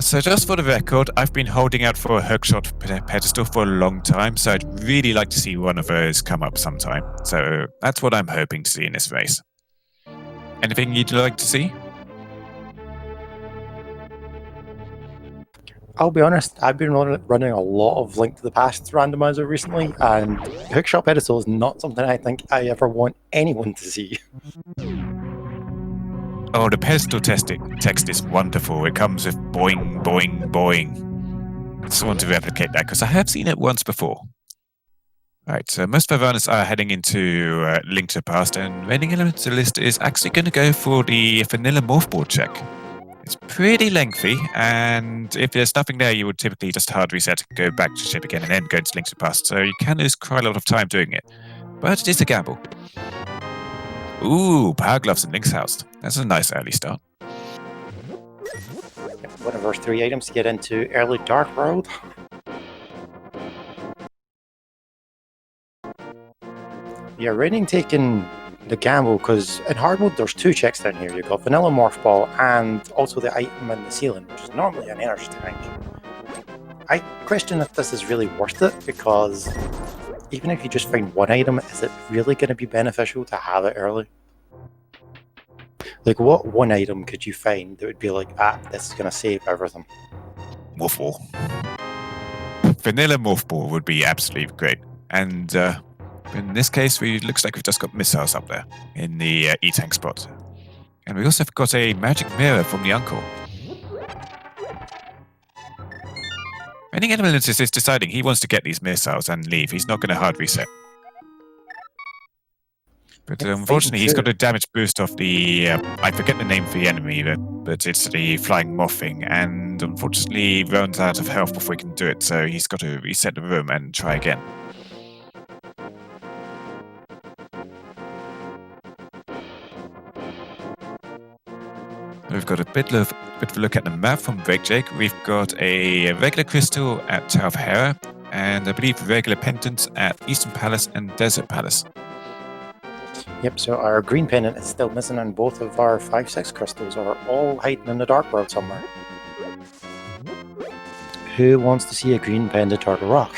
So just for the record, I've been holding out for a hookshot pedestal for a long time, so I'd really like to see one of those come up sometime. So that's what I'm hoping to see in this race. Anything you'd like to see? I'll be honest, I've been running a lot of Link to the Past Randomizer recently, and hookshot pedestal is not something I think I ever want anyone to see. Oh, the pedestal text is wonderful. It comes with boing, boing, boing. I just want to replicate that because I have seen it once before. Right, so most of our runners are heading into Link to the Past, and Reigning Elementalist is actually going to go for the vanilla morph board check. It's pretty lengthy, and if there's nothing there, you would typically just hard reset, go back to ship again, and then go into Link to the Past. So you can lose quite a lot of time doing it, but it is a gamble. Ooh, Power Gloves and Link's House. That's a nice early start. One of our 3 items to get into early Dark World. Yeah, Raining taking the gamble because in hard mode there's 2 checks down here. You've got Vanilla Morph Ball and also the item in the ceiling, which is normally an energy tank. I question if this is really worth it because even if you just find one item, is it really going to be beneficial to have it early? Like, what one item could you find that would be like, this is going to save everything? Morph Ball. Vanilla Morph Ball would be absolutely great. And in this case, looks like we've just got missiles up there in the E-Tank spot. And we also have got a magic mirror from the uncle. Reigning Elementalist is deciding he wants to get these missiles and leave. He's not going to hard reset. But unfortunately, he's got a damage boost off the... I forget the name for the enemy, but it's the flying moth thing. And unfortunately, he runs out of health before he can do it. So he's got to reset the room and try again. We've got a bit of a look at the map from Break Jake. We've got a regular crystal at Tower of Hera, and I believe regular pendants at Eastern Palace and Desert Palace. Yep, so our green pendant is still missing, and both of our 5-6 crystals are all hiding in the Dark World somewhere. Who wants to see a green pendant Turtle Rock?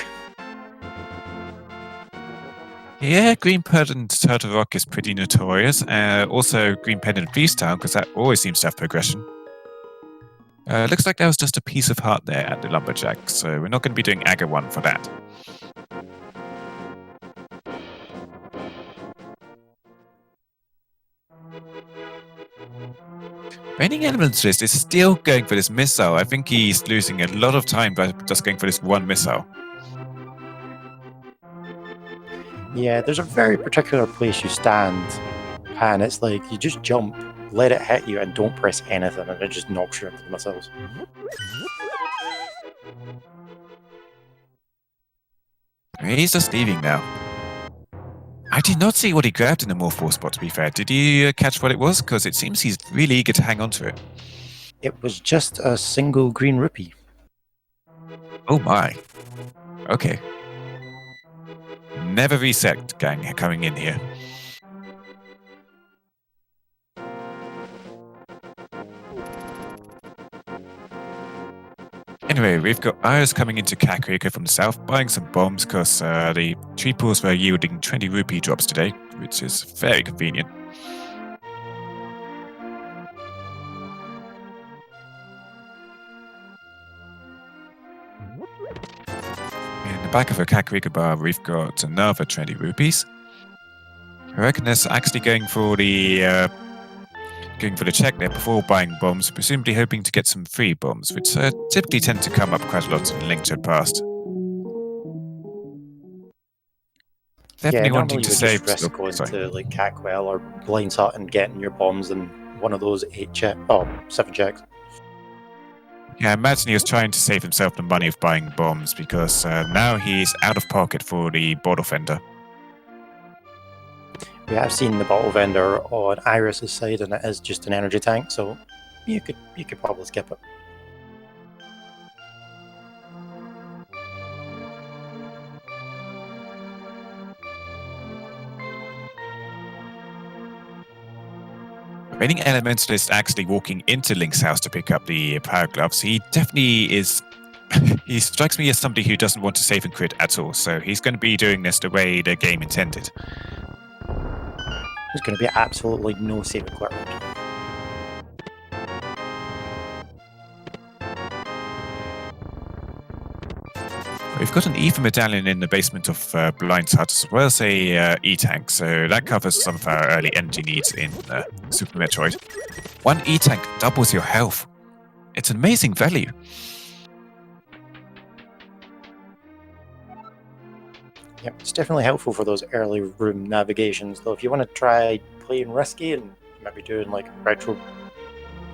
Yeah, Green Pendant Turtle Rock is pretty notorious. Also, Green Pendant Beast Town, because that always seems to have progression. Looks like there was just a piece of heart there at the Lumberjack, so we're not going to be doing Aga 1 for that. Reigning Elementalist is still going for this missile. I think he's losing a lot of time by just going for this one missile. Yeah, there's a very particular place you stand, and it's like you just jump, let it hit you, and don't press anything, and it just knocks you into the missiles. He's just leaving now. I did not see what he grabbed in the Morph Ball spot, to be fair. Did you catch what it was? Because it seems he's really eager to hang on to it. It was just a single green rupee. Oh my. Okay. Never reset, gang, coming in here. Anyway, we've got Iris coming into Kakariko from the south, buying some bombs because the tree pools were yielding 20 rupee drops today, which is very convenient. In the back of a Kakariko bar, we've got another 20 rupees. I reckon that's actually going for the check there before buying bombs, presumably hoping to get some free bombs, which typically tend to come up quite a lot in Link to the Past. Definitely wanting to save. Just risk going to like Cackwell or Blind's Hut and getting your bombs in one of those 7 checks. Yeah, I imagine he was trying to save himself the money of buying bombs because now he's out of pocket for the bottle vendor. We have seen the bottle vendor on Iris's side, and it is just an energy tank, so you could probably skip it. Reigning Elementalist actually walking into Link's house to pick up the power gloves, he definitely is. He strikes me as somebody who doesn't want to save and crit at all, so he's going to be doing this the way the game intended. There's going to be absolutely no save and quit round. We've got an Ether medallion in the basement of Blind's Hut, as well as a E-tank, so that covers some of our early energy needs in Super Metroid. One E-tank doubles your health. It's an amazing value. Yep, it's definitely helpful for those early room navigations, though. If you want to try playing risky and maybe doing like retro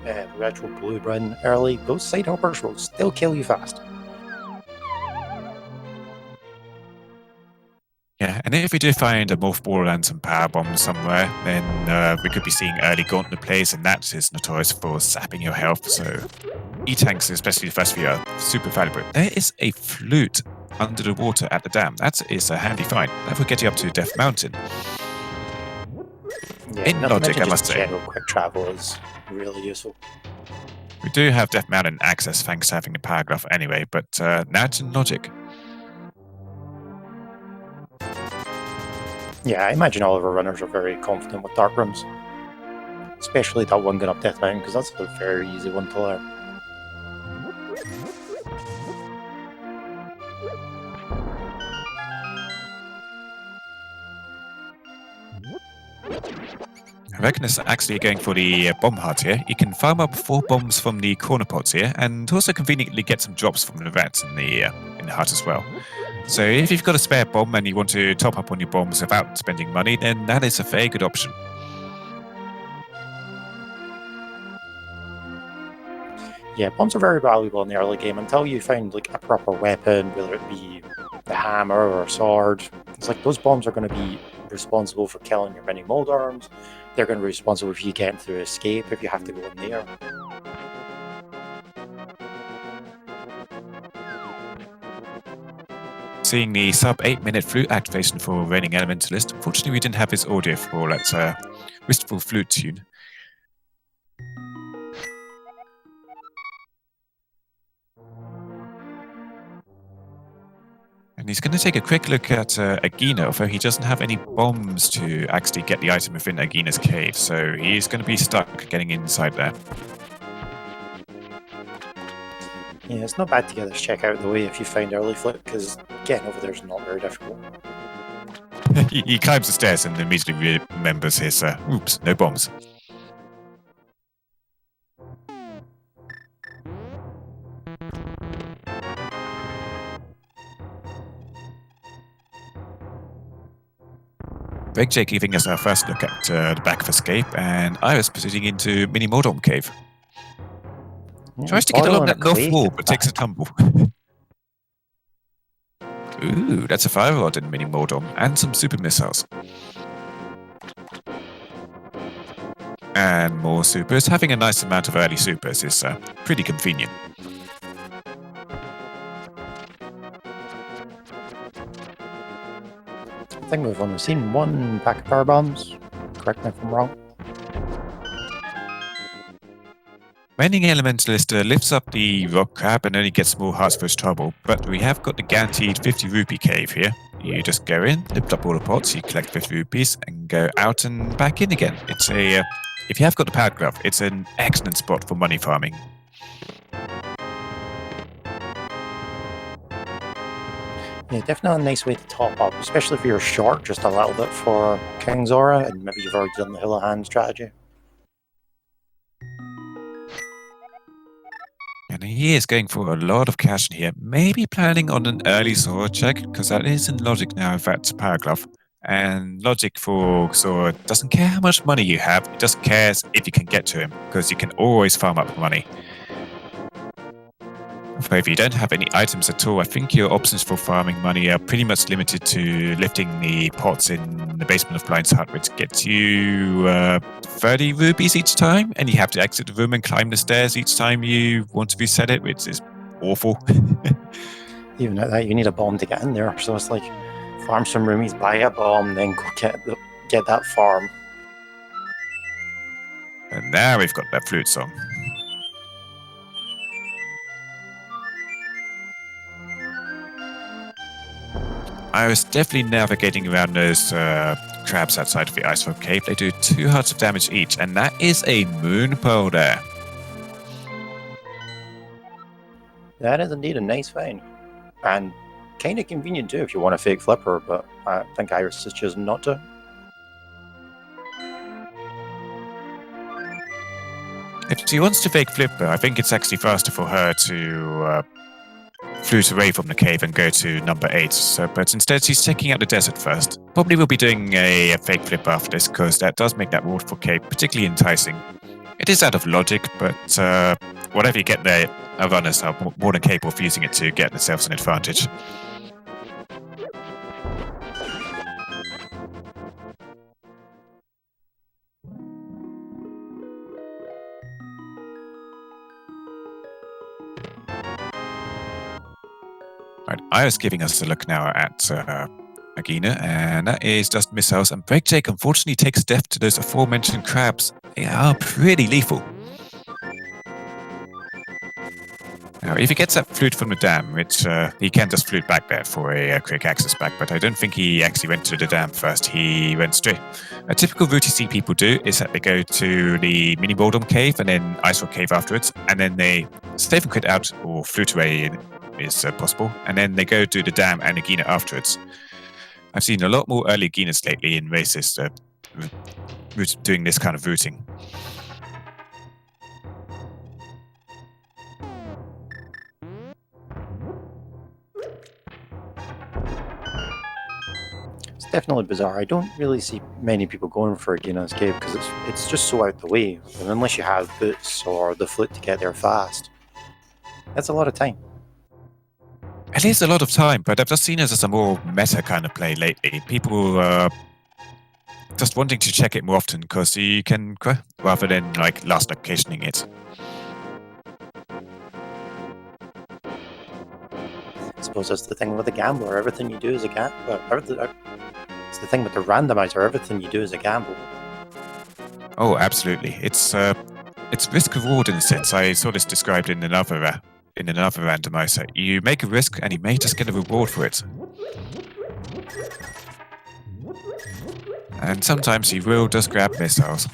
blue run early, those side hoppers will still kill you fast. Yeah, and if we do find a morph ball and some power bombs somewhere, then we could be seeing early gauntlet plays, and that is notorious for sapping your health. So E-tanks, especially the first few, are super valuable. There is a flute under the water at the dam. That is a handy find. That will get you up to Death Mountain. Yeah, in logic, I must say. General quick travel is really useful. We do have Death Mountain access thanks to having a power glove anyway, but now it's in logic. Yeah, I imagine all of our runners are very confident with dark rooms. Especially that one going up Death Mountain, because that's a very easy one to learn. I reckon it's actually going for the bomb hut here. You can farm up 4 bombs from the corner pots here, and also conveniently get some drops from the rats in the hut as well. So if you've got a spare bomb and you want to top up on your bombs without spending money, then that is a very good option. Yeah, bombs are very valuable in the early game until you find like a proper weapon, whether it be the hammer or a sword. It's like those bombs are going to be responsible for killing your mini mold arms. They're going to be responsible if you get through escape, if you have to go in there. Seeing the sub 8-minute flute activation for Reigning Elementalist. Unfortunately, we didn't have his audio for that wistful flute tune. And he's going to take a quick look at Agina, although he doesn't have any bombs to actually get the item within Agina's cave, so he's going to be stuck getting inside there. Yeah, it's not bad to get this check out of the way if you find early flip, because getting over there is not very difficult. He climbs the stairs and immediately remembers his, oops, no bombs. Big Jake giving us our first look at the back of Escape, and Iris proceeding into Mini Mordom Cave. Yeah, Tries to get along that north wall, but takes a tumble. Ooh, that's a fire rod in Mini Mordom, and some super missiles. And more supers. Having a nice amount of early supers is pretty convenient. I think we've only seen one pack of power bombs. Correct me if I'm wrong. Reigning Elementalist lifts up the rock crab and only gets more hearts for his trouble, but we have got the guaranteed 50 rupee cave here. You just go in, lift up all the pots, you collect 50 rupees, and go out and back in again. It's a, if you have got the power glove, it's an excellent spot for money farming. Yeah, definitely a nice way to top up, especially if you're short just a little bit for King Zora, and maybe you've already done the Houlihan strategy. And he is going for a lot of cash in here, maybe planning on an early Zora check, because that is in logic now if that's power glove. And logic for Zora doesn't care how much money you have, it just cares if you can get to him, because you can always farm up money. But if you don't have any items at all, I think your options for farming money are pretty much limited to lifting the pots in the basement of Blind's Hut, which gets you 30 rupees each time, and you have to exit the room and climb the stairs each time you want to reset it, which is awful. Even at that, you need a bomb to get in there, so it's like farm some roomies, buy a bomb, then go get that farm. And now we've got that flute song. I was definitely navigating around those crabs outside of the Icefall Cave. They do 2 hearts of damage each, and that is a moon pearl there. That is indeed a nice find. And kind of convenient too if you want a fake flipper, but I think Iris has chosen not to. If she wants to fake flipper, I think it's actually faster for her to flute away from the cave and go to number 8. So, but instead she's checking out the desert first. Probably will be doing a fake flip after this, because that does make that waterfall cave particularly enticing. It is out of logic, but whatever you get there, our runners are more than capable of using it to get themselves an advantage. Right, Iris giving us a look now at Agina, and that is just missiles. And Breakjake unfortunately takes death to those aforementioned crabs. They are pretty lethal. Now, if he gets that flute from the dam, which he can just flute back there for a quick access back, but I don't think he actually went to the dam first. He went straight. A typical route you see people do is that they go to the mini Boredom Cave and then Icefall Cave afterwards, and then they save and quit out or flute away is possible, and then they go to the dam and Agina afterwards. I've seen a lot more early Aginas lately in races doing this kind of routing. It's definitely bizarre. I don't really see many people going for Agina's cave because it's just so out the way. And unless you have boots or the flute to get there fast, that's a lot of time. It is a lot of time, but I've just seen it as a more meta kind of play lately. People just wanting to check it more often because you can, rather than like last locationing it. I suppose that's the thing with the gambler. Everything you do is a gamble. It's the thing with the randomizer. Everything you do is a gamble. Oh, absolutely. It's risk reward in a sense. I saw this described in another randomizer. You make a risk and you may just get a reward for it. And sometimes you will just grab missiles.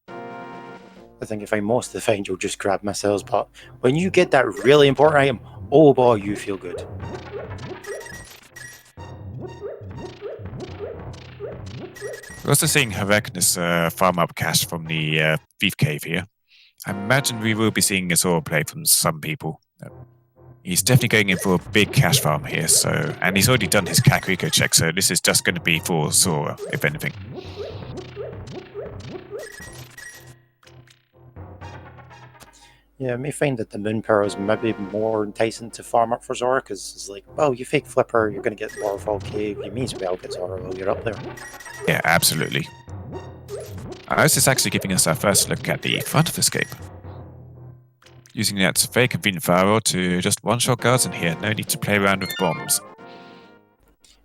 I think if I most of the find, you'll just grab missiles, but when you get that really important item, oh boy, you feel good. We're also seeing Haragnus farm up cash from the Thief Cave here. I imagine we will be seeing a Zora play from some people. He's definitely going in for a big cash farm here, and he's already done his Kakariko check, so this is just going to be for Zora, if anything. Yeah, I may find that the Moon Pearl is maybe more enticing to farm up for Zora, because it's like, well, you fake flipper, you're going to get Waterfall Cave, you may as well get Zora while you're up there. Yeah, absolutely. This is actually giving us our first look at the front of Escape. Using that very convenient firewall to just one-shot guards in here, no need to play around with bombs.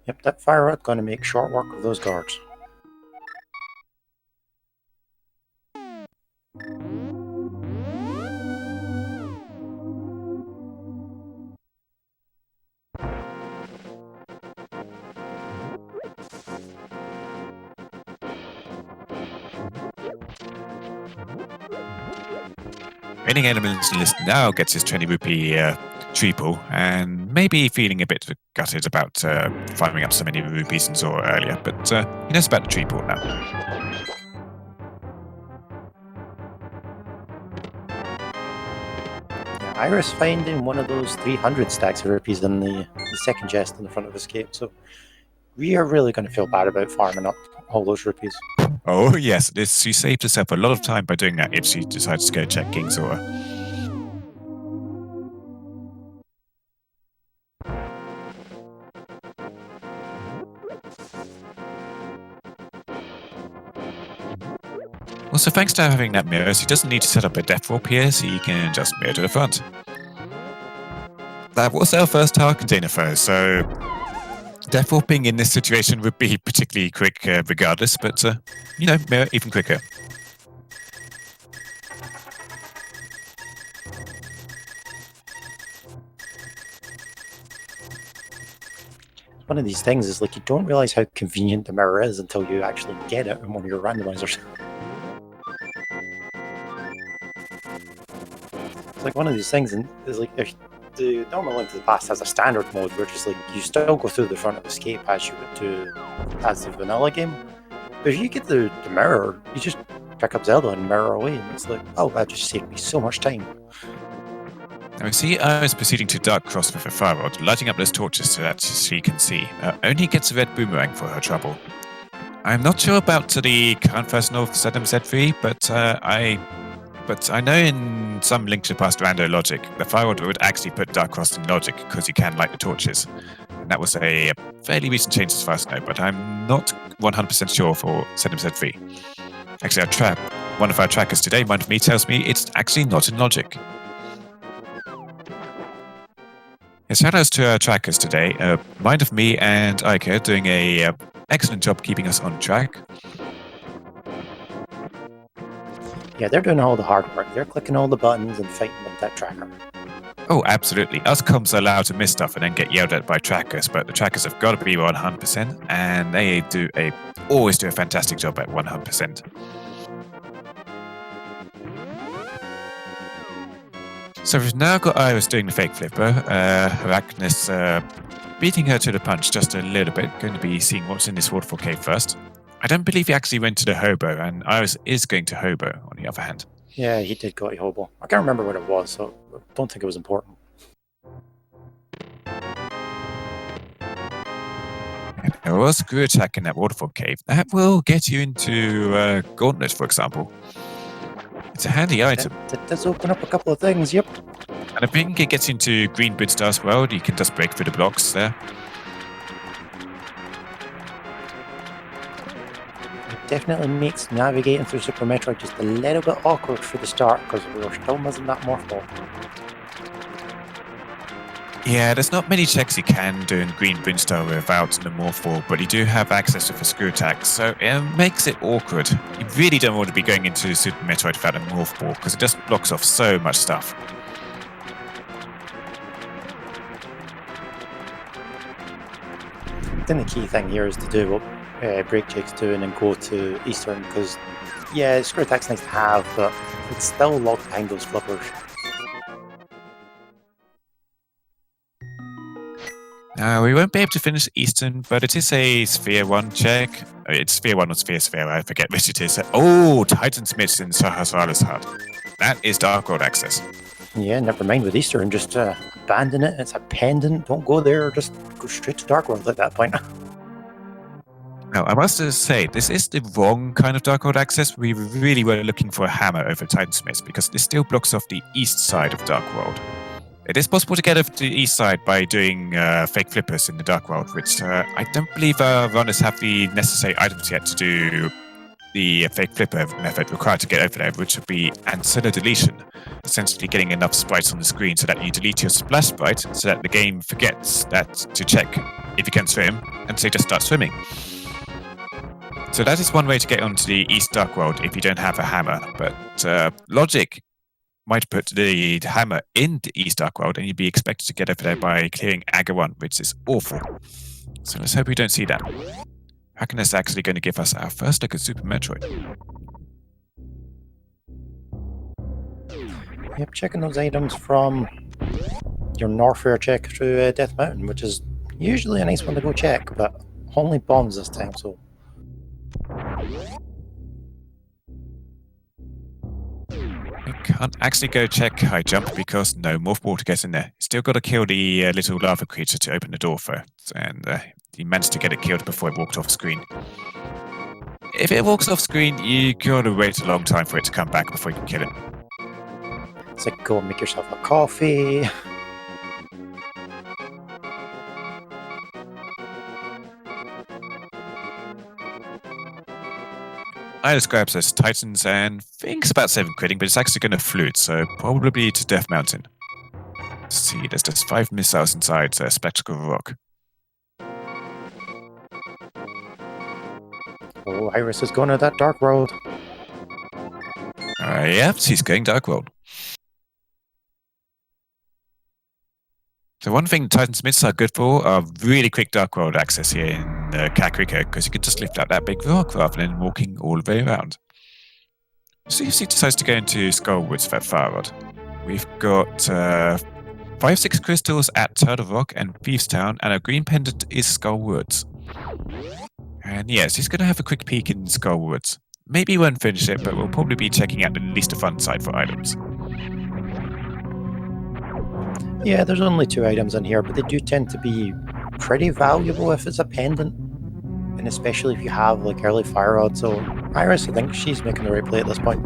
Yep, that fire rod's going to make short work of those guards. Raining Elements list now gets his 20 rupee tree pool, and maybe feeling a bit gutted about farming up so many rupees in Zora earlier, but he knows about the tree pool now. Yeah, Iris finding one of those 300 stacks of rupees in the second chest in the front of Escape, so we are really going to feel bad about farming up all those rupees. Oh yes, she saved herself a lot of time by doing that if she decides to go check King Zora. Also, thanks to having that mirror, she doesn't need to set up a death warp here, so you can just mirror to the front. That was our first tower container though, so Death warping in this situation would be particularly quick regardless, but, you know, Mirror even quicker. One of these things is like you don't realize how convenient the mirror is until you actually get it in one of your randomizers. It's like one of these things, and it's like if the normal Link to the Past has a standard mode where just like you still go through the front of escape as you would do as the vanilla game. But if you get the mirror, you just pick up Zelda and mirror away, and it's like, oh, that just saved me so much time. Now, see, I was proceeding to Dark Cross with a fire rod, lighting up those torches so that she can see. Only gets a red boomerang for her trouble. I'm not sure about the current version of SMZ3, but I know in some Link to the Past rando logic, the fire rod would actually put Dark Cross in logic because you can light the torches. And that was a fairly recent change as far as I know, but I'm not 100% sure for SMZ3. Actually, one of our trackers today, Mind of Me, tells me it's actually not in logic. Shout outs to our trackers today, Mind of Me and Ica doing a excellent job keeping us on track. Yeah, they're doing all the hard work. They're clicking all the buttons and fighting with that tracker. Oh, absolutely. Us comms are allowed to miss stuff and then get yelled at by trackers, but the trackers have got to be 100%, and they always do a fantastic job at 100%. So we've now got Iris doing the fake flipper, Arachnus beating her to the punch just a little bit, going to be seeing what's in this waterfall cave first. I don't believe he actually went to the hobo, and Iris is going to hobo, on the other hand. Yeah, he did go to hobo. I can't remember what it was, so I don't think it was important. And there was a screw attack in that waterfall cave. That will get you into Gauntlet, for example. It's a handy item. That does open up a couple of things, yep. And I think it gets into Green Bridstar's world. You can just break through the blocks there. It definitely makes navigating through Super Metroid just a little bit awkward for the start because we were still missing that morph ball. Yeah, there's not many checks you can do in Green Bridstar without the morph ball, but you do have access to the screw attack, so it makes it awkward. You really don't want to be going into Super Metroid without a morph ball, because it just blocks off so much stuff. I think the key thing here is to do what Break Jake's doing and go to Eastern, because, yeah, screw attack's nice to have, but it's still locked behind those flippers. Now, we won't be able to finish Eastern, but it is a Sphere 1 check. It's Sphere 1 or Sphere, I forget which it is. Oh, Titan Smiths in Sahasrara's Hut. That is Dark World access. Yeah, never mind with Eastern, just abandon it. It's a pendant, don't go there, just go straight to Dark World at that point. Now, I must say, this is the wrong kind of Dark World access. We really were looking for a hammer over Titan Smiths, because this still blocks off the east side of Dark World. It is possible to get over to the east side by doing fake flippers in the Dark World, which I don't believe runners have the necessary items yet to do the fake flipper method required to get over there, which would be ancilla deletion, essentially getting enough sprites on the screen so that you delete your splash sprite so that the game forgets that to check if you can swim, and so you just start swimming. So that is one way to get onto the East Dark World if you don't have a hammer, but logic might put the hammer in the East Dark World and you'd be expected to get over there by clearing Aga 1, which is awful. So let's hope we don't see that. Hacken is actually going to give us our first look at Super Metroid. Yep, checking those items from your Norfair check through Death Mountain, which is usually a nice one to go check, but only bombs this time, so... I can't actually go check high jump because no morph ball to get in there. Still got to kill the little lava creature to open the door first, and he managed to get it killed before it walked off screen. If it walks off screen, you gotta wait a long time for it to come back before you can kill it. It's like, go and make yourself a coffee. I describes as Titans and thinks about 7 critting, but it's actually going to flute, so probably to Death Mountain. Let's see, there's just 5 missiles inside Spectacle Rock. Oh, Iris is going to that dark road. Yeah, she's going Dark World. So one thing Titan Smiths are good for are really quick Dark World access here in Kakariko, because you can just lift out that big rock rather than walking all the way around. See if she decides to go into Skullwoods for that far rod. We've got 5-6 crystals at Turtle Rock and Thieves Town, and a green pendant is Skullwoods. And yes, he's going to have a quick peek in Skullwoods. Maybe he won't finish it, but we'll probably be checking out the least fun side for items. Yeah, there's only 2 items in here, but they do tend to be pretty valuable if it's a pendant. And especially if you have like early fire rod. So Iris, I think she's making the right play at this point.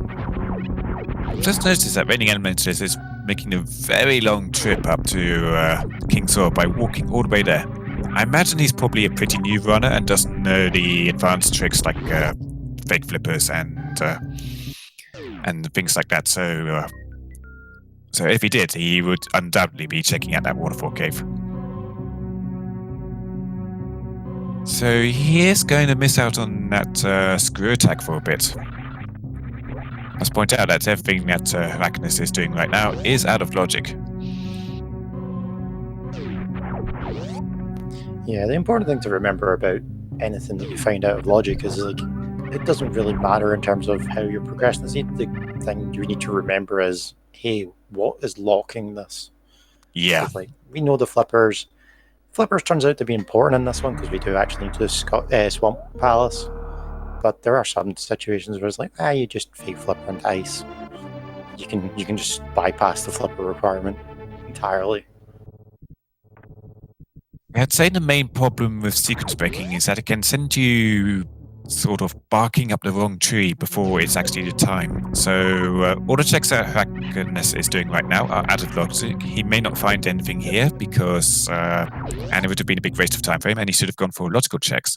Just noticed that Raining Elementals is making a very long trip up to King's Row by walking all the way there. I imagine he's probably a pretty new runner and doesn't know the advanced tricks like fake flippers and things like that. So if he did, he would undoubtedly be checking out that waterfall cave. So he is going to miss out on that screw attack for a bit. Let's point out that everything that Arachnus is doing right now is out of logic. Yeah, the important thing to remember about anything that you find out of logic is like it doesn't really matter in terms of how you're progressing. The thing you need to remember is, hey, what is locking this? Yeah. Like we know the flippers. Flippers turns out to be important in this one because we do actually need to Swamp Palace. But there are some situations where it's like, you just fake flipper into ice. You can just bypass the flipper requirement entirely. I'd say the main problem with sequence breaking is that it can send you sort of barking up the wrong tree before it's actually the time. So all the checks that Arachnus is doing right now are out of logic. He may not find anything here because and it would have been a big waste of time for him, and he should have gone for logical checks.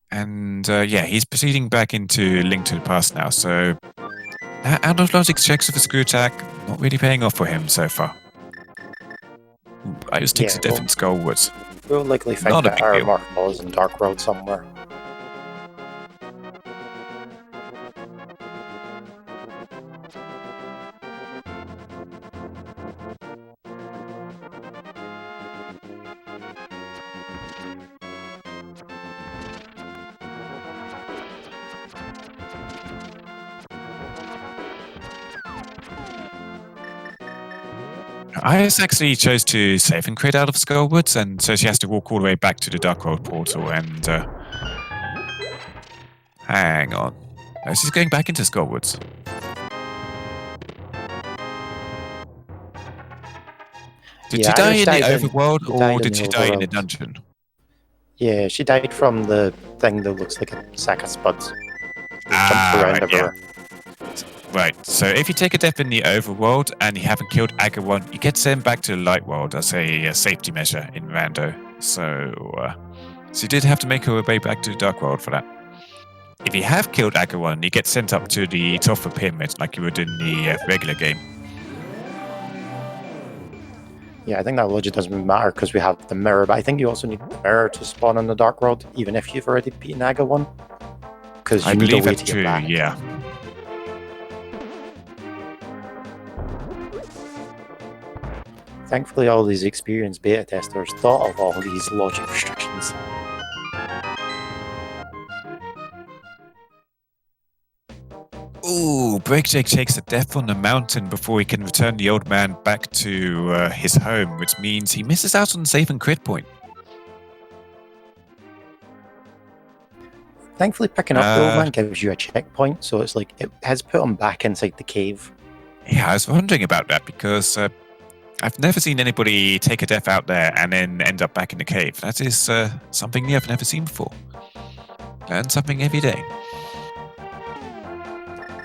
And yeah, he's proceeding back into Link to the Past now. So out of logic checks with a screw attack, not really paying off for him so far. Ooh, I just takes a different Skullwoods. We'll likely find that our Mark Ball is in Dark Road somewhere. Iris actually chose to save and crit out of Skullwoods, and so she has to walk all the way back to the Dark World portal and hang on. No, she's going back into Skullwoods. Did she die in the overworld, or did she die in a dungeon? Yeah, she died from the thing that looks like a sack of spuds. Around everywhere. Yeah. Right, so if you take a death in the overworld and you haven't killed Aga 1, you get sent back to the light world as a safety measure in Rando. So you did have to make her way back to the dark world for that. If you have killed Aga 1, you get sent up to the top of the pyramid like you would in the regular game. Yeah, I think that logic doesn't matter because we have the mirror, but I think you also need the mirror to spawn in the dark world, even if you've already beaten Aga 1. Because I believe that's true, yeah. Thankfully, all these experienced beta testers thought of all these logic restrictions. Ooh, Breakjake takes a death on the mountain before he can return the old man back to his home, which means he misses out on the save and crit point. Thankfully, picking up the old man gives you a checkpoint, so it's like it has put him back inside the cave. Yeah, I was wondering about that because I've never seen anybody take a death out there and then end up back in the cave. That is something new I've never seen before. Learn something every day.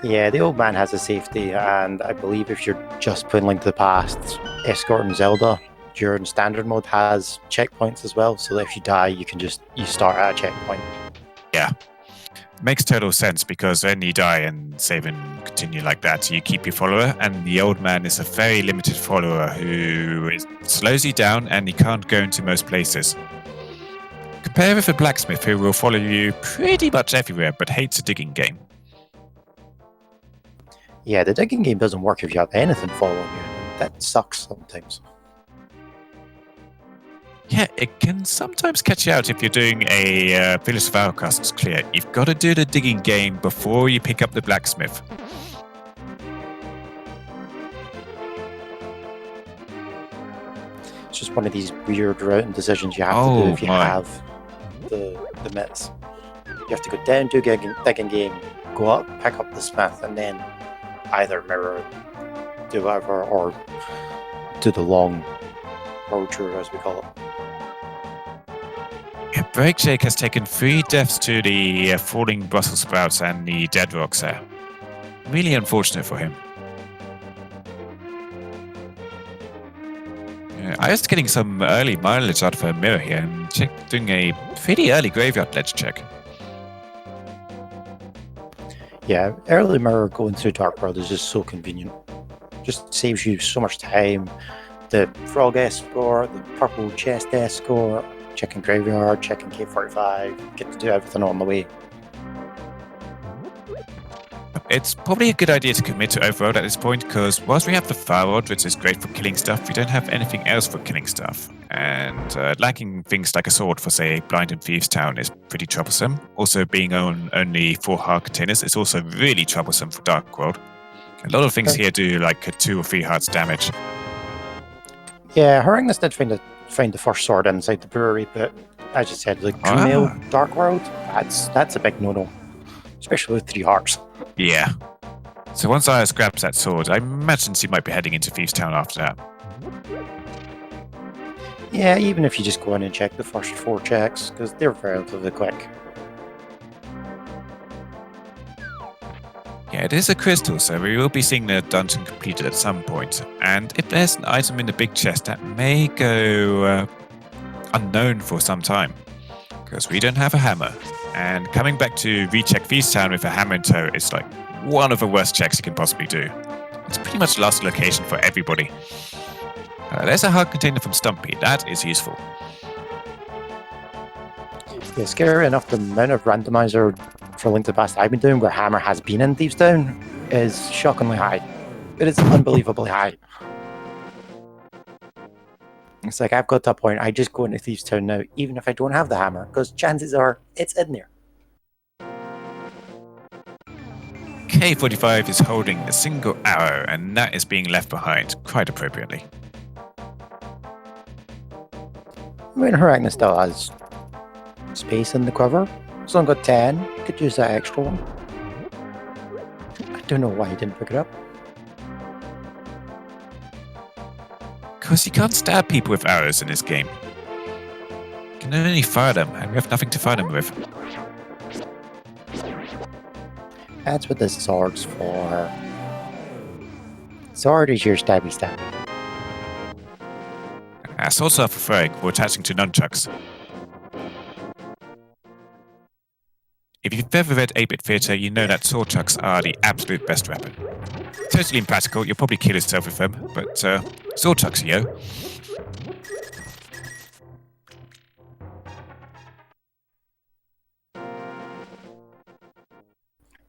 Yeah, the old man has a safety, and I believe if you're just playing Link to the Past, Escorting Zelda during standard mode has checkpoints as well, so that if you die, you start at a checkpoint. Yeah. Makes total sense because when you die and save and continue like that, you keep your follower, and the old man is a very limited follower who slows you down and he can't go into most places. pair with a blacksmith who will follow you pretty much everywhere but hates a digging game. Yeah, the digging game doesn't work if you have anything following you. That sucks sometimes. Yeah, it can sometimes catch you out if you're doing a Village of Outcasts clear. You've got to do the digging game before you pick up the blacksmith. It's just one of these weird routing decisions you have to do if you have the mitts. You have to go down to a digging game, go up, pick up the smith, and then either mirror, do whatever, or do the long road tour, as we call it. Yeah, Breakshake has taken 3 deaths to the falling Brussels sprouts and the dead rocks there. Really unfortunate for him. I was getting some early mileage out of her mirror here and doing a pretty early graveyard ledge check. Yeah, early mirror going through Dark World is just so convenient. Just saves you so much time. The frog escort, the purple chest escort, checking graveyard, checking K45, get to do everything on the way. It's probably a good idea to commit to Overworld at this point, because whilst we have the Fire Rod, which is great for killing stuff, we don't have anything else for killing stuff. And lacking things like a sword for, say, Blind and Thieves Town is pretty troublesome. Also, being on only 4 heart containers is also really troublesome for Dark World. A lot of things here do like 2 or 3 hearts damage. Yeah, Harangus did find the first sword inside the brewery, but as you said, like Mail, Dark World, that's a big no-no. Especially with 3 hearts. Yeah. So once Iris grabs that sword, I imagine she might be heading into Thieves Town after that. Yeah, even if you just go in and check the first 4 checks, because they're relatively quick. Yeah, it is a crystal, so we will be seeing the dungeon completed at some point. And if there's an item in the big chest, that may go unknown for some time, because we don't have a hammer. And coming back to recheck Thieves Town with a hammer in tow is like one of the worst checks you can possibly do. It's pretty much lost location for everybody. There's a hard container from Stumpy. That is useful. Yeah, scary enough, the amount of randomizer for Link to the Past I've been doing where Hammer has been in Thieves Town is shockingly high. It is unbelievably high. It's like I've got to a point, I just go into Thieves Town now, even if I don't have the hammer, because chances are it's in there. K45 is holding a single arrow, and that is being left behind, quite appropriately. I mean, Harangus still has space in the quiver. It's only got 10, could use that extra one. I don't know why he didn't pick it up. Because you can't stab people with arrows in this game. You can only fire them, and we have nothing to fire them with. That's what this sword's for. Sword is your stabby stab. Swords are for throwing or attaching to nunchucks. If you've ever read 8-Bit Theatre, you know that sword chucks are the absolute best weapon. Totally impractical, you'll probably kill yourself with them, but sword chucks, yo.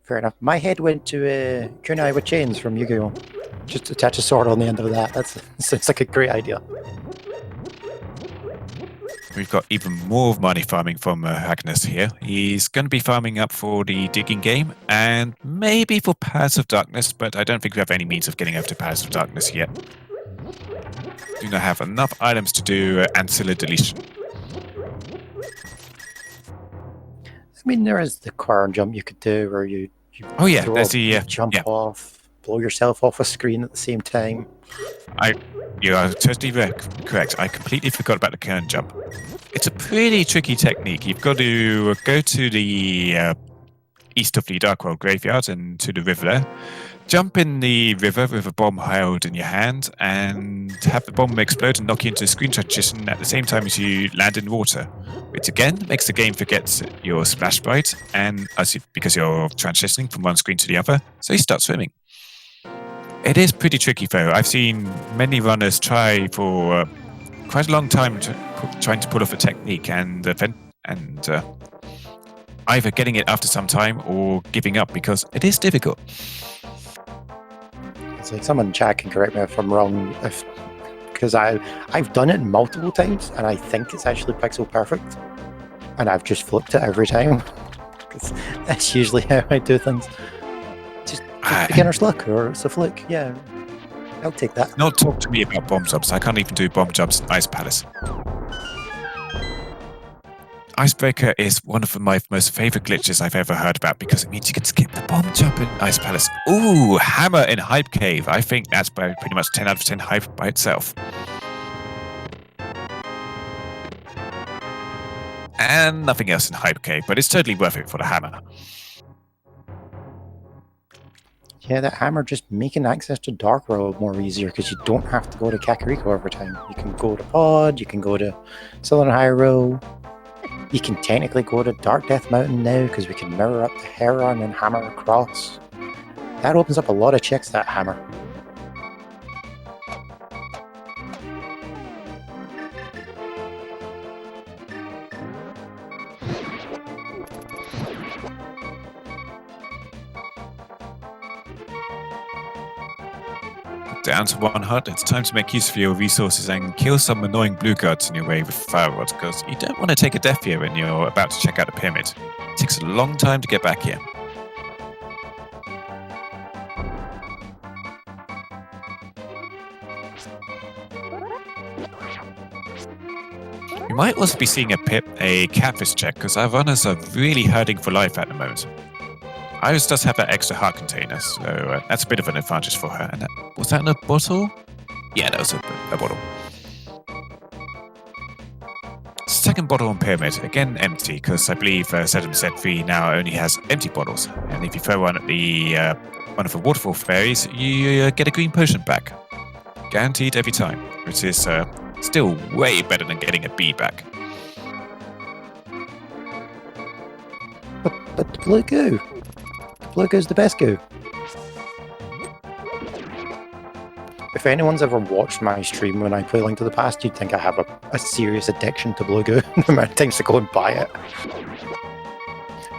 Fair enough. My head went to kunai with chains from Yu-Gi-Oh! Just attach a sword on the end of that. That sounds like a great idea. We've got even more money farming from Agnes here. He's going to be farming up for the digging game and maybe for Powers of Darkness, but I don't think we have any means of getting over to Powers of Darkness yet. Do not have enough items to do ancillary deletion. I mean, there is the corn jump you could do where you oh yeah, there's the jump off, blow yourself off a screen at the same time. You are totally correct. I completely forgot about the kern jump. It's a pretty tricky technique. You've got to go to the east of the Dark World graveyard and to the river there. Jump in the river with a bomb held in your hand and have the bomb explode and knock you into a screen transition at the same time as you land in water. Which again makes the game forget your splash sprite and because you're transitioning from one screen to the other, so you start swimming. It is pretty tricky though. I've seen many runners try for quite a long time trying to pull off a technique, and and either getting it after some time or giving up because it is difficult. It's like someone in chat can correct me if I'm wrong, because I've done it multiple times and I think it's actually pixel perfect, and I've just flipped it every time. Because that's usually how I do things. Just beginner's luck, or it's a fluke. Yeah, I'll take that. Not talk to me about bomb jumps. I can't even do bomb jumps in Ice Palace. Icebreaker is one of my most favorite glitches I've ever heard about because it means you can skip the bomb jump in Ice Palace. Ooh, hammer in Hype Cave. I think that's pretty much 10 out of 10 hype by itself. And nothing else in Hype Cave, but it's totally worth it for the hammer. Yeah, that hammer just making access to Dark World more easier because you don't have to go to Kakariko every time. You can go to Pod, you can go to Southern Hyrule. You can technically go to Dark Death Mountain now because we can mirror up the Heron and hammer across. That opens up a lot of checks, that hammer. Down to 1 heart, it's time to make use of your resources and kill some annoying blue guards in your way with fire rods, because you don't want to take a death here when you're about to check out the pyramid. It takes a long time to get back here. You might also be seeing a catfish check, because our runners are really hurting for life at the moment. Iris does have that extra heart container, so that's a bit of an advantage for her. And was that in a bottle? Yeah, that was a bottle. Second bottle on Pyramid, again empty, because I believe SMZ3 now only has empty bottles. And if you throw one at one of the waterfall fairies, you get a green potion back. Guaranteed every time, which is still way better than getting a bee back. But the blue goo. Blue goo's the best goo. If anyone's ever watched my stream when I play Link to the Past, you'd think I have a serious addiction to blue goo. The amount of times to go and buy it.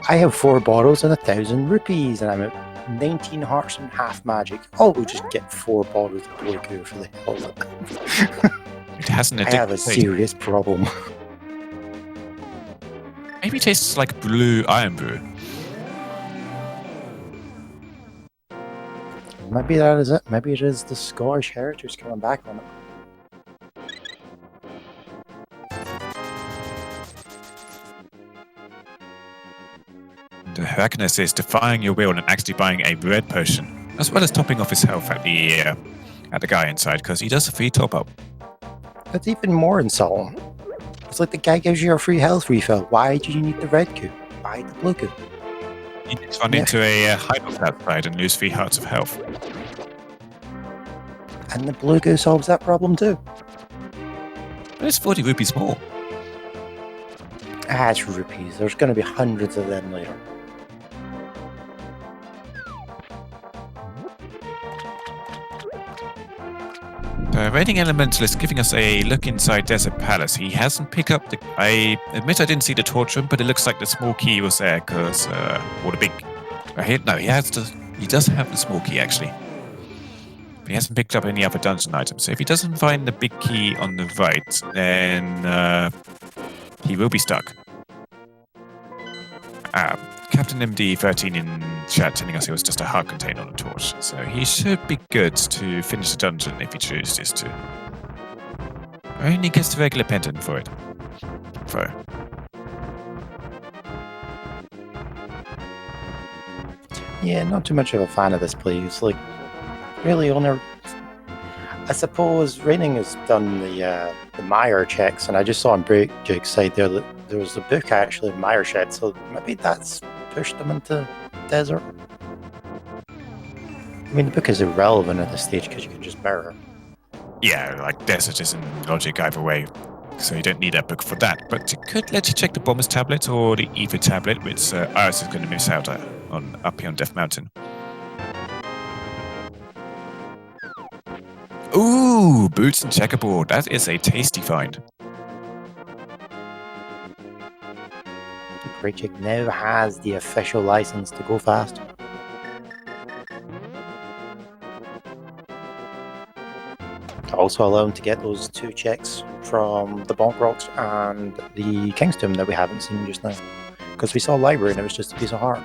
I have 4 bottles and 1,000 rupees, and I'm at 19 hearts and half magic. Oh, we'll just get 4 bottles of blue goo for the hell of it. It hasn't I have a serious problem. Maybe it tastes like blue iron brew. Maybe that is it. Maybe it is the Scottish heritage coming back on it. The Hackness is defying your will and actually buying a red potion, as well as topping off his health at the guy inside, because he does a free top up. That's even more insulting. It's like the guy gives you a free health refill. Why do you need the red goo? Buy the blue goo. You just run into a hyper outside and lose 3 hearts of health. And the blue goo solves that problem too. But it's 40 rupees more. Ah, it's rupees. There's going to be hundreds of them later. The Raiding Elemental is giving us a look inside Desert Palace. He hasn't picked up I admit I didn't see the torch room, but it looks like the small key was there, because... or the big... No, he does have the small key, actually. But he hasn't picked up any other dungeon items. So if he doesn't find the big key on the right, then... he will be stuck. Captain MD13 in chat telling us it was just a heart container on a torch, so he should be good to finish the dungeon if he chooses to. Only gets the regular pendant for it. Yeah, not too much of a fan of this place. Like, really, I suppose Raining has done the Meyer checks, and I just saw on Jake's side there that there was a book actually in Meyer shed, so maybe that's pushed them into desert. I mean, the book is irrelevant at this stage because you can just mirror. Yeah, like desert isn't logic either way, so you don't need that book for that. But it could let you check the Bomber's tablet or the Ether tablet, which Iris is going to miss out on up here on Death Mountain. Ooh, boots and checkerboard. That is a tasty find. Breakcheck now has the official license to go fast. Also allow him to get those 2 checks from the Bonk Rocks and the King's Tomb that we haven't seen just now. Because we saw Library and it was just a piece of heart.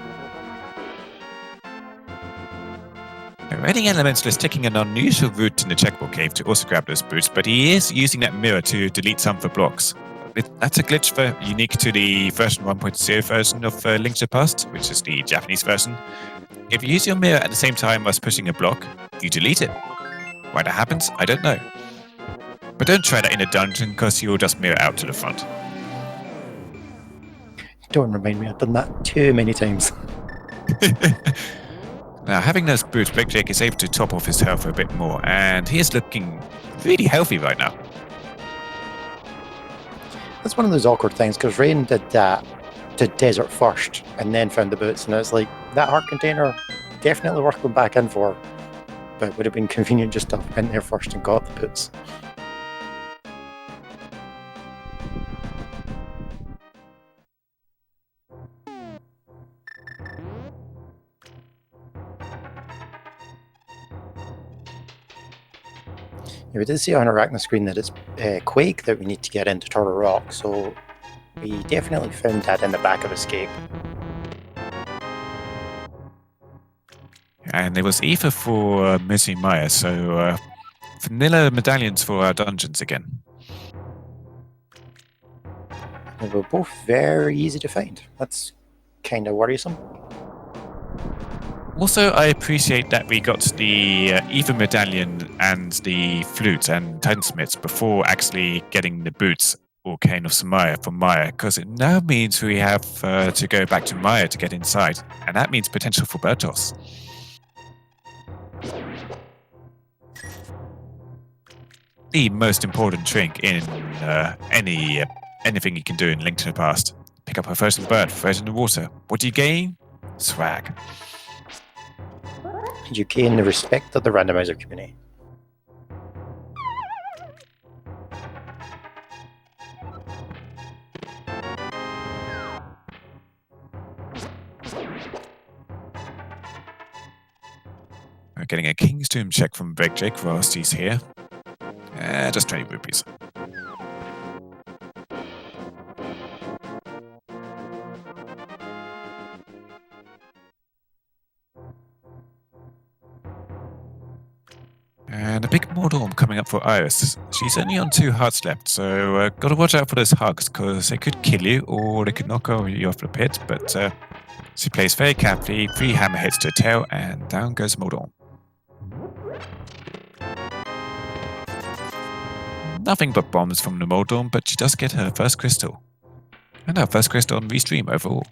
Reading Elemental is taking an unusual route in the checkbook cave to also grab those boots, but he is using that mirror to delete some of the blocks. That's a glitch unique to the version 1.0 version of Link to the Past, which is the Japanese version. If you use your mirror at the same time as pushing a block, you delete it. Why that happens, I don't know. But don't try that in a dungeon, because you'll just mirror out to the front. Don't remind me, I've done that too many times. Now, having those boots, Breakcheck is able to top off his health a bit more, and he is looking really healthy right now. That's one of those awkward things, because Rain did that to Desert first, and then found the boots, and it's like, that heart container, definitely worth going back in for, but it would have been convenient just to have been there first and got the boots. Yeah, we did see on Arachna's screen that it's Quake that we need to get into Turtle Rock, so we definitely found that in the back of Escape. And there was Ether for Missy Maya, so vanilla medallions for our dungeons again. They were both very easy to find. That's kind of worrisome. Also, I appreciate that we got the Ether medallion and the flute and Titans before actually getting the boots or Cane of Samaya from Maya, because it now means we have to go back to Maya to get inside, and that means potential for Bertos. The most important trick in anything you can do in Link to the Past. Pick up a frozen bird, throw it in the water. What do you gain? Swag. You gain the respect of the randomizer community. We're getting a King's Tomb check from Breakcheck whilst he's here. Just 20 rupees. And a big Mordorm coming up for Iris. She's only on 2 hearts left, so gotta watch out for those hugs, because they could kill you or they could knock you off the pit, but she plays very carefully, 3 hammer hits to the tail, and down goes Mordorm. Nothing but bombs from the Mordorm, but she does get her first crystal. And our first crystal on Restream overall.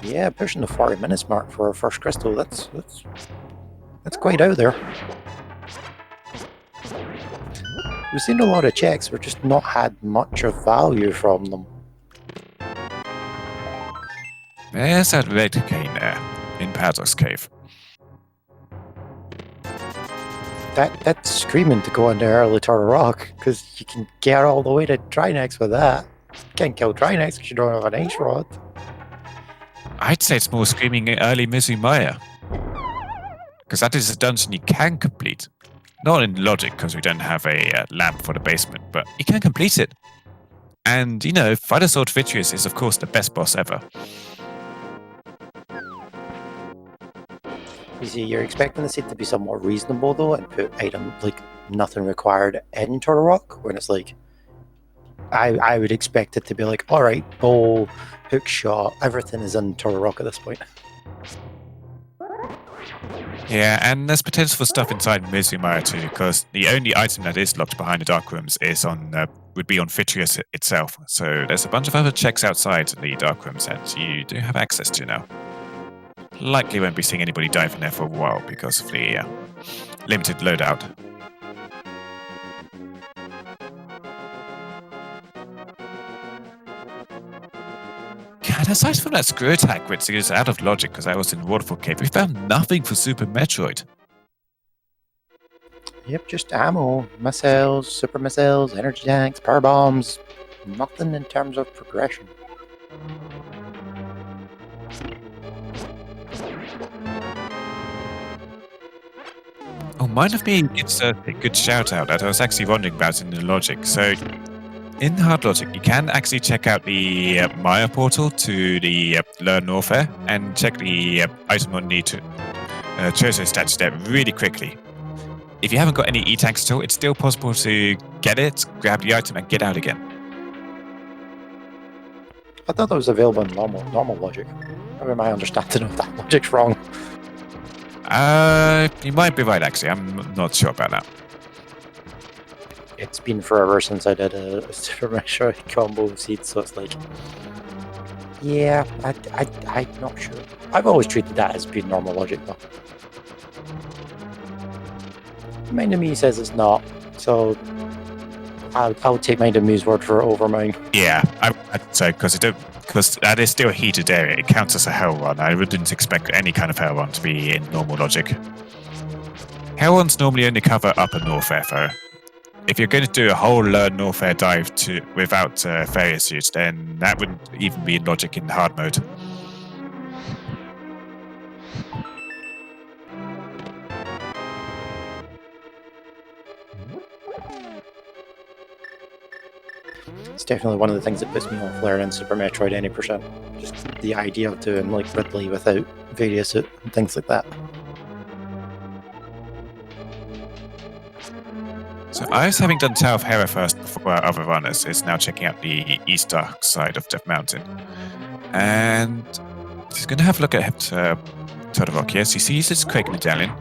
Yeah, pushing the 40 minutes mark for our first crystal. That's quite out there. We've seen a lot of checks, we've just not had much of value from them. There's that red cane there, in Paradox Cave. That's screaming to go into early Turtle Rock, because you can get all the way to Trinex with that. You can't kill Trinex because you don't have an Ice Rod. I'd say it's more screaming early Mizumaya. Because that is a dungeon you can complete. Not in logic, because we don't have a lamp for the basement, but you can complete it. And, you know, Fighter Sword Vitreous is, of course, the best boss ever. You see, you're expecting the seed to be somewhat reasonable, though, and put item like nothing required in Turtle Rock, when it's like, I would expect it to be like, alright, bow, hook shot, everything is in Turtle Rock at this point. Yeah, and there's potential for stuff inside Mizumaya too, because the only item that is locked behind the Dark Rooms is would be on Vitreous itself. So there's a bunch of other checks outside the Dark Rooms that you do have access to now. Likely won't be seeing anybody die from there for a while because of the limited loadout. God, aside from that screw attack, which is out of logic because I was in Waterfall Cave, we found nothing for Super Metroid. Yep, just ammo, missiles, super missiles, energy tanks, power bombs, Nothing in terms of progression. Oh, mind of me gives a good shout out that I was actually wondering about in the logic. So, in hard logic, you can actually check out the Maya portal to the Learn Warfare and check the item on need to Chozo stats there really quickly. If you haven't got any E-tanks at all, it's still possible to get it, grab the item, and get out again. I thought that was available in normal logic. Maybe my understanding of that logic's wrong. You might be right, actually. I'm not sure about that. It's been forever since I did a Super Metroid combo seed, so it's like, yeah, I'm not sure. I've always treated that as being normal logic, though. Mind of Me says it's not, so I'll take Mind of Me's word for it over mine. Yeah, I'd say because that is still a heated area. It counts as a hell run. I wouldn't expect any kind of hell run to be in normal logic. Hell runs normally only cover upper Norfair, though. If you're going to do a whole Learn Norfair dive without failure suits, then that wouldn't even be in logic in hard mode. It's definitely one of the things that puts me off learning Super Metroid any percent. Just the idea of doing like Ridley without various suit and things like that. So I was having done Tower of Hera first before other runners, is now checking out the east dark side of Death Mountain. And she's going to have a look at Turtle Rock. Yes, she sees this Quake medallion,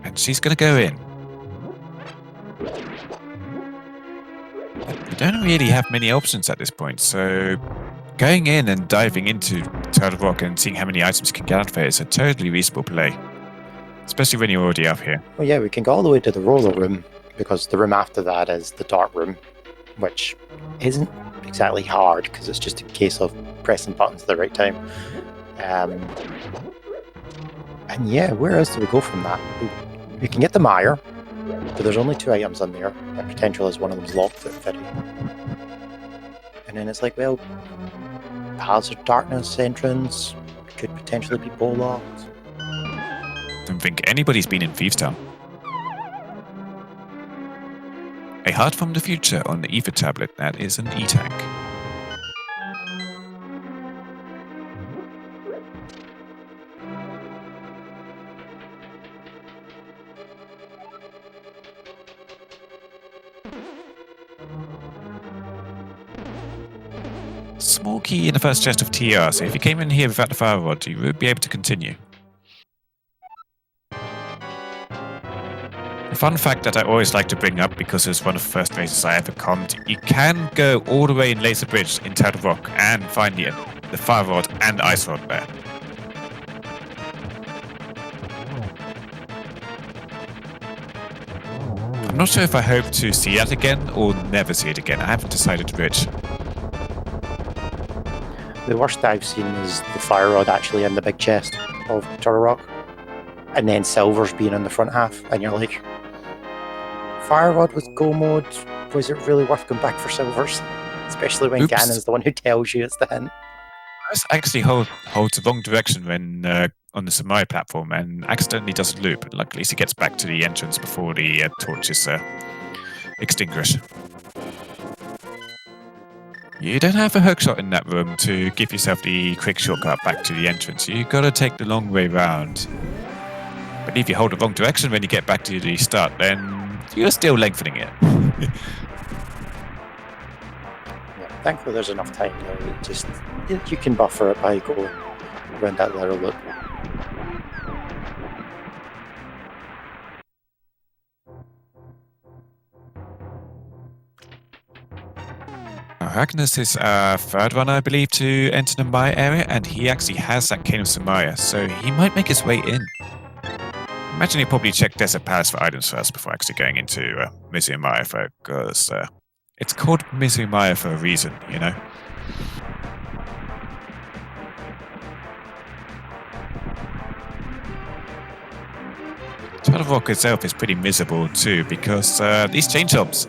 and she's going to go in. We don't really have many options at this point, so going in and diving into Turtle Rock and seeing how many items you can get out of it is a totally reasonable play. Especially when you're already up here. Well, yeah, we can go all the way to the roller room, because the room after that is the dark room, which isn't exactly hard, because it's just a case of pressing buttons at the right time. And yeah, where else do we go from that? We can get the Mire, but there's only 2 items on there, and potential is one of them's locked at 30. And then it's like, well, Paths of Darkness entrance could potentially be bow locked. Don't think anybody's been in Thieves Town. A heart from the future on the Ether tablet, that is an E-tank. Small key in the first chest of TR, so if you came in here without the fire rod, you would be able to continue. A fun fact that I always like to bring up, because it's one of the first races I ever comped, you can go all the way in Laser Bridge in Turtle Rock and find the fire rod and ice rod there. I'm not sure if I hope to see that again or never see it again. I haven't decided which. The worst I've seen is the fire rod actually in the big chest of Turtle Rock, and then Silver's being in the front half, and you're like, fire rod with go mode, was it really worth going back for Silver's? Especially when Oops. Ganon's the one who tells you it's the hint. I actually holds the wrong direction when on the Samurai platform and accidentally does a loop. Luckily, he gets back to the entrance before the torches extinguish. You don't have a hookshot in that room to give yourself the quick shortcut back to the entrance. You gotta take the long way round. But if you hold the wrong direction when you get back to the start, then you're still lengthening it. Yeah, thankfully there's enough time though. You can buffer it by going around that little loop. Ragnar is third one, I believe, to enter the Maya area, and he actually has that Cane of Samaya, so he might make his way in. Imagine he probably checked Desert Palace for items first before actually going into Misery Maya, because it's called Misery Maya for a reason, you know? Turtle Rock itself is pretty miserable too, because these chain jobs.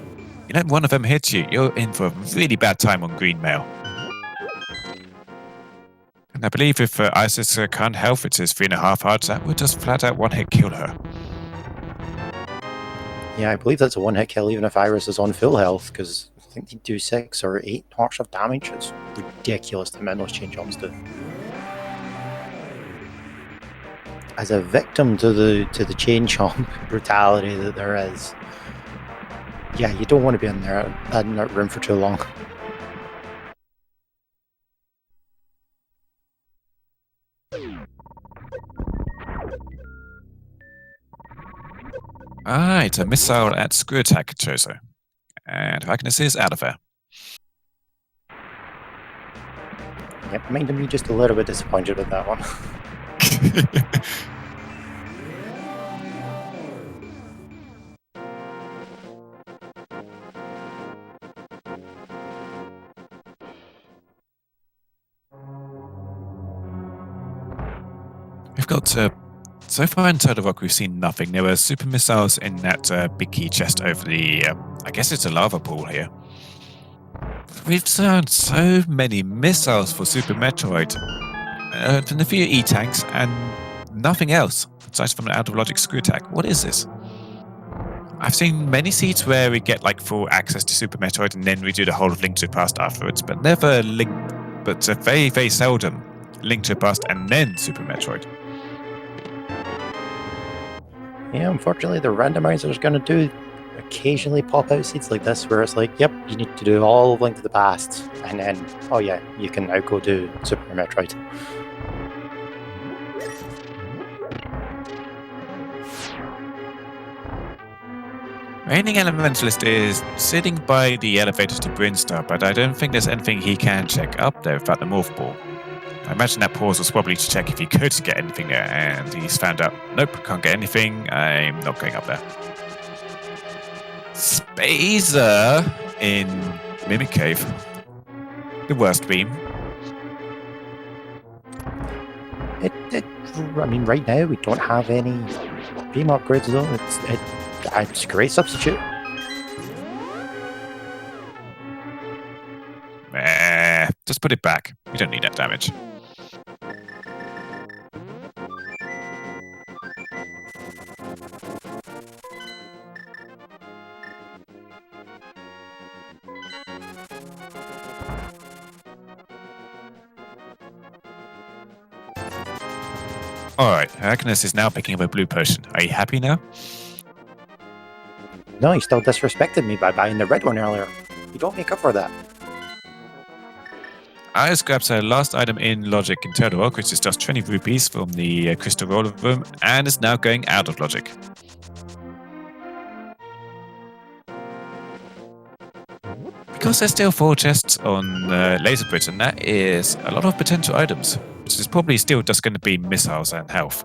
You know, one of them hits you, you're in for a really bad time on green mail. And I believe if Isis can't help, it says 3.5 hearts, that would just flat out one-hit kill her. Yeah, I believe that's a one-hit kill even if Iris is on full health, because I think they do 6 or 8 hearts of damage. It's ridiculous the amount those chain jumps do. As a victim to the chain jump brutality that there is, yeah, you don't want to be in that room for too long. It's a missile at screw attack, Chozo. And Agnes is out of there. Yep, minded me just a little bit disappointed with that one. We've got, so far in Turtle Rock, we've seen nothing. There were super missiles in that big key chest over the, I guess it's a lava pool here. We've found so many missiles for Super Metroid. And a few E-tanks and nothing else, aside from an out-of-logic screw attack. What is this? I've seen many seeds where we get like full access to Super Metroid and then we do the whole of Link to the Past afterwards, but never Link, but very, very seldom Link to the Past and then Super Metroid. Yeah, unfortunately, the randomizer is going to do occasionally pop out seeds like this where it's like, yep, you need to do all of Link to the Past, and then, oh yeah, you can now go do Super Metroid. Reigning Elementalist is sitting by the elevator to Brinstar, but I don't think there's anything he can check up there without the morph ball. I imagine that pause was probably to check if he could get anything there, and he's found out, nope, can't get anything, I'm not going up there. Spazer in Mimic Cave. The worst beam. I mean, right now we don't have any beam upgrades though. It's a great substitute. Just put it back. You don't need that damage. Alright, Agnes is now picking up a blue potion. Are you happy now? No, you still disrespected me by buying the red one earlier. You don't make up for that. Iris grabs her last item in Logic in Turtle Rock, which is just 20 rupees from the Crystal Roller Room, and is now going out of Logic. Because there's still 4 chests on Laser Bridge, and that is a lot of potential items, which is probably still just going to be missiles and health.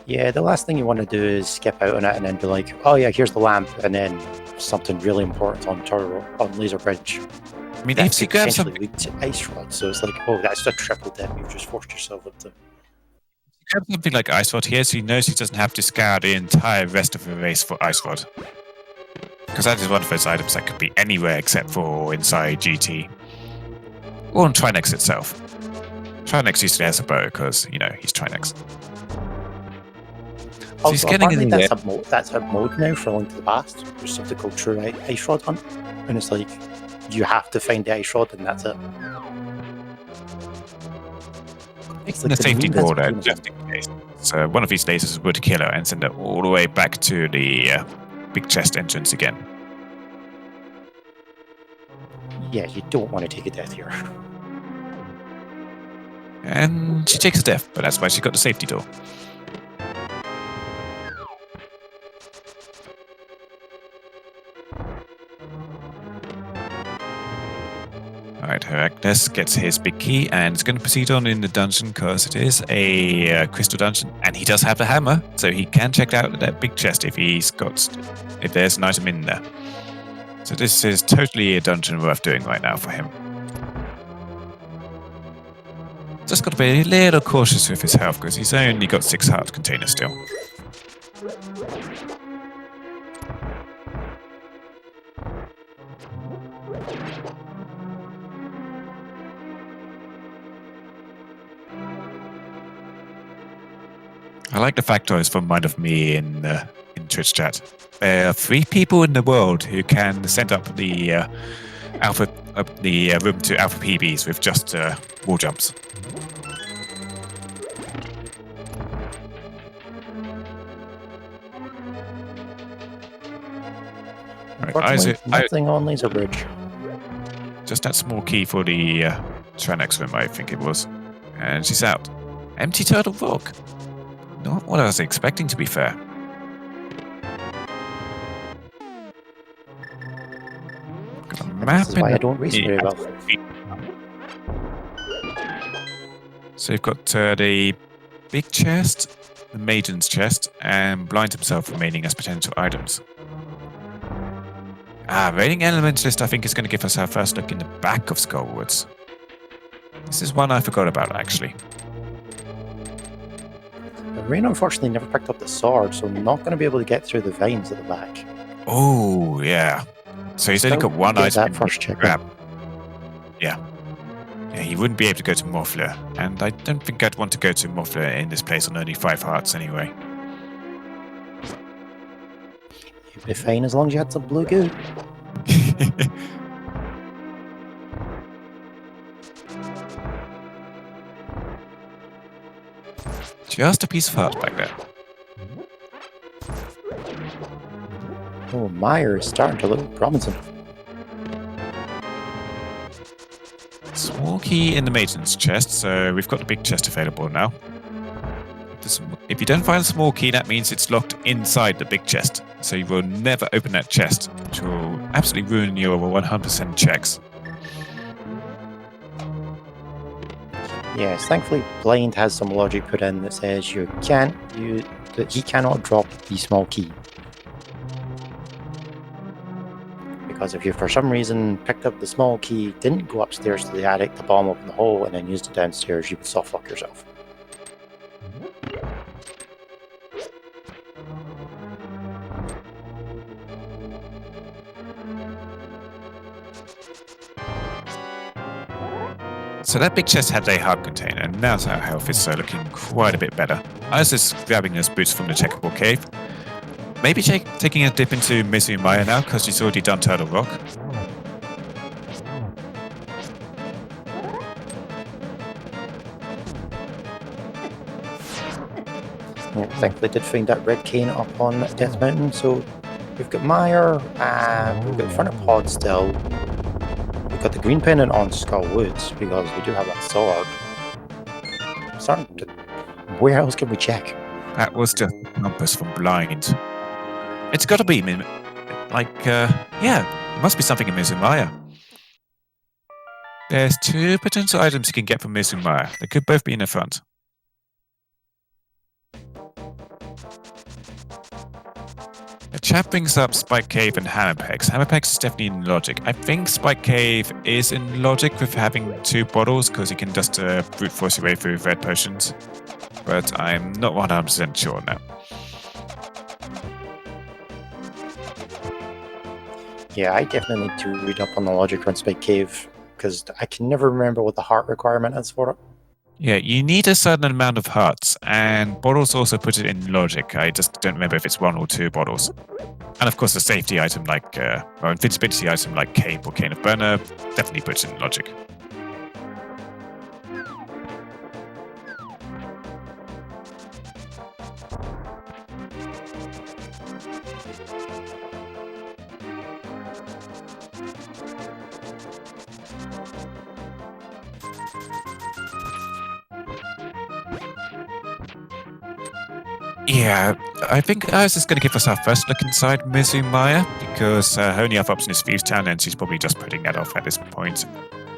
Yeah, the last thing you want to do is skip out on it and then be like, oh yeah, here's the lamp, and then something really important on Laser Bridge. I mean, if she grabs something, lead to Ice Rod, so it's like, oh, that's a triple dip you've just forced yourself into. Grab something like Ice Rod here, so you know she doesn't have to scour the entire rest of the race for Ice Rod. Because that is one of those items that could be anywhere except for inside GT. Or on Trinex itself. Trinex usually has a bow because, you know, he's Trinex. So he's getting in there. That's a mode now for Link to the Past. There's something called True Ice Rod Hunt. And it's like, you have to find the Ice Rod and that's it. It's like the safety board out just in case. So one of these lasers would kill her and send her all the way back to the big chest entrance again. Yeah, you don't want to take a death here. And she takes a death, but that's why she got the safety door. Alright, Heracles gets his big key and is going to proceed on in the dungeon because it is a crystal dungeon and he does have the hammer, so he can check out that big chest if there's an item in there. So this is totally a dungeon worth doing right now for him. Just got to be a little cautious with his health because he's only got 6 heart containers still. I like the factoids from Mind of Me in Twitch chat. There are 3 people in the world who can send up the room to alpha PBs with just wall jumps. Unfortunately, nothing on Laser Bridge. Just that small key for the Tranex room, I think it was. And she's out. Empty Turtle Rock. Not what I was expecting, to be fair. Got a map. This is why I don't race very well. So you've got the big chest, the maiden's chest, and blind himself remaining as potential items. Raiding Elementalist, I think, is going to give us our first look in the back of Skullwoods. This is one I forgot about, actually. Rain unfortunately never picked up the sword, so I'm not going to be able to get through the vines at the back. Oh, yeah. So he's only got one item that first check. Grab. Yeah. Yeah, he wouldn't be able to go to Morphler, and I don't think I'd want to go to Morphler in this place on only 5 hearts anyway. You'd be fine as long as you had some blue goo. Just a piece of heart back there. Oh, Meyer is starting to look promising. Small key in the maiden's chest, so we've got the big chest available now. If you don't find a small key, that means it's locked inside the big chest. So you will never open that chest, which will absolutely ruin your 100% checks. Yes, thankfully Blind has some logic put in that says that he cannot drop the small key. Because if you for some reason picked up the small key, didn't go upstairs to the attic to bomb open the hole, and then used it downstairs, you would soft lock yourself. So that big chest had a heart container, and now our health is looking quite a bit better. I was just grabbing those boots from the checkerboard cave. Maybe taking a dip into Mizumaya now, because she's already done Turtle Rock. Yeah, thankfully did find that red cane up on Death Mountain, so we've got Meyer, we've got front of pod still. We've got the green pendant on Skullwoods because we do have that sword. Where else can we check? That was just compass from Blind. It's got to be, yeah, it must be something in Mizumaya. There's 2 potential items you can get from Mizumaya. They could both be in the front. The chat brings up Spike Cave and Hammerpegs. Hammerpegs is definitely in Logic. I think Spike Cave is in Logic with having 2 bottles because you can just brute force your way through red potions. But I'm not 100% sure now. Yeah, I definitely need to read up on the logic on Spike Cave because I can never remember what the heart requirement is for it. Yeah, you need a certain amount of hearts, and bottles also put it in logic. I just don't remember if it's 1 or 2 bottles. And of course, a safety item like, or invincibility item like Cape or Cane of Burner definitely puts it in logic. Yeah, I think I was just going to give us our first look inside Mizumaya, because her only other option is Fuse Town, and she's probably just putting that off at this point.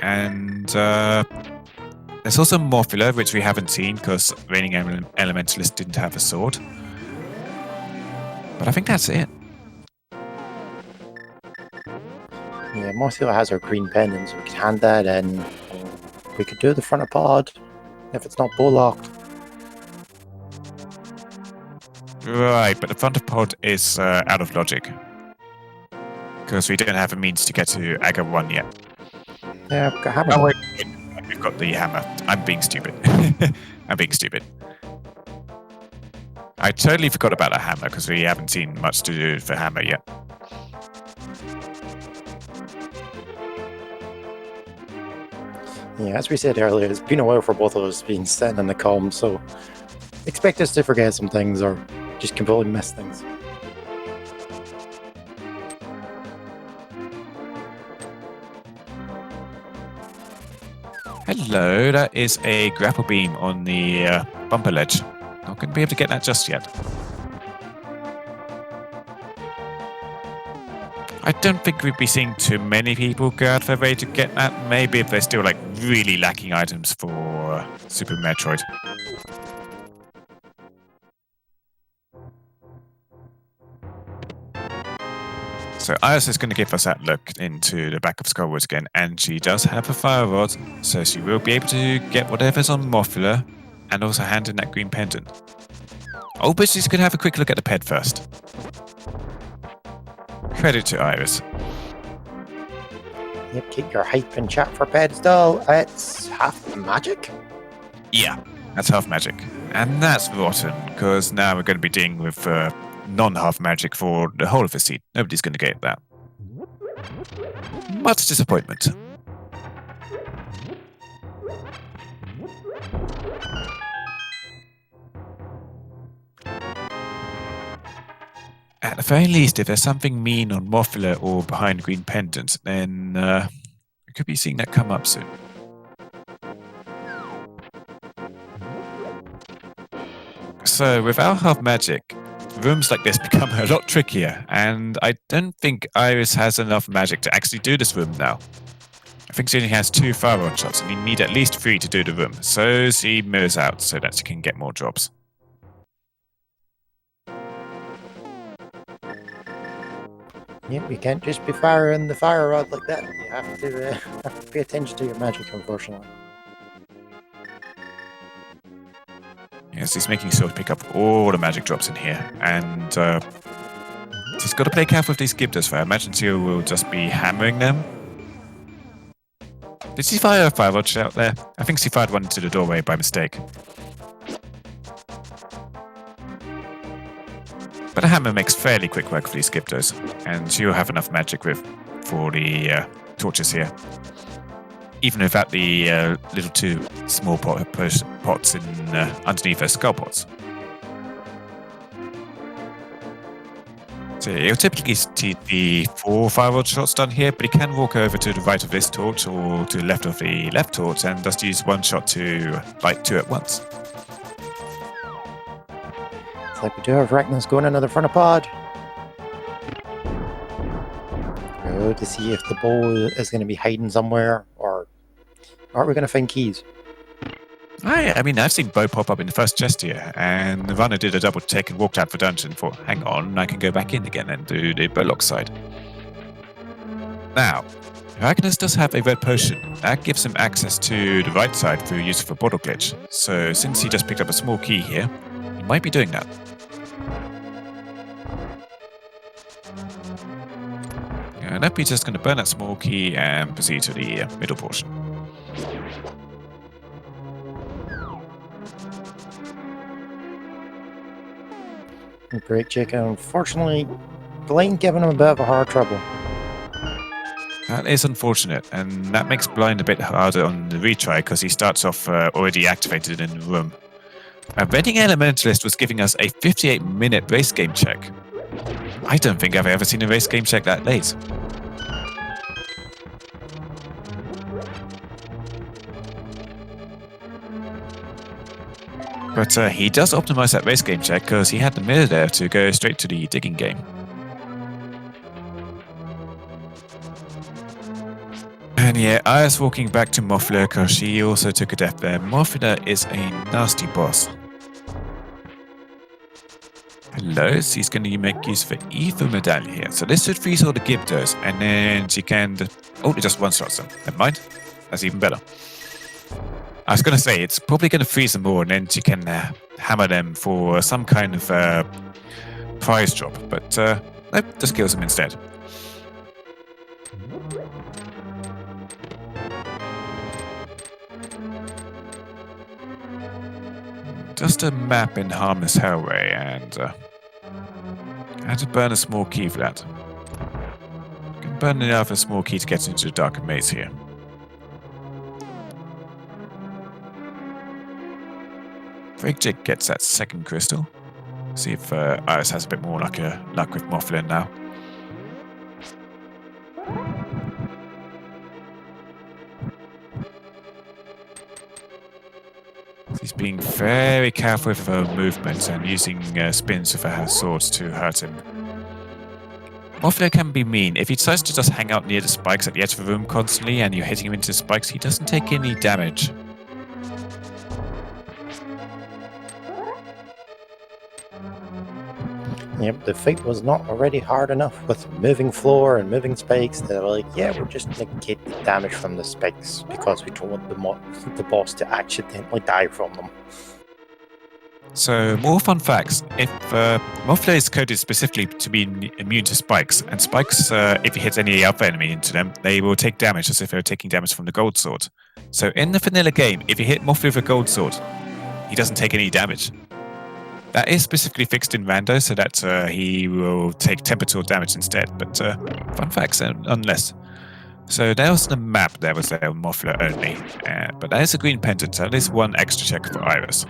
And there's also Morphula, which we haven't seen, because Reigning Elementalist didn't have a sword. But I think that's it. Yeah, Morphula has her green pendant, so we could hand that in. We could do the front of pod, if it's not bow-locked. Right, but the front of pod is out of logic. because we don't have a means to get to Aga 1 yet. Yeah, I've got hammer. Oh, wait. We've got the hammer. I'm being stupid. I'm being stupid. I totally forgot about the hammer because we haven't seen much to do for hammer yet. Yeah, as we said earlier, it's been a while for both of us being sitting in the calm, so expect us to forget some things or just completely miss things. Hello, that is a grapple beam on the bumper ledge. Not going to be able to get that just yet. I don't think we'd be seeing too many people go out of their way to get that. Maybe if they're still like really lacking items for Super Metroid. So Iris is going to give us that look into the back of Skullwood again, and she does have a fire rod, so she will be able to get whatever's on Mothula, and also hand in that green pendant. Oh, but she's going to have a quick look at the ped first. Credit to Iris. Yep, keep your hype and chat for pedestal. It's half magic. Yeah, that's half magic. And that's rotten, because now we're going to be dealing with non-half magic for the whole of the seed. Nobody's going to get that. Much disappointment. At the very least, if there's something mean on Mothula or behind Green Pendant, then we could be seeing that come up soon. So, without half magic, rooms like this become a lot trickier, and I don't think Iris has enough magic to actually do this room now. I think she only has 2 firearm shots, and you need at least 3 to do the room, so she mirrors out so that she can get more jobs. Yep, you can't just be firing the fire rod like that. You have to pay attention to your magic, unfortunately. Yes, he's making sure to pick up all the magic drops in here, and she's got to play careful with these Gibdos, for I imagine she will just be hammering them. Did she fire a fire rod out there? I think she fired one into the doorway by mistake. But a hammer makes fairly quick work for these Gibdos, and she'll have enough magic for the torches here. Even without the little 2 small pots in underneath her skull pots. So you'll typically see the 4 firewall shots done here, but he can walk over to the right of this torch or to the left of the left torch and just use 1 shot to light 2 at once. It's like we do have Ragna's going into the front of pod. Go to see if the bow is going to be hiding somewhere, or are we going to find keys? I mean, I've seen Bo pop up in the first chest here, and the runner did a double take and walked out for dungeon for, hang on, I can go back in again and do the Burlock side. Now, Ragnar does have a red potion. That gives him access to the right side through use of a bottle glitch. So since he just picked up a small key here, he might be doing that. And Uppy's just going to burn that small key and proceed to the middle portion. Great chicken. Unfortunately, Blind giving him a bit of a hard trouble. That is unfortunate, and that makes Blind a bit harder on the retry because he starts off already activated in the room. Reading Elementalist was giving us a 58-minute race game check. I don't think I've ever seen a race game check that late. But he does optimize that race game check because he had the mirror there to go straight to the digging game. And yeah, I was walking back to Mothula because she also took a death there. Mothula is a nasty boss. Hello, so he's going to make use of an Ether medallion here. So this should freeze all the Gibdos, and then she can... Oh, it just one-shots them. Never mind. That's even better. I was going to say, it's probably going to freeze them all, and then she can hammer them for some kind of prize drop. But nope, just kills them instead. Just a map in Harmless Hellway, and I had to burn a small key for that. I can burn enough a small key to get into the darker maze here. Jake gets that second crystal. See if Iris has a bit more luck with Mothler now. She's being very careful with her movements and using spins of her swords to hurt him. Mothler can be mean. If he decides to just hang out near the spikes at the edge of the room constantly and you're hitting him into the spikes, he doesn't take any damage. Yep, the fight was not already hard enough with moving floor and moving spikes. They were like, yeah, we'll just negate the damage from the spikes because we don't want the boss to accidentally die from them. So, more fun facts. If Mothler is coded specifically to be immune to spikes, and spikes, if you hit any other enemy into them, they will take damage as if they were taking damage from the gold sword. So, in the vanilla game, if you hit Mothler with a gold sword, he doesn't take any damage. That is specifically fixed in Rando, so that he will take temperature damage instead. But fun facts, unless. So there was the map there was there on Mothler only. But there is a green pendant, so that is one extra check for Iris.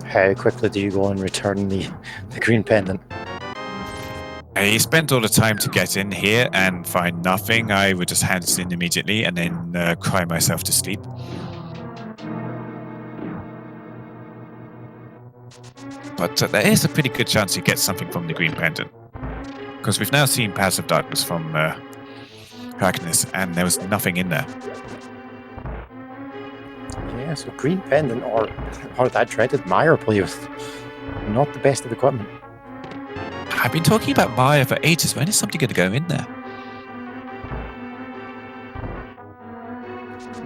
How quickly do you go and return the green pendant? He spent all the time to get in here and find nothing. I would just hand it in immediately and then cry myself to sleep. But there is a pretty good chance he gets something from the green pendant. Because we've now seen Paths of Darkness from Harkness, and there was nothing in there. Yeah, so green pendant or that dreaded Meyer play with not the best of equipment. I've been talking about Maya for ages. When is something going to go in there?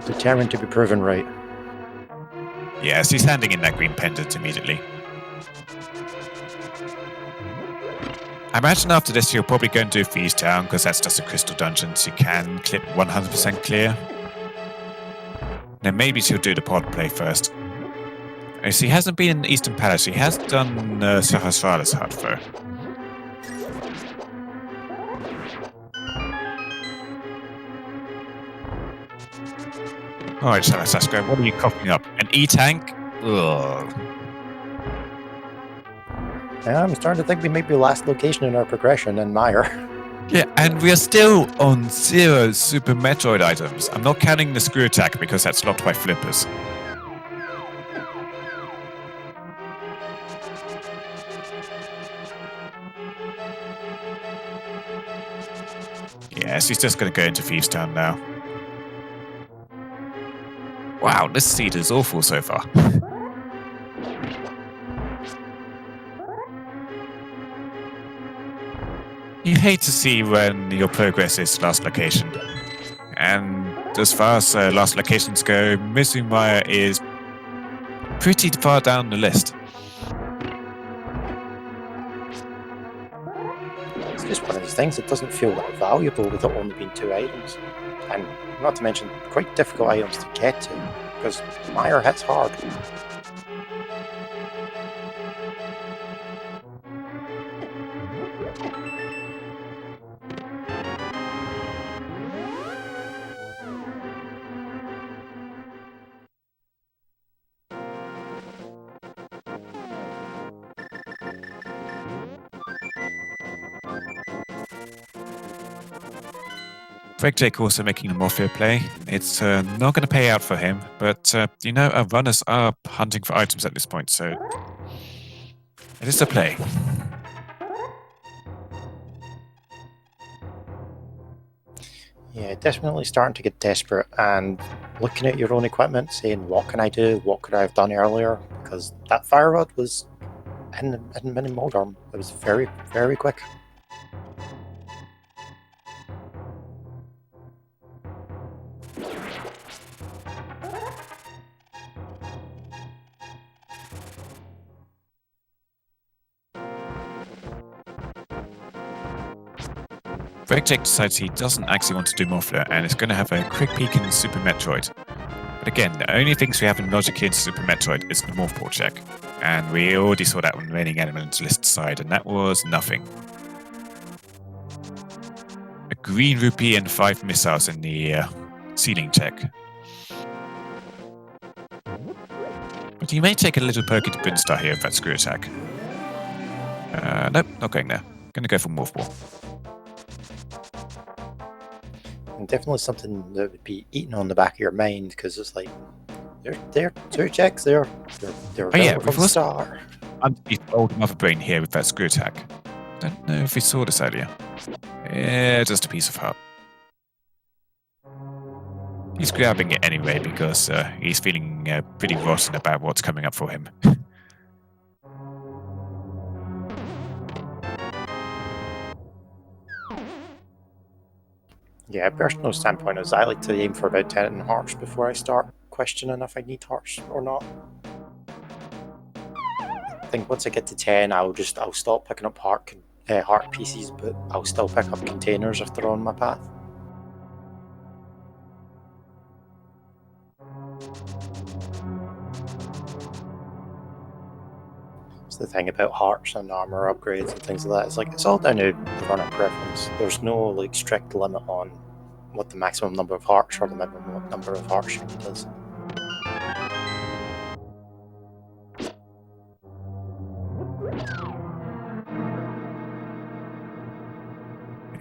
Determined to be proven right. Yes, he's handing in that green pendant immediately. I imagine after this he'll probably go and do Thieves Town, because that's just a crystal dungeon, so you can clip 100% clear. Then maybe she'll do the pod play first. So he hasn't been in Eastern Palace. He has done Sahasrara's hut though. Alright, Sasko, what are you coughing up? An E-tank? Ugh. Yeah, I'm starting to think we might be last location in our progression in Meyer. Yeah, and we are still on 0 Super Metroid items. I'm not counting the screw attack because that's locked by flippers. Yes, he's just going to go into Thieves Town now. Wow, this seed is awful so far. You hate to see when your progress is last location. And as far as last locations go, Mizumaya is pretty far down the list. It's just one of those things that doesn't feel that valuable with it only being 2 items. And not to mention, quite difficult items to get to, because Meyer hits hard. Jake also making a Morphia play. It's not going to pay out for him, but you know, our runners are hunting for items at this point, so it is a play. Yeah, definitely starting to get desperate and looking at your own equipment, saying, what can I do? What could I have done earlier? Because that fire rod was in Mini Moldorm. It was very, very quick. Breakjack decides he doesn't actually want to do Morphler and is going to have a quick peek in Super Metroid. But again, the only things we have in logic here in Super Metroid is the Morph Ball check. And we already saw that on the Raining Elementalist side, and that was nothing. A green rupee and 5 missiles in the ceiling check. But he may take a little poke into Brinstar here with that screw attack. Nope, not going there. Gonna go for Morph Ball. And definitely something that would be eating on the back of your mind, because it's like, they're 2 checks, they're yeah, from the start. I'm the old mother brain here with that screw attack. Don't know if we saw this earlier. Yeah, just a piece of heart. He's grabbing it anyway because he's feeling pretty rotten about what's coming up for him. Yeah, personal standpoint is I like to aim for about 10 hearts before I start questioning if I need hearts or not. I think once I get to 10, I'll stop picking up heart pieces, but I'll still pick up containers if they're on my path. It's the thing about hearts and armor upgrades and things like that. It's like, it's all down to the runner preference. There's no like strict limit on what the maximum number of hearts or the minimum number of hearts you need is.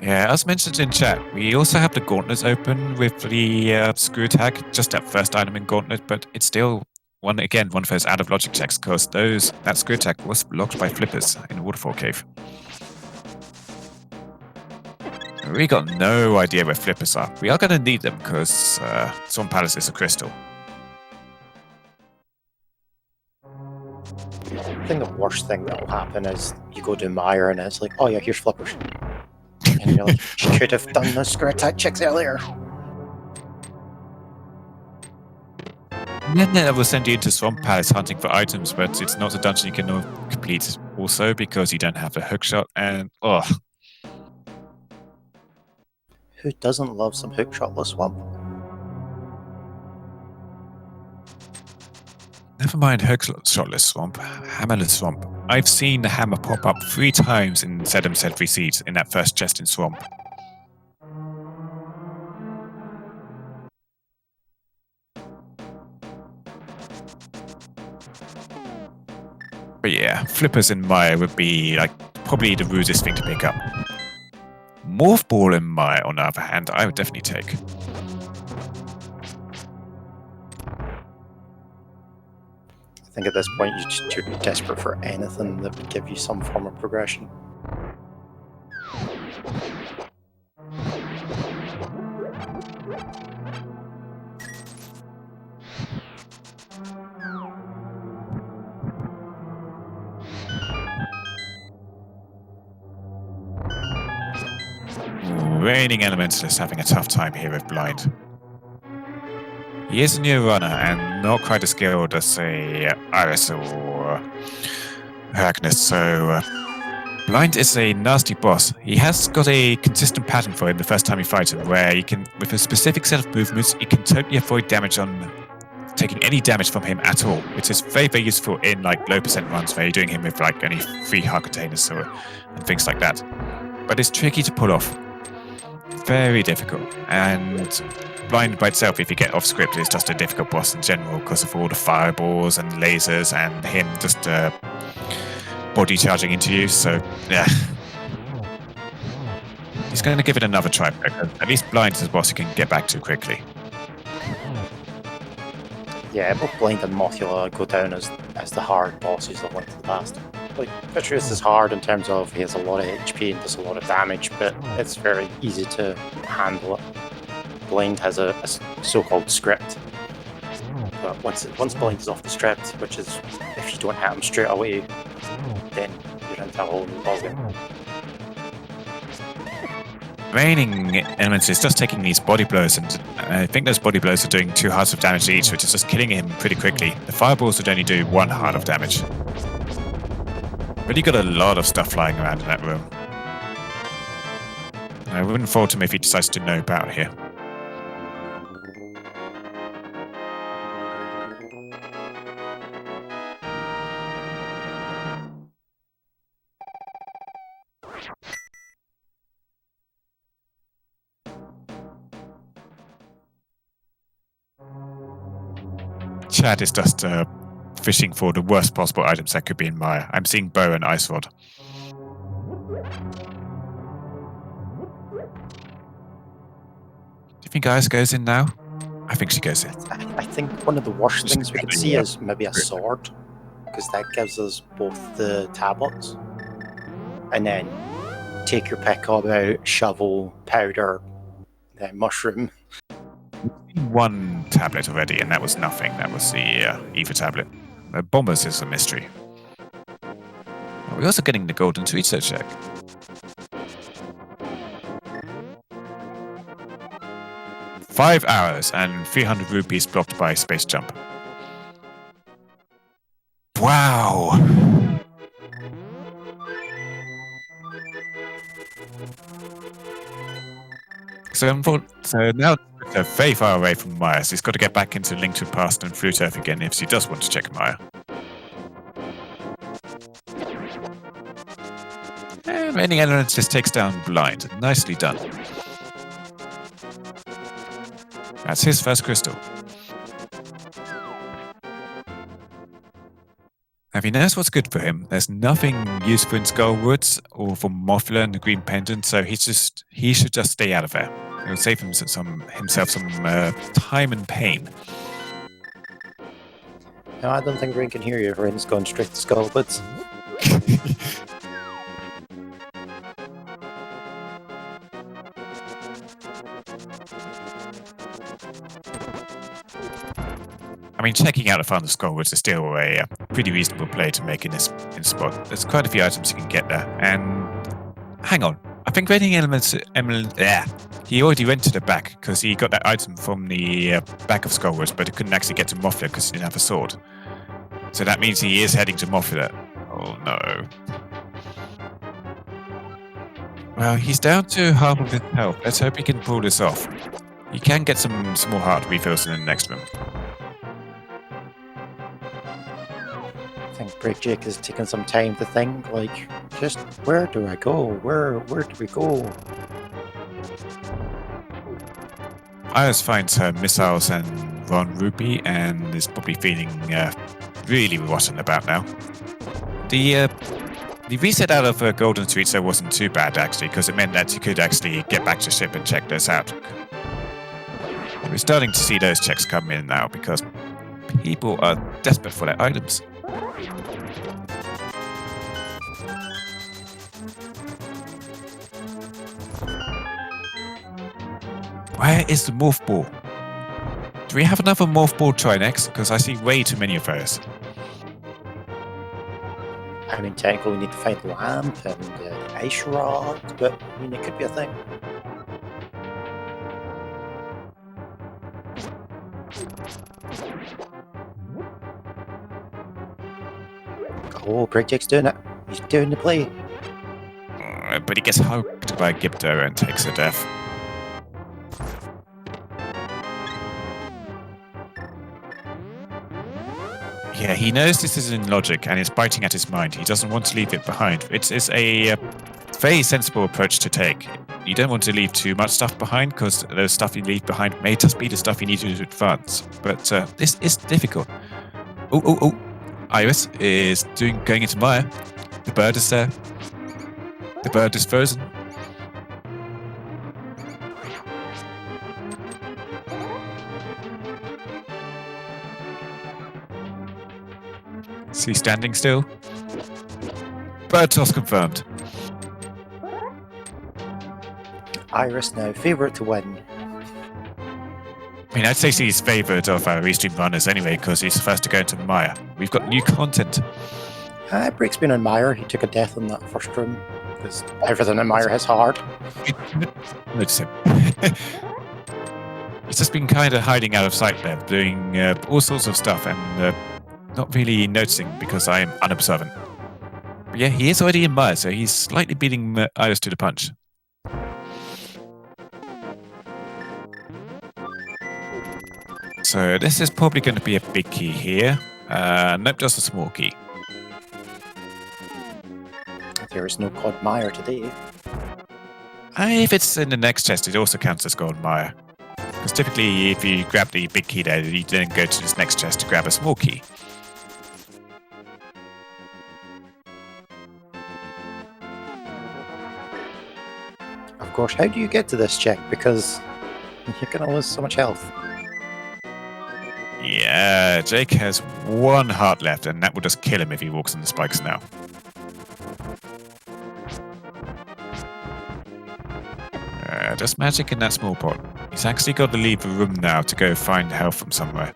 Yeah, as mentioned in chat, we also have the gauntlets open with the screw attack, just that first item in gauntlet, but it's still one of those out of logic checks because that screw attack was blocked by flippers in the waterfall cave. We got no idea where flippers are. We are going to need them because Swamp Palace is a crystal. I think the worst thing that will happen is you go to Mire and it's like, oh yeah, here's flippers. And you're like, should have done the screw attack checks earlier. And then that will send you into Swamp Palace hunting for items, but it's not a dungeon you can complete also because you don't have a hookshot and Who doesn't love some hookshotless swamp? Never mind hookshot-shotless swamp, hammerless swamp. I've seen the hammer pop up 3 times in SMZ3 seeds in that first chest in swamp. But yeah, flippers in Mire would be like probably the rudest thing to pick up. Morph Ball in Mire, on the other hand, I would definitely take. I think at this point you're desperate for anything that would give you some form of progression. Raining Elementalist having a tough time here with Blind. He is a new runner and not quite as skilled as, say, Iris or Harkness, so Blind is a nasty boss. He has got a consistent pattern for him the first time you fight him, where you can, with a specific set of movements, you can totally avoid damage on taking any damage from him at all, which is very, very useful in like low percent runs where you're doing him with like only 3 heart containers and things like that. But it's tricky to pull off. Very difficult, and Blind by itself, if you get off script, is just a difficult boss in general because of all the fireballs and lasers and him just body charging into you. So yeah, he's going to give it another try because at least Blind is a boss you can get back to quickly. Yeah, both Blind and Mothula go down as the hard bosses that went to the past. Like, Vitreous is hard in terms of he has a lot of HP and does a lot of damage, but it's very easy to handle it. Blind has a so-called script, but once Blind is off the script, which is if you don't hit him straight away, then you're into a whole new ballgame. Raining Elements is just taking these body blows, and I think those body blows are doing 2 hearts of damage each, which is just killing him pretty quickly. The fireballs would only do 1 heart of damage. But you got a lot of stuff flying around in that room. I wouldn't fault him if he decides to nope out here. Chad is just fishing for the worst possible items that could be in Maya. I'm seeing bow and ice rod. Do you think Ice goes in now? I think she goes in. I think one of the worst things we could see is maybe a sword, because that gives us both the tablets, and then take your pick about shovel, powder, mushroom. One tablet already, and that was nothing. That was the Eva tablet. The bombers is a mystery. We're also getting the golden research check. $5 hours and 300 rupees blocked by space jump. Wow! So now they're very far away from Maya, so he's got to get back into Link to the Past and Flute Earth again if he does want to check Maya. And Raining Elements just takes down Blind. Nicely done. That's his first crystal. Have you noticed what's good for him? There's nothing useful in Skullwoods or for Mothla and the Green Pendant, so he should just stay out of there. It'll save himself some time and pain. No, I don't think Rain can hear you. Rain's going straight to Skullwoods. I mean, checking out the fun of Skullwoods is still a pretty reasonable play to make in this spot. There's quite a few items you can get there. And hang on, I think Raining Elements, he already rented it back because he got that item from the back of Skullwoods, but he couldn't actually get to Mothla because he didn't have a sword. So that means he is heading to Mothla. Oh no. Well, he's down to half of his health. Let's hope he can pull this off. He can get some small heart refills in the next room. I think Break Jake is taking some time to think, like, just where do I go? Where do we go? Iris finds her missiles and Ron Rupee and is probably feeling really rotten about now. The reset out of Golden Streets wasn't too bad actually, because it meant that you could actually get back to ship and check those out. We're starting to see those checks come in now because people are desperate for their items. Where is the morph ball? Do we have another morph ball try next? Because I see way too many of those. I mean, technically we need to find the lamp and the ice rod, but I mean, it could be a thing. Oh, Breakjack's doing it. He's doing the play. But he gets hugged by Gipto and takes a death. Yeah, he knows this isn't logic and it's biting at his mind. He doesn't want to leave it behind. It's a very sensible approach to take. You don't want to leave too much stuff behind because the stuff you leave behind may just be the stuff you need to advance. But this is difficult. Oh. Iris is going into Maya. The bird is there. The bird is frozen. Is he standing still? Bird toss confirmed. Iris now favourite to win. I mean, I'd say he's favoured of our restream runners anyway, because he's first to go into Maya. We've got new content. Break's been on Meyer. He took a death in that first room, because everything in Meyer hits hard. Notice him. He's just been kind of hiding out of sight there, doing all sorts of stuff, and not really noticing because I am unobservant. But yeah, he is already in Maya, so he's slightly beating Iris to the punch. So this is probably going to be a big key here. Nope, just a small key. There is no Cod Meyer today. If it's in the next chest, it also counts as Golden Mire. Because typically, if you grab the big key there, you then go to this next chest to grab a small key. Of course, how do you get to this check? Because you're going to lose so much health. Yeah, Jake has 1 heart left, and that will just kill him if he walks on the spikes now. Just magic in that small pot. He's actually got to leave the room now to go find health from somewhere.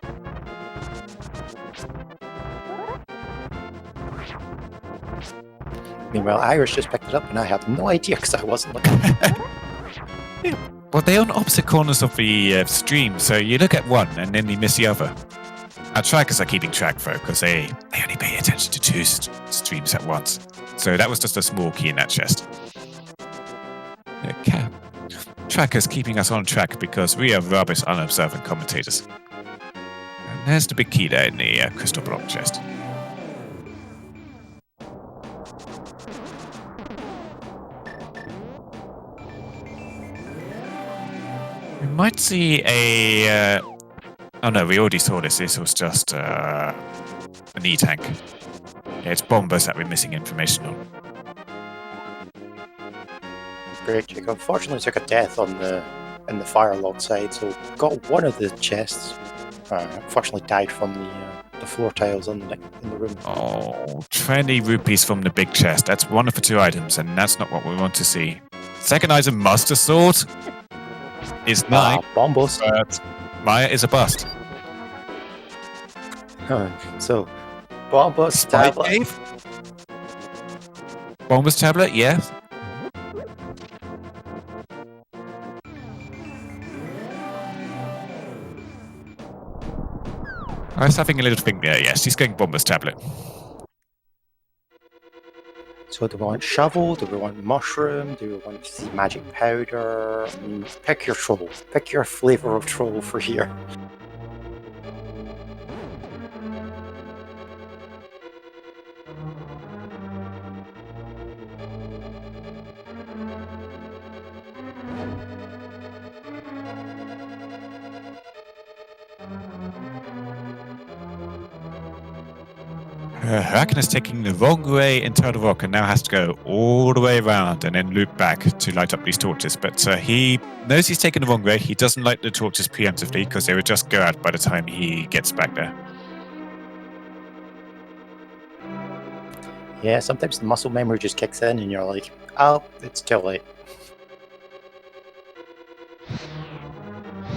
Meanwhile, Irish just picked it up and I had no idea because I wasn't looking. Well, they're on opposite corners of the stream, so you look at one and then you miss the other. Our trackers are keeping track though, because they only pay attention to 2 streams at once. So that was just a small key in that chest. Trackers keeping us on track because we are rubbish, unobservant commentators. And there's the big key there in the crystal block chest. We might see a... oh no, we already saw this. This was just an E-tank. Yeah, it's bombers that we're missing information on. Great, Jake. Unfortunately, took a death on in the firelog side, so got one of the chests. Unfortunately, died from the floor tiles in the room. Oh, 20 rupees from the big chest. That's one of the 2 items, and that's not what we want to see. Second item, Master Sword, is nice, bombos. but Maya is a bust. So, bombos tablet. Bombers tablet, yes. I was having a little think there, yes, he's going Bomber's tablet. So do we want shovel, do we want mushroom, do we want to see magic powder? Pick your troll. Pick your flavour of troll for here. Haken is taking the wrong way into the rock and now has to go all the way around and then loop back to light up these torches. But he knows he's taken the wrong way. He doesn't light the torches preemptively because they would just go out by the time he gets back there. Yeah, sometimes the muscle memory just kicks in and you're like, oh, it's too late.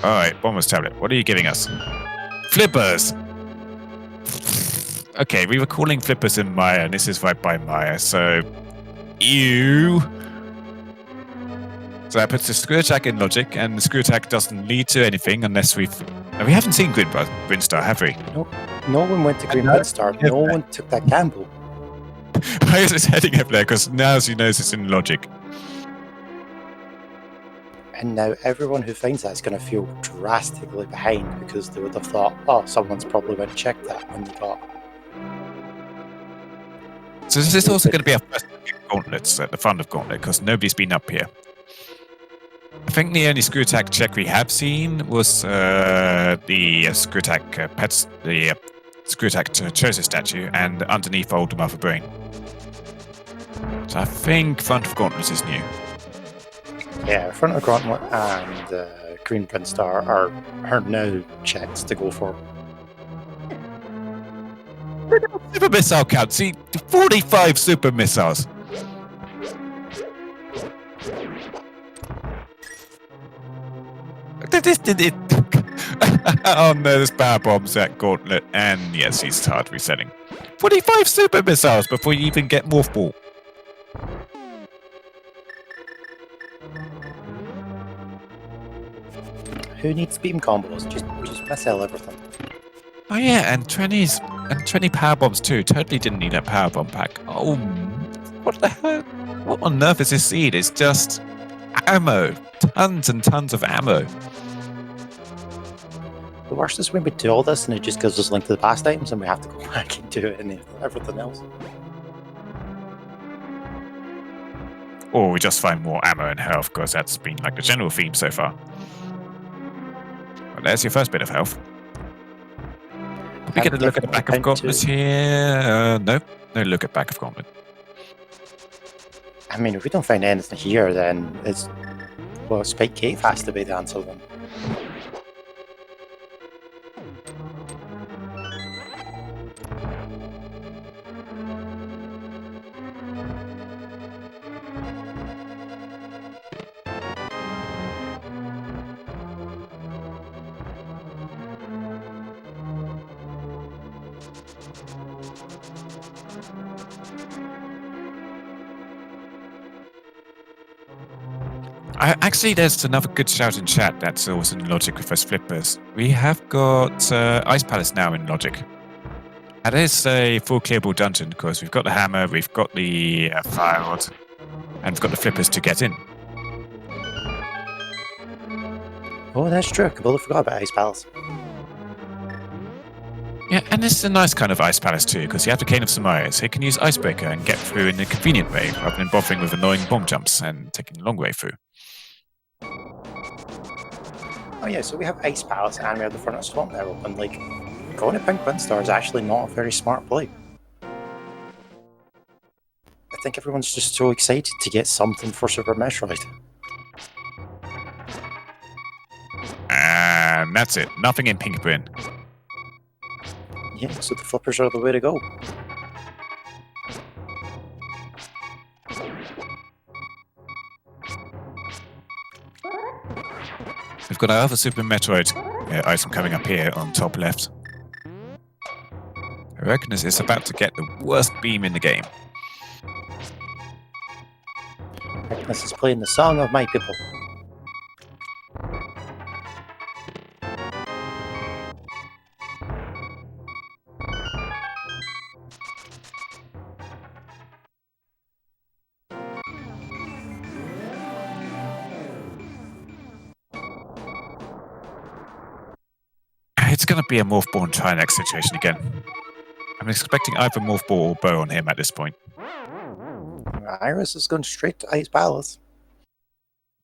Alright, Bomber's tablet. What are you giving us? Flippers! Okay, we were calling flippers in Maya, and this is right by Maya, so... Ew! So that puts the screw attack in logic, and the screw attack doesn't lead to anything unless we've... No, we haven't seen Grinstar, have we? No one went to Grinstar. No one took that gamble. Why is it heading up there? Because now she knows it's in logic. And now everyone who finds that is going to feel drastically behind because they would have thought, oh, someone's probably went and checked that when they got... So this is also going to be our first gauntlets at the front of Gauntlet because nobody's been up here. I think the only screw attack check we have seen was the screw attack pets, the screw attack Chosen statue, and underneath Old Mother Brain. So I think front of Gauntlet is new. Yeah, front of Gauntlet and Green Grinstar are now checks to go for. Super missile count. See, 45 super missiles. Oh no, there's power bombs at Gauntlet, and yes, he's hard resetting. 45 super missiles before you even get Morph Ball. Who needs beam combos? Just missile everything. Oh yeah, and 20 power bombs too. Totally didn't need that power bomb pack. Oh, what the hell? What on earth is this seed? It's just ammo. Tons and tons of ammo. The worst is when we do all this and it just gives us a link to the past items and we have to go back and do it and everything else. Or we just find more ammo and health, because that's been like the general theme so far. Well, there's your first bit of health. We get a look at the back of gauntlets here. No look at back of gauntlet. I mean, if we don't find anything here, then it's... Well, Spike Cave has to be the answer then. Actually, there's another good shout in chat that's also in logic with us flippers. We have got Ice Palace now in logic. That is a full clearable dungeon because we've got the hammer, we've got the fire rod, and we've got the flippers to get in. Oh, that's true. I completely forgot about Ice Palace. Yeah, and this is a nice kind of Ice Palace too, because you have the Cane of Samaya, so you can use Icebreaker and get through in a convenient way, rather than bothering with annoying bomb jumps and taking a long way through. Oh yeah, so we have Ice Palace and we have the Furnace Swamp there open. Like, going to Pink Windstar is actually not a very smart play. I think everyone's just so excited to get something for Super Metroid. And that's it. Nothing in Pink Bin. Yeah, so the flippers are the way to go. We've got our other Super Metroid item coming up here on top left. I reckon this is about to get the worst beam in the game. This is playing the song of my people. It's going to be a Morph Ball and Trinex situation again. I'm expecting either Morph Ball or Bow on him at this point. Iris is going straight to Ice Palace.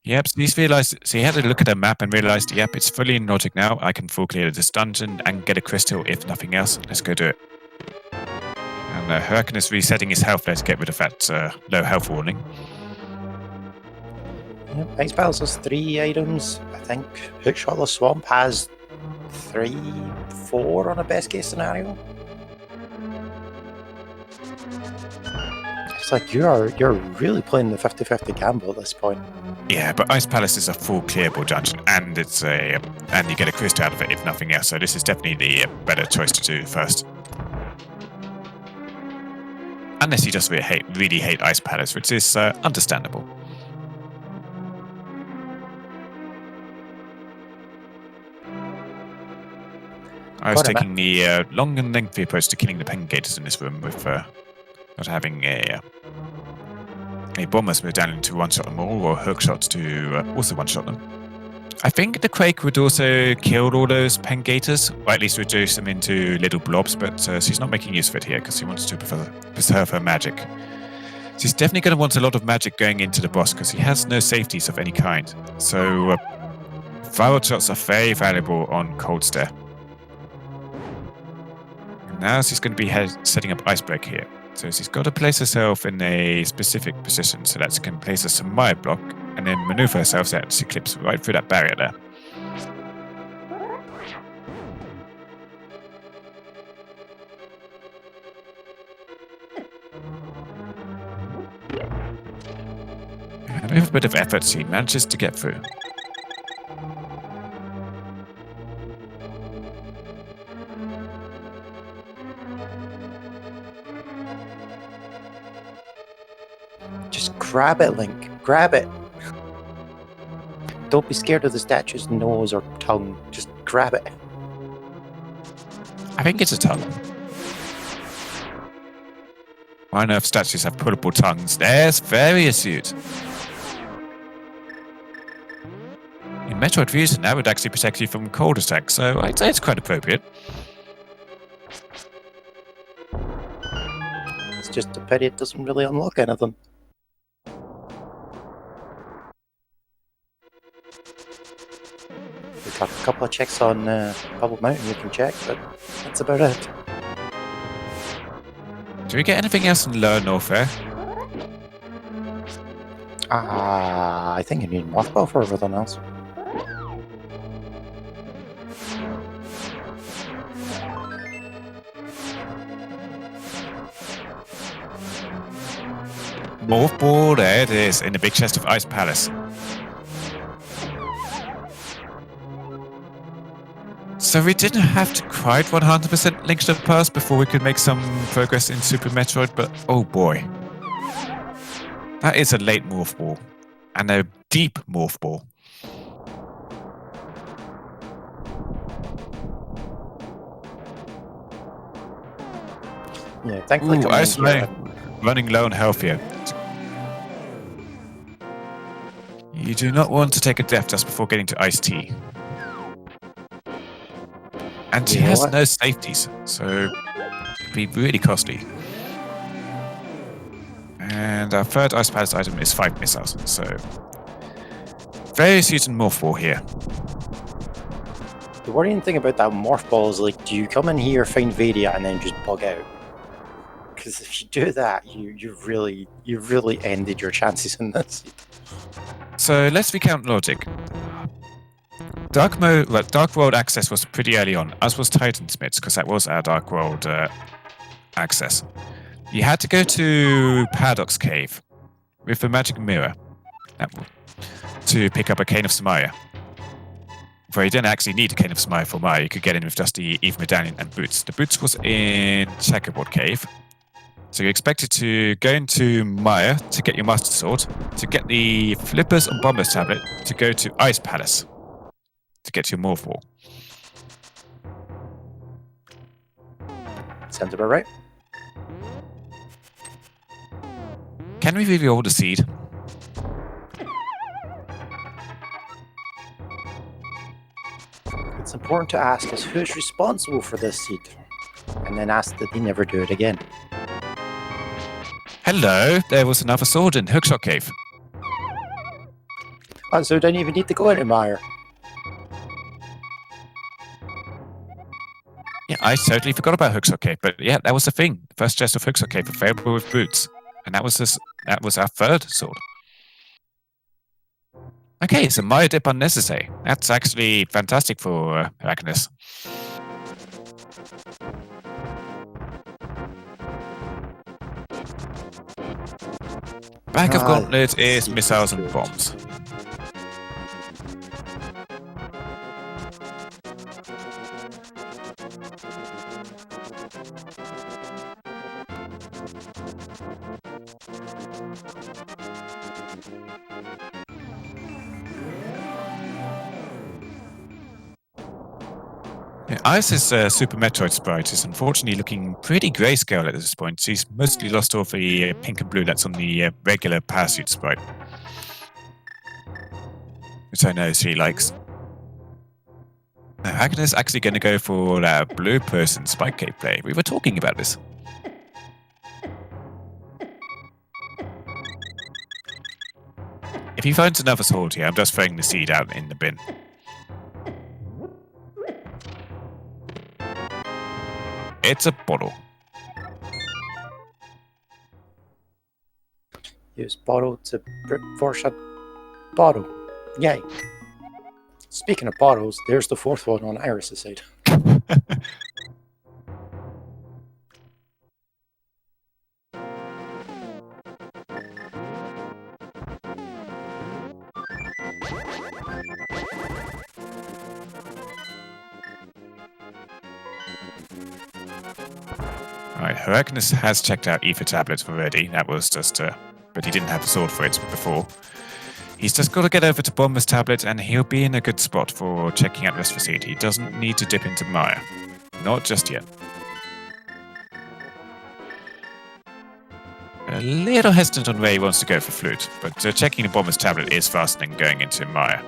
Yep, so he's realized, so he had a look at the map and realized, yep, it's fully in logic now. I can full clear this dungeon and get a crystal if nothing else. Let's go do it. And Hurricane is resetting his health there to get rid of that low health warning. Yep, Ice Palace has 3 items. I think Hookshot the Swamp has 3, 4 on a best case scenario. It's like you're really playing the 50-50 gamble at this point. Yeah, but Ice Palace is a full clearable dungeon, and it's and you get a crystal out of it if nothing else. So this is definitely the better choice to do first. Unless you just really hate Ice Palace, which is understandable. I was taking the long and lengthy approach to killing the Penguin Gators in this room with not having a bombers move down to one-shot them all, or hook shots to also one-shot them. I think the Quake would also kill all those Penguin Gators, or at least reduce them into little blobs, but she's not making use of it here because she wants to preserve her magic. She's definitely going to want a lot of magic going into the boss because he has no safeties of any kind. So viral shots are very valuable on Cold Stare. Now she's going to be setting up Icebreak here. So she's got to place herself in a specific position so that she can place a Samaya block and then maneuver herself so that she clips right through that barrier there. And with a bit of effort, she manages to get through. Just grab it, Link. Grab it. Don't be scared of the statue's nose or tongue. Just grab it. I think it's a tongue. Why on earth statues have pullable tongues? There's very astute. Metroid Fusion, that would actually protect you from cold attacks, so I'd say it's quite appropriate. It's just a pity it doesn't really unlock anything. We've got a couple of checks on Bubble Mountain we can check, but that's about it. Do we get anything else in Lower Norfair? I think you need Mothball for everything else. Morph Ball, there it is, in the big chest of Ice Palace. So we didn't have to quite 100% link to the past before we could make some progress in Super Metroid, but oh boy. That is a late Morph Ball. And a deep Morph Ball. Yeah, thankfully Ooh, Ice running low on health here. You do not want to take a death just before getting to Ice Tea. And she has no safeties, so it'd be really costly. And our third Ice Palace item is 5 missiles, so very suited Morph Ball here. The worrying thing about that Morph Ball is, like, do you come in here, find Vadia, and then just bug out? Because if you do that, you've really ended your chances in this. So let's recount logic. Dark World access was pretty early on, as was Titansmith's, because that was our Dark World access. You had to go to Paradox Cave with the magic mirror to pick up a Cane of Samaya. Where you didn't actually need a Cane of Samaya for Maya, you could get in with just the Eve Medallion and Boots. The Boots was in Checkerboard Cave. So you're expected to go into Maya to get your Master Sword, to get the Flippers and Bombers tablet, to go to Ice Palace to get your Morph Ball. Sounds about right. Can we reveal the seed? It's important to ask us who's responsible for this seed, and then ask that they never do it again. Hello, there was another sword in Hookshot Cave. Oh, so we don't even need to go into Mire. Yeah, I totally forgot about Hookshot Cave, but yeah, that was the thing. First chest of Hookshot Cave, available with Boots. And that was our third sword. Okay, so Maya Dip unnecessary. That's actually fantastic for Agnes. Back of Gauntlet is missiles and bombs. Yeah, Ice's Super Metroid sprite is unfortunately looking pretty grayscale at this point. She's mostly lost all the pink and blue that's on the regular Parasuit sprite. Which I know she likes. Now, Agnes actually going to go for blue person Spike Cave play. We were talking about this. If he finds another sword here, I'm just throwing the seed out in the bin. It's a bottle. Use bottle to force a bottle. Yay. Speaking of bottles, there's the fourth one on Iris' side. Alright, Heracnus has checked out Ether tablets already. That was just, but he didn't have the sword for it before. He's just got to get over to Bomber's tablet and he'll be in a good spot for checking out this facility. He doesn't need to dip into Maya. Not just yet. A little hesitant on where he wants to go for Flute, but checking the Bomber's tablet is faster than going into Maya.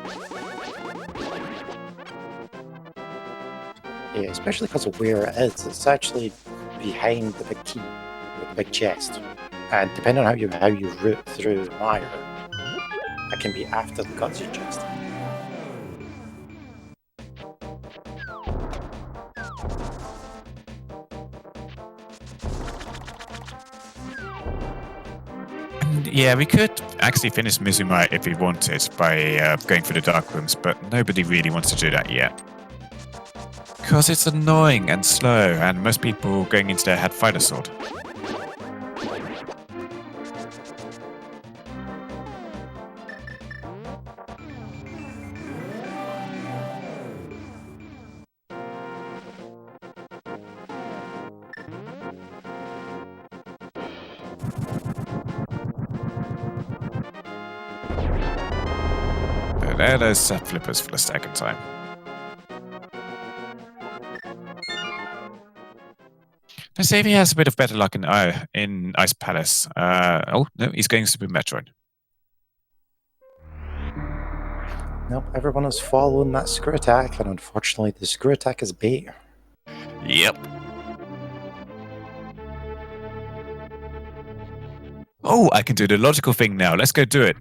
Yeah, especially because of where it is. It's actually behind the big key, the big chest. And depending on how you route through the mire, it can be after the gutsy chest. And yeah, we could actually finish Mizumai if we wanted by going through the dark rooms, but nobody really wants to do that yet. Because it's annoying and slow, and most people going into there had Fighter Sword. There are those flippers for the second time. Let's see if he has a bit of better luck in Ice Palace. Oh, no, he's going Super Metroid. Nope, everyone is following that screw attack, and unfortunately the screw attack is bait. Yep. Oh, I can do the logical thing now. Let's go do it.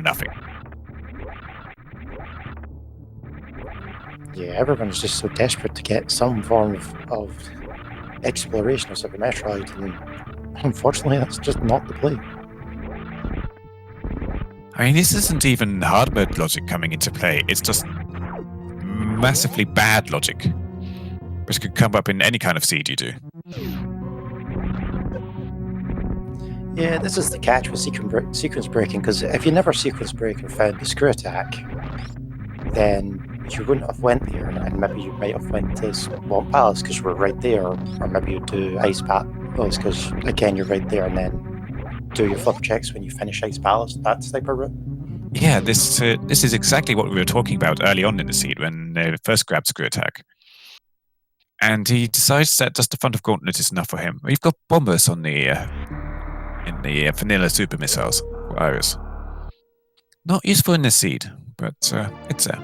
Nothing. Yeah, everyone's just so desperate to get some form of exploration of Super Metroid, and unfortunately that's just not the play. I mean, this isn't even hard mode logic coming into play. It's just massively bad logic, which could come up in any kind of seed you do. Yeah, this is the catch with sequence breaking, because if you never sequence break and found the screw attack, then you wouldn't have went there, and maybe you might have went to Swamp Palace because we're right there, or maybe you'd do Ice Palace because again you're right there, and then do your flip checks when you finish Ice Palace. That type of route. Yeah, this is exactly what we were talking about early on in the seed when they first grabbed Screw Attack. And he decides that just the front of Gauntlet is enough for him. We've got bombers on the in the vanilla super missiles for Iris. Not useful in this seed, but it's there.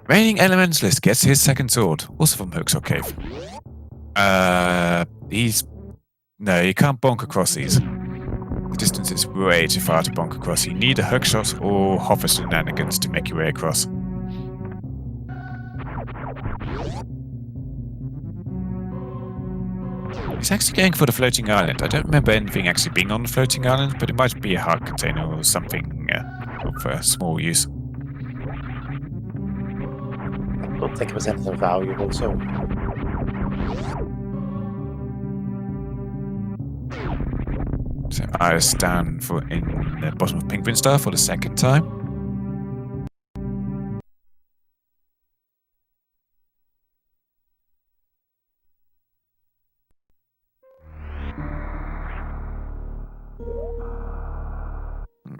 Reigning Elementalist gets his second sword, also from Hoaxor Cave. No, you can't bonk across these. The distance is way too far to bonk across. You need a hookshot or hover shenanigans to make your way across. He's actually going for the floating island. I don't remember anything actually being on the floating island, but it might be a heart container or something of small use. I don't think it was anything valuable, so. So Iris down in the bottom of Penguin Star for the second time.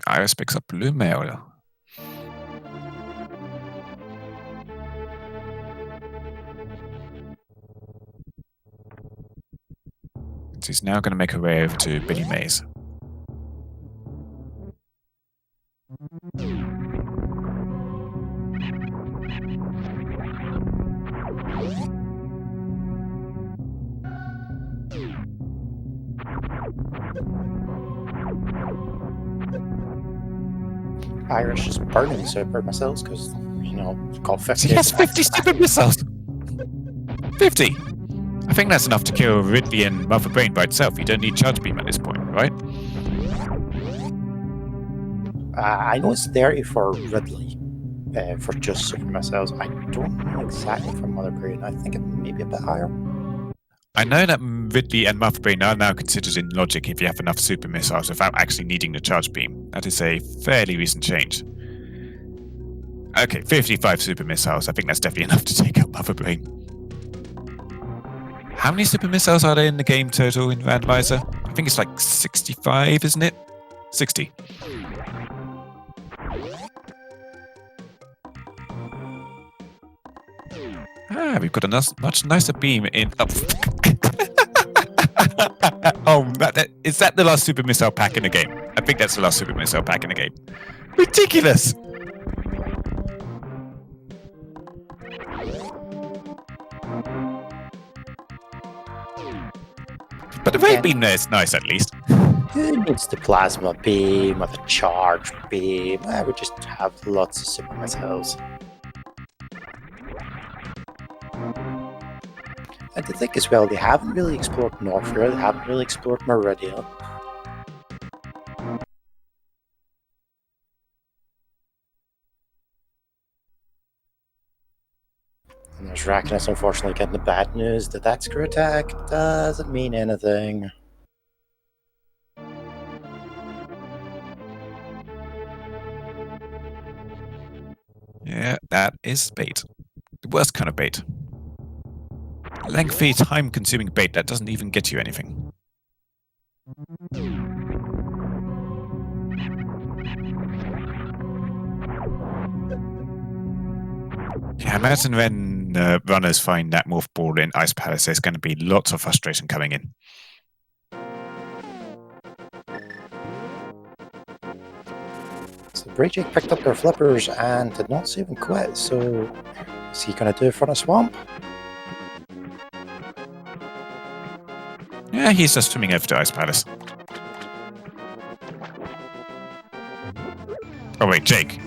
Iris picks up blue mail. She's now going to make her way over to Billy Mays. Iris just burning super missiles because, you know, it's called 50. She has 50 super missiles! 50! I think that's enough to kill Ridley and Mother Brain by itself. You don't need Charge Beam at this point, right? I know it's 30 for Ridley, for just super missiles. I don't know exactly for Mother Brain. I think it may be a bit higher. I know that Ridley and Mother Brain are now considered in logic if you have enough super missiles without actually needing the Charge Beam. That is a fairly recent change. Okay, 55 super missiles. I think that's definitely enough to take out Mother Brain. How many super missiles are there in the game total in Randomizer? I think it's like 65, isn't it? 60. We've got a much nicer beam in. Oh, is that the last super missile pack in the game? I think that's the last super missile pack in the game. Ridiculous! But the ray beam there is nice, at least. Who needs the plasma beam or the charge beam? We just have lots of super missiles. And to think as well, they haven't really explored Northria, they haven't really explored Meridian. And there's Raknus unfortunately getting the bad news that screw attack doesn't mean anything. Yeah, that is bait. The worst kind of bait. Lengthy, time-consuming bait that doesn't even get you anything. Yeah, imagine when runners find that morph ball in Ice Palace, there's going to be lots of frustration coming in. So Brayjake picked up their flippers and did not save and quit, so is he going to do it for a swamp? Yeah, he's just swimming over to Ice Palace. Oh wait, Jake.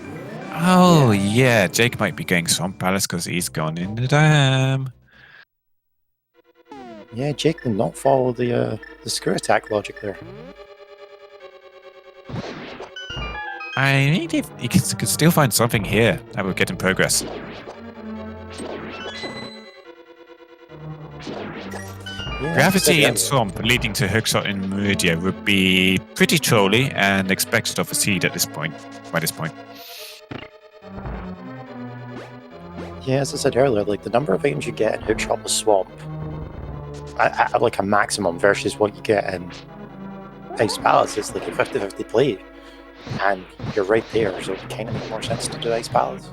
Oh yeah, Jake might be going Swamp Palace because he's gone in the dam. Yeah, Jake did not follow the screw attack logic there. I mean, he could still find something here that will get him progress. Yeah, Gravity and Swamp leading to Hookshot in Meridia would be pretty trolly and expected of a seed at this point. By this point. Yeah, as I said earlier, like the number of items you get in Hookshot with Swamp, at like a maximum versus what you get in Ice Palace is like a 50-50 play. And you're right there, so it kind of makes more sense to do Ice Palace,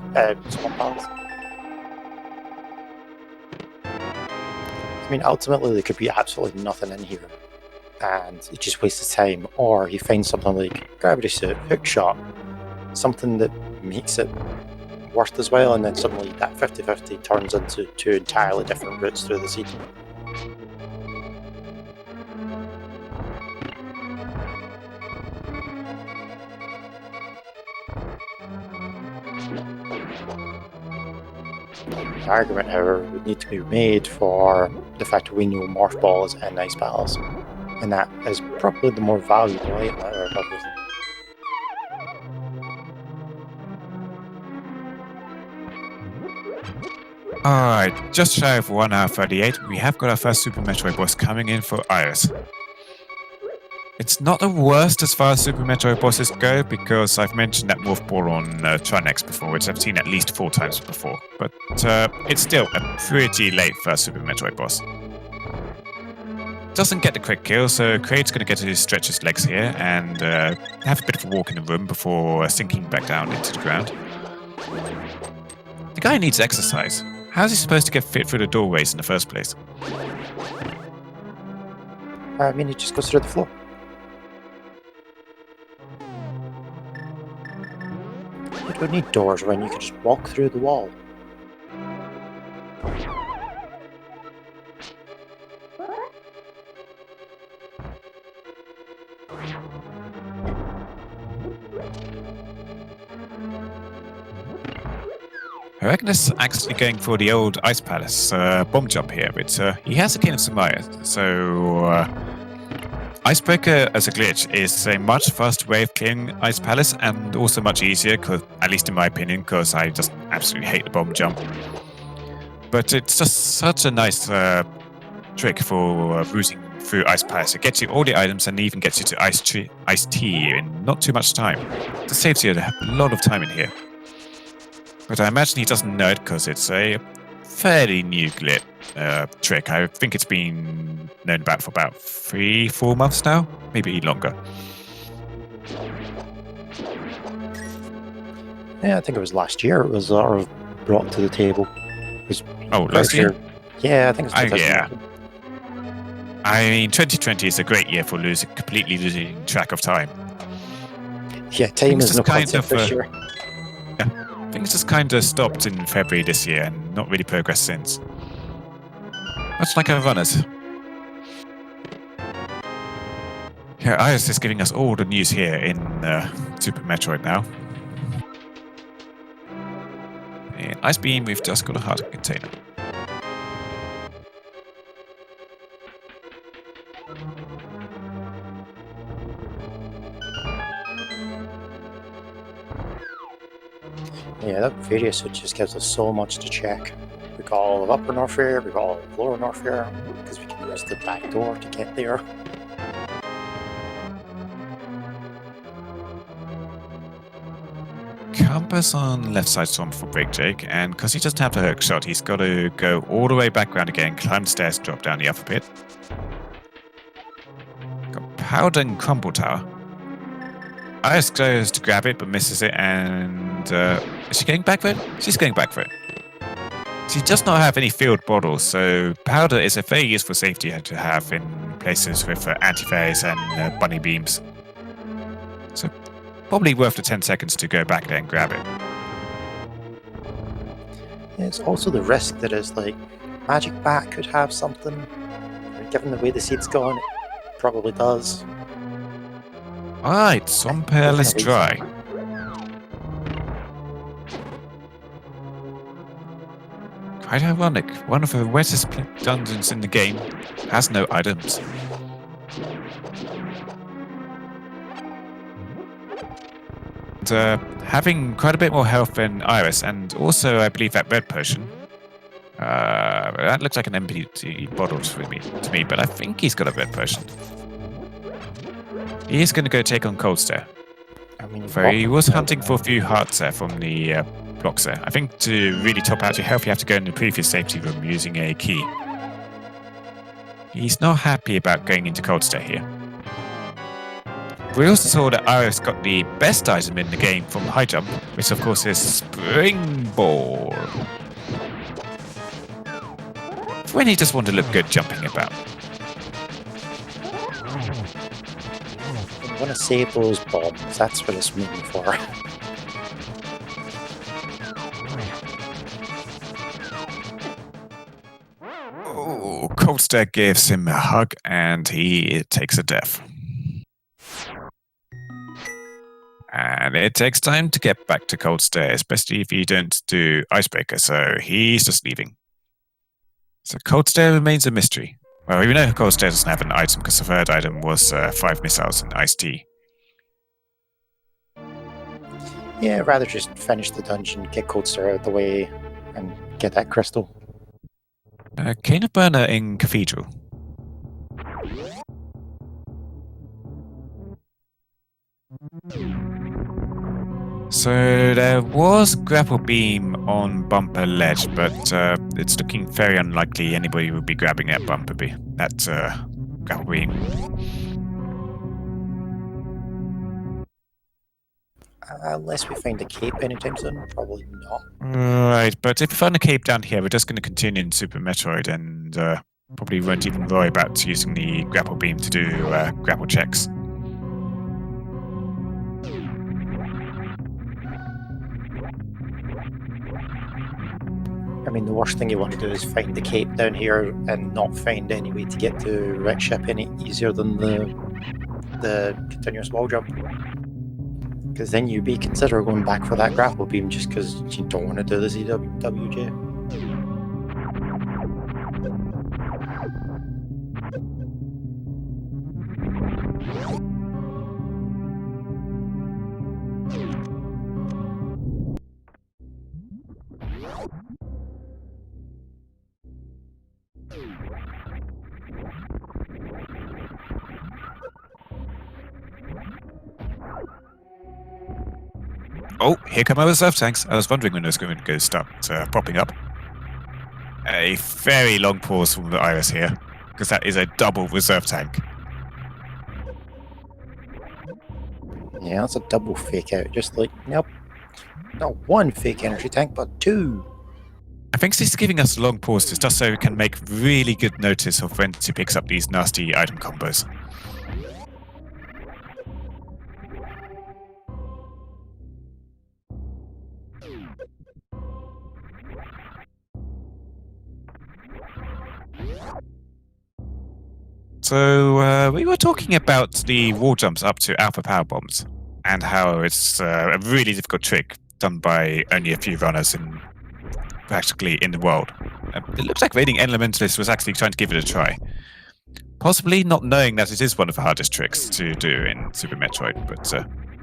Swamp Palace. I mean, ultimately, there could be absolutely nothing in here, and it just wastes time. Or he finds something like Gravity Suit, Hookshot, something that makes it worth as well, and then suddenly that 50-50 turns into two entirely different routes through the seed. The argument, however, would need to be made for the fact that we know Morph Ball is in Ice Palace, and that is probably the more valuable item out of everything. Alright, just shy of 1 hour 38, we have got our first Super Metroid boss coming in for Iris. It's not the worst as far as Super Metroid bosses go, because I've mentioned that Morph Ball on Trinex before, which I've seen at least 4 times before. But it's still a pretty late first Super Metroid boss. Doesn't get the quick kill, so Kraid's going to get to stretch his legs here and have a bit of a walk in the room before sinking back down into the ground. The guy needs exercise. How's he supposed to get fit through the doorways in the first place? I mean, it just goes through the floor. You don't need doors when you can just walk through the wall. I reckon this is actually going for the old Ice Palace bomb jump here, but he has a King of Samaya, so Icebreaker as a glitch is a much faster way of clearing Ice Palace and also much easier, at least in my opinion, because I just absolutely hate the bomb jump. But it's just such a nice trick for routing through Ice Palace. It gets you all the items and even gets you to Ice Tea in not too much time. It saves you a lot of time in here. But I imagine he doesn't know it because it's a fairly new glitch trick. I think it's been known about for about 3-4 months now, maybe longer. Yeah, I think it was last year it was sort of brought to the table. Last year? Yeah, I think it was. Yeah. I mean, 2020 is a great year for completely losing track of time. Yeah, time is no concept this year. Things just kind of stopped in February this year and not really progressed since. Much like our runners. Yeah, Iris is giving us all the news here in Super Metroid now. In Ice Beam, we've just got a hard container. Yeah, that various suit just gives us so much to check. We got all of Upper North here, we got all of Lower North here, because we can use the back door to get there. Compass on left side storm for Break Jake, and because he doesn't have the hook shot, he's got to go all the way back around again, climb the stairs, drop down the upper pit. Got Powder and Crumble Tower. Iris goes to grab it, but misses it, and is she going back for it? She's going back for it. She does not have any field bottles, so Powder is a very useful safety to have in places with anti-fairs and bunny beams. So probably worth the 10 seconds to go back there and grab it. It's also the risk that is like, Magic Bat could have something. Given the way the seed's gone, it probably does. Alright, Swamp Pearl is dry. Quite ironic, one of the wettest dungeons in the game has no items. And having quite a bit more health than Iris, and also I believe that red potion. That looks like an empty bottle to me, but I think he's got a red potion. He is going to go take on Cold Stare. I mean, So he was hunting for a few hearts there from the blocks there. I think to really top out your health, you have to go in the previous safety room using a key. He's not happy about going into Cold Stare here. We also saw that Iris got the best item in the game from High Jump, which of course is Springboard. When he just wanted to look good jumping about. I'm gonna save those bombs, that's what it's moving for. Oh, Cold Stare gives him a hug and he takes a death. And it takes time to get back to Cold Stare, especially if you don't do Icebreaker, so he's just leaving. So Cold Stare remains a mystery. Well, we know Cold Stare doesn't have an item because the third item was 5 missiles and iced tea. Yeah, rather just finish the dungeon, get Cold Stare out of the way, and get that crystal. Cane of Burner in Cathedral. So there was grapple beam on bumper ledge, but it's looking very unlikely anybody would be grabbing that bumper beam. That grapple beam. Unless we find a cape anytime soon, probably not. Right, but if we find a cape down here, we're just going to continue in Super Metroid and probably won't even worry about using the grapple beam to do grapple checks. I mean, the worst thing you want to do is find the cape down here and not find any way to get to Wreck Ship any easier than the continuous wall jump. Because then you'd be consider going back for that grapple beam just because you don't want to do the ZWJ. Oh, here come our reserve tanks. I was wondering when those going to start popping up. A very long pause from the Iris here, because that is a double reserve tank. Yeah, that's a double fake out. Just like, nope. Not one fake energy tank, but two. I think she's giving us long pauses just so we can make really good notice of when she picks up these nasty item combos. So we were talking about the wall jumps up to alpha power bombs and how it's a really difficult trick done by only a few runners practically in the world. It looks like Raiding Elementalist was actually trying to give it a try. Possibly not knowing that it is one of the hardest tricks to do in Super Metroid, but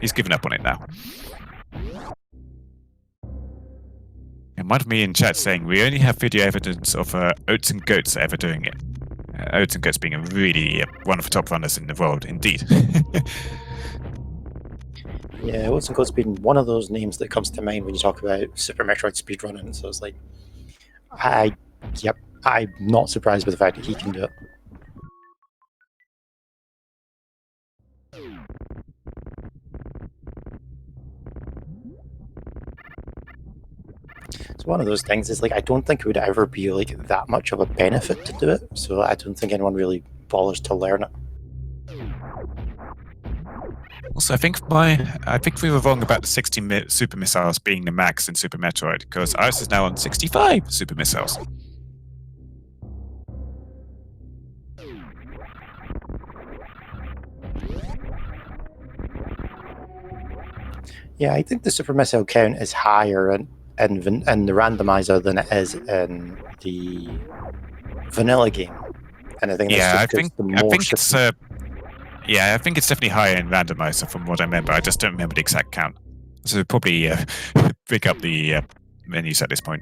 he's given up on it now. It might have me in chat saying we only have video evidence of Oats and Goats ever doing it. Oats and Goats being a really one of the top runners in the world, indeed. Yeah, Oats and Goats being one of those names that comes to mind when you talk about Super Metroid speedrunning. So it's like, I'm not surprised by the fact that he can do it. It's one of those things. It's like I don't think it would ever be like that much of a benefit to do it. So I don't think anyone really bothers to learn it. Also, I think we were wrong about the 60 super missiles being the max in Super Metroid, because Iris is now on 65 super missiles. Yeah, I think the super missile count is higher in the randomizer than it is in the vanilla game. And I think I think it's definitely higher in randomizer from what I remember. I just don't remember the exact count. So probably pick up the menus at this point.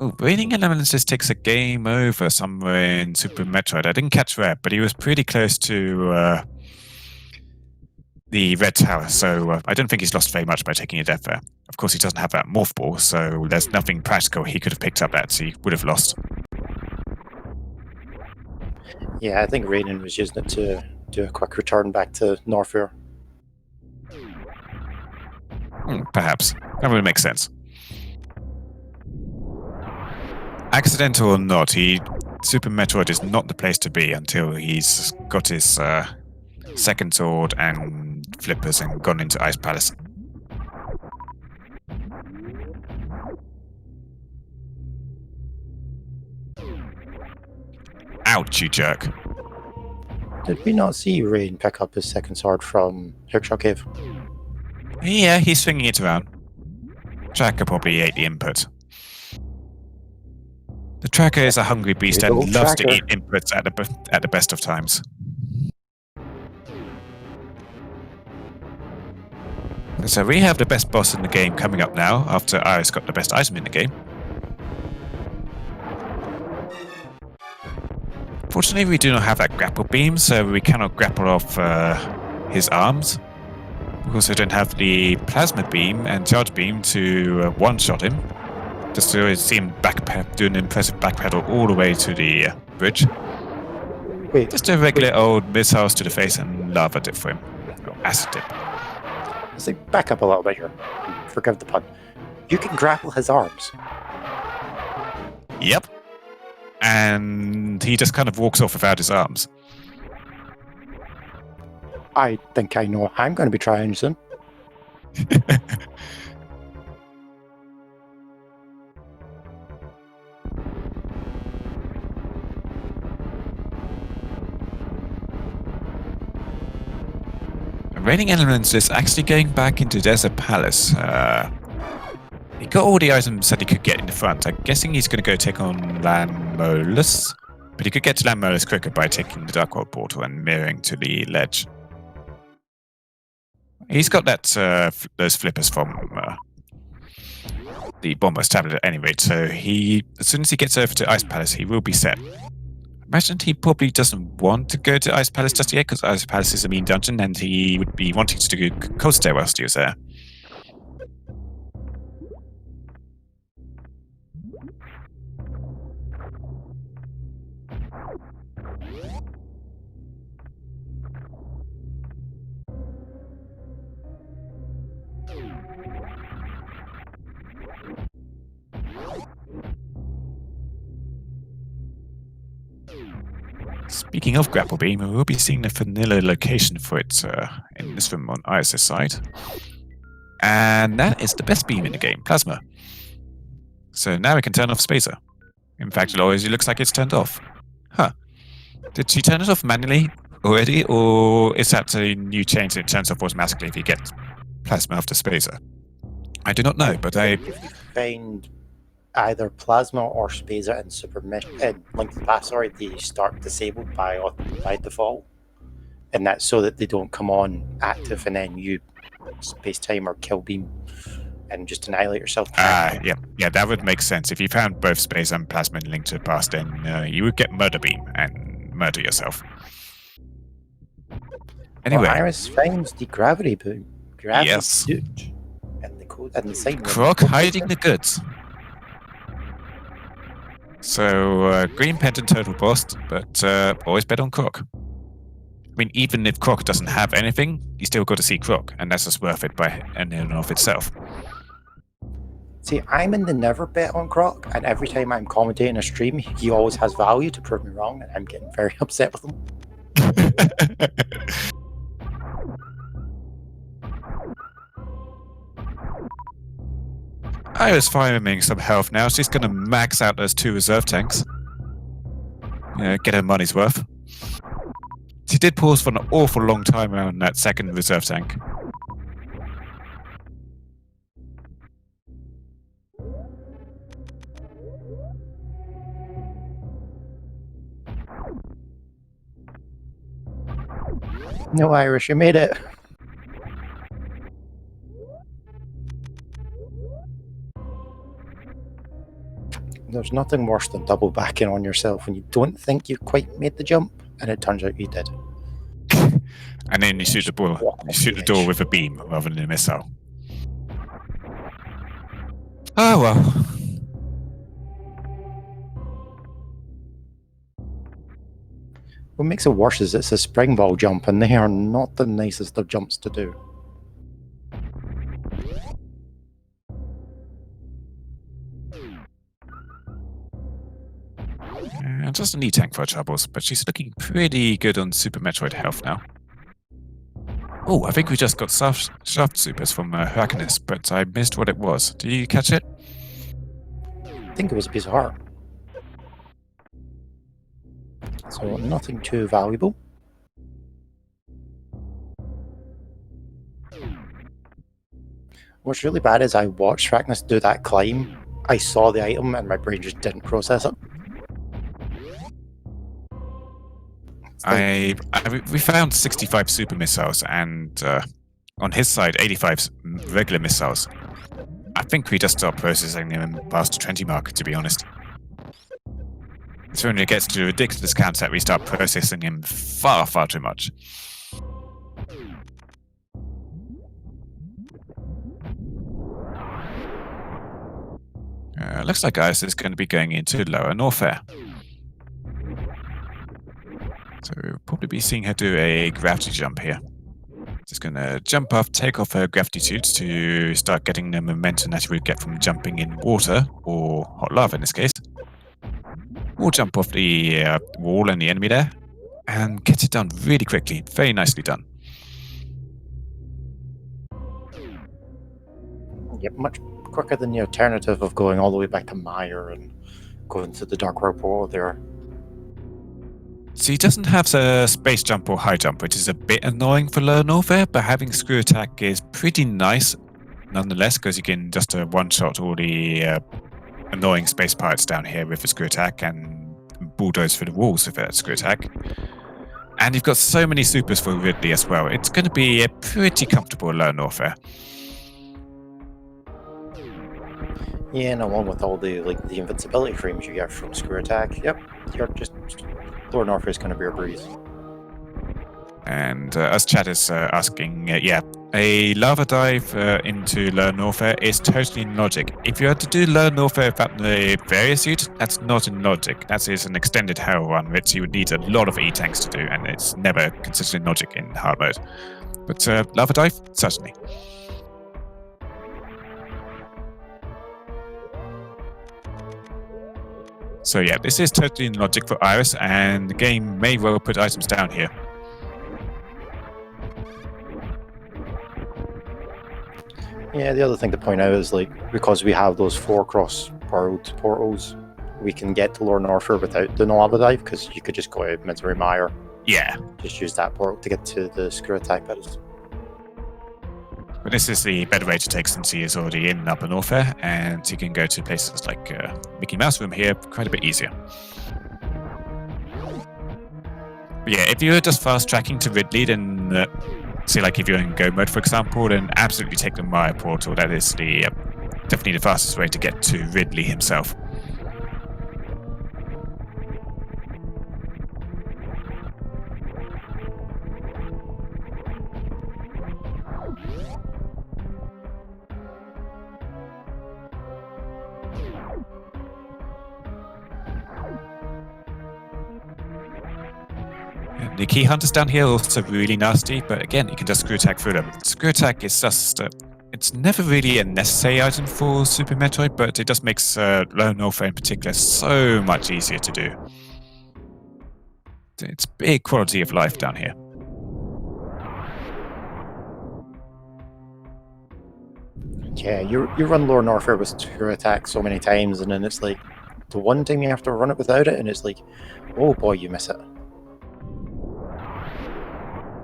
Oh, Raiding Elementalist takes a game over somewhere in Super Metroid. I didn't catch where, but he was pretty close to the red tower, so I don't think he's lost very much by taking a death there. Of course, he doesn't have that morph ball, so there's nothing practical he could have picked up that he would have lost. Yeah, I think Raiden was using it to do a quick return back to Norfair. Perhaps. That would make sense. Accidental or not, Super Metroid is not the place to be until he's got his second sword and flippers and gone into Ice Palace. Ouch, you jerk. Did we not see Rain pick up his second sword from Hookshot Cave? Yeah, he's swinging it around. Tracker probably ate the input. The tracker is a hungry beast and loves to eat inputs at the best of times. So we have the best boss in the game coming up now, after Iris got the best item in the game. Fortunately, we do not have that grapple beam, so we cannot grapple off his arms. We also don't have the plasma beam and charge beam to one-shot him. Just to see him do an impressive backpedal all the way to the bridge. Wait, just a regular old missiles to the face and lava dip for him. Or acid dip. Let's like back up a little bit here. Forgive the pun. You can grapple his arms. Yep. And he just kind of walks off without his arms. I think I know what I'm going to be trying soon. Raiding Elements is actually going back into Desert Palace. He got all the items that he could get in the front. I'm guessing he's going to go take on Landmolus. But he could get to Landmolus quicker by taking the Dark World portal and mirroring to the ledge. He's got those flippers from the Bomber's tablet at any rate, so as soon as he gets over to Ice Palace, he will be set. Imagine he probably doesn't want to go to Ice Palace just yet, because Ice Palace is a mean dungeon, and he would be wanting to do Cold Stare whilst he was there. Speaking of Grapple Beam, we will be seeing the vanilla location for it in this room on Iris' side. And that is the best beam in the game, Plasma. So now we can turn off Spacer. In fact, it always looks like it's turned off. Huh. Did she turn it off manually already, or is that a new change that turns off automatically if you get plasma after spacer? I do not know, but I If you find either plasma or spacer in Link to the Past, sorry, they start disabled by default, and that's so that they don't come on active and then you space time or kill beam and just annihilate yourself. Yeah, that would make sense. If you found both space and plasma in Link to the Past, then you would get murder beam and murder yourself. Anyway, well, Iris finds the gravity boom. Gravity yes. suit. And the sign. Croc hiding the goods. So green pendant total bust, but always bet on Croc. I mean, even if Croc doesn't have anything, you still got to see Croc, and that's just worth it by in and of itself. See, I'm in the never bet on Croc, and every time I'm commentating a stream, he always has value to prove me wrong, and I'm getting very upset with him. Iris farming some health now. She's going to max out those 2 reserve tanks. Get her money's worth. She did pause for an awful long time on that second reserve tank. No, Irish, you made it. There's nothing worse than double backing on yourself when you don't think you quite made the jump, and it turns out you did. And then you shoot the ball. You shoot the door with a beam rather than a missile. Oh well. What makes it worse is it's a spring ball jump, and they are not the nicest of jumps to do. Just an E-tank for troubles, but she's looking pretty good on Super Metroid health now. Oh, I think we just got shaft supers from Hyrcanus, but I missed what it was. Did you catch it? I think it was a piece of heart. So nothing too valuable. What's really bad is I watched Hyrcanus do that climb. I saw the item and my brain just didn't process it. We found 65 super missiles and on his side 85 regular missiles. I think we just stopped processing them past the 20 mark, to be honest. It's when it gets to ridiculous counts that we start processing him far, far too much. Looks like Iris is going to be going into lower Norfair. So we'll probably be seeing her do a gravity jump here. Just going to jump off, take off her gravity suits to start getting the momentum that you would get from jumping in water, or hot lava in this case. We'll jump off the wall and the enemy there, and get it done really quickly. Very nicely done. Yep, much quicker than the alternative of going all the way back to Meyer and going to the Dark World portal there. So he doesn't have the space jump or high jump, which is a bit annoying for low Norfair, but having screw attack is pretty nice nonetheless, because you can just one-shot all the annoying space pirates down here with the screw attack and bulldoze through the walls with that screw attack. And you've got so many supers for Ridley as well. It's going to be a pretty comfortable low Norfair. Yeah, and along with all the the invincibility frames you get from screw attack, yep, you're just Lower Norfair is going to be a breeze. And as chat is asking, yeah, a lava dive into lower Norfair is totally in logic. If you had to do lower Norfair without the barrier suit, that's not in logic. That is an extended hell run, which you would need a lot of E-tanks to do, and it's never considered in logic in hard mode. But lava dive, certainly. So yeah, this is totally in logic for Iris, and the game may well put items down here. Yeah, the other thing to point out is because we have those 4 cross world portals, we can get to Lower Norfair without the lava dive, because you could just go to Misery Mire. Yeah. Just use that portal to get to the screw attack pedals. But this is the better way to take since he is already in Upper Norfair, and he can go to places like Mickey Mouse Room here quite a bit easier. But yeah, if you're just fast tracking to Ridley, then say like if you're in Go mode, for example, then absolutely take the Mire portal. That is the definitely the fastest way to get to Ridley himself. The key hunters down here are also really nasty, but again, you can just screw attack through them. Screw attack is just, it's never really a necessary item for Super Metroid, but it just makes Lower Norfair in particular so much easier to do. It's big quality of life down here. Yeah, you run Lower Norfair with screw attack so many times, and then it's like, the one time you have to run it without it, and it's like, oh boy, you miss it.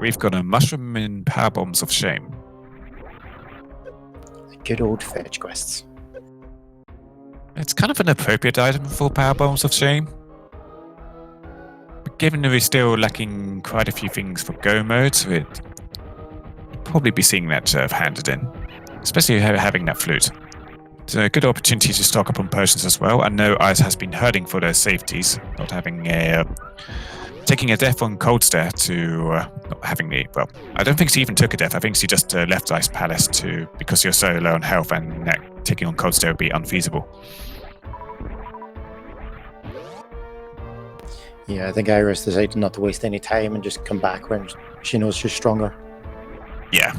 We've got a mushroom in Power Bombs of Shame. Good old fetch quests. It's kind of an appropriate item for Power Bombs of Shame. But given that we're still lacking quite a few things for Go mode, we'd probably be seeing that handed in. Especially having that flute. It's a good opportunity to stock up on potions as well. I know Ice has been hurting for their safeties, not having a... taking a death on Cold Stare to not having the... Well, I don't think she even took a death. I think she just left Ice Palace because you're so low on health and taking on Cold Stare would be unfeasible. Yeah, I think Iris decided not to waste any time and just come back when she knows she's stronger. Yeah.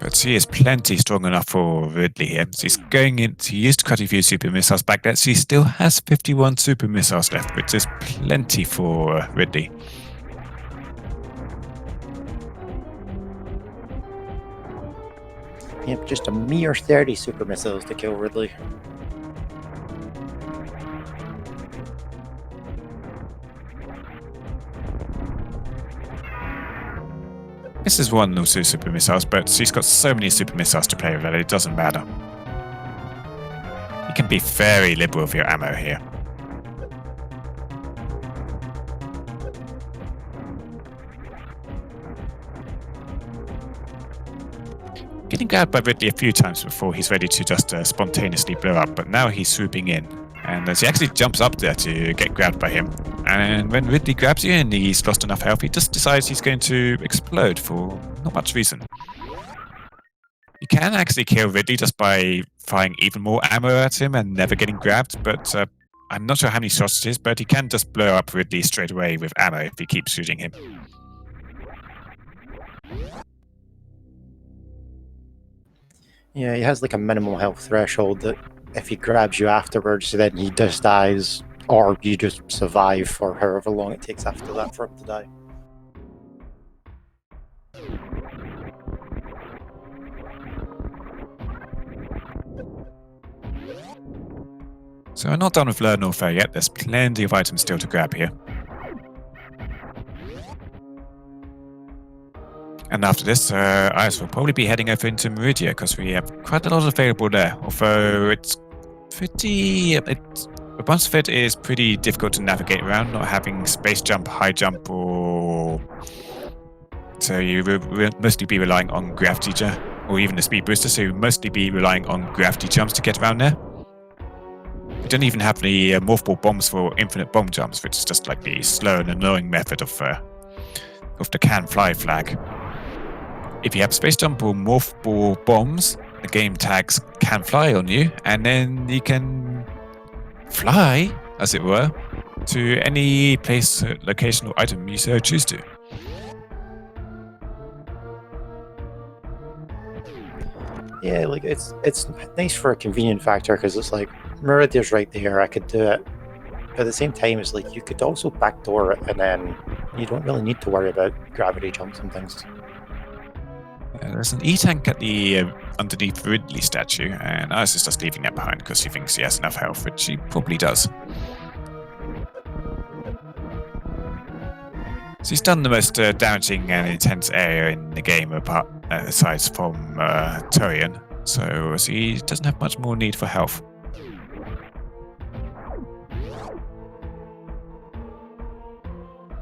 But she is plenty strong enough for Ridley here. She's going in. She used quite a few super missiles back there. She still has 51 super missiles left, which is plenty for Ridley. Yep, just a mere 30 super missiles to kill Ridley. This is one of two super missiles, but she's got so many super missiles to play with that it doesn't matter. You can be very liberal with your ammo here. Getting grabbed by Ridley a few times before he's ready to just spontaneously blow up, but now he's swooping in. And she actually jumps up there to get grabbed by him. And when Ridley grabs you and he's lost enough health, he just decides he's going to explode for not much reason. You can actually kill Ridley just by firing even more ammo at him and never getting grabbed, but I'm not sure how many shots it is, but he can just blow up Ridley straight away with ammo if he keeps shooting him. Yeah, he has like a minimal health threshold that if he grabs you afterwards, then he just dies, or you just survive for however long it takes after that for him to die. So we're not done with Lower Norfair yet. There's plenty of items still to grab here. And after this, Iris will probably be heading over into Meridia because we have quite a lot available there. Although it's pretty... a bunch of it is pretty difficult to navigate around, not having space jump, high jump, or... So you will mostly be relying on gravity jump, or even the speed booster, so you'll mostly be relying on gravity jumps to get around there. We don't even have the morph ball bombs for infinite bomb jumps, which is just like the slow and annoying method of the can fly flag. If you have space jump or morph ball bombs, the game tags can fly on you, and then you can fly, as it were, to any place, location, or item you so choose to. Yeah, like it's nice for a convenient factor because it's like Meridia's right there, I could do it. But at the same time, it's like you could also backdoor it, and then you don't really need to worry about gravity jumps and things. There's an E-tank at the underneath Ridley statue, and Iris is just leaving that behind because she thinks he has enough health, which he probably does. So he's done the most damaging and intense area in the game apart aside from Turian, so he doesn't have much more need for health.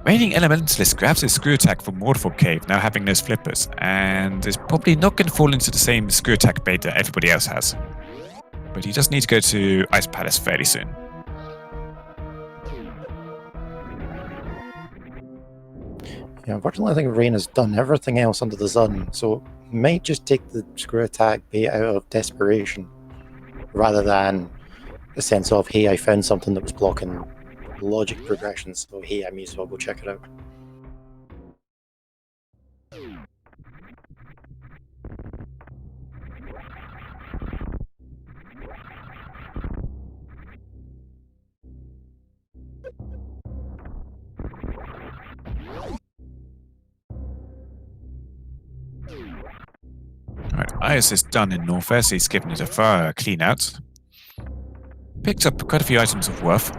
Reigning Elementalist grabs his screw attack from Waterfall Cave, now having those flippers, and is probably not going to fall into the same screw attack bait that everybody else has. But he does need to go to Ice Palace fairly soon. Yeah, unfortunately, I think Rain has done everything else under the sun, so it might just take the screw attack bait out of desperation, rather than a sense of, hey, I found something that was blocking logic progression, so hey, I may as well go check it out. Right, Iris is done in Norfair, so he's given it a fire clean out. Picked up quite a few items of worth.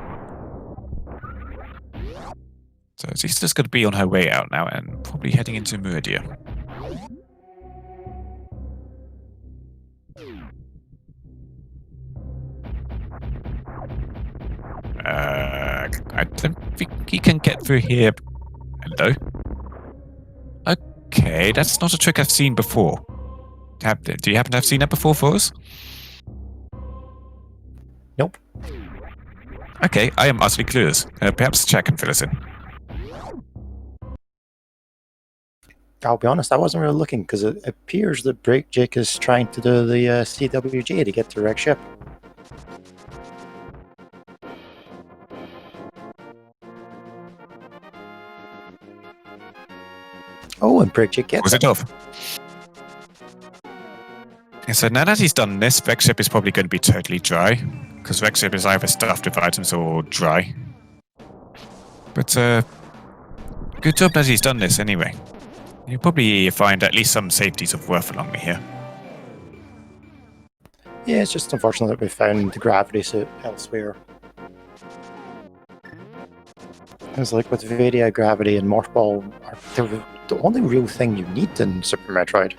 So she's just going to be on her way out now and probably heading into Meridia. I don't think he can get through here. Hello? Okay, that's not a trick I've seen before. Do you happen to have seen that before for us? Nope. Okay, I am utterly clueless. Perhaps Jack can fill us in. I'll be honest, I wasn't really looking, because it appears that Breakjake is trying to do the CWJ to get to wreck ship. Oh, and Breakjake gets Was it off? Yeah, so now that he's done this, Vexship is probably going to be totally dry, because Vexship is either stuffed with items or dry. But good job that he's done this anyway. You'll probably find at least some safeties of worth along here. Yeah, it's just unfortunate that we found the gravity suit elsewhere. It's like with Varia, gravity, and Morph Ball are the only real thing you need in Super Metroid.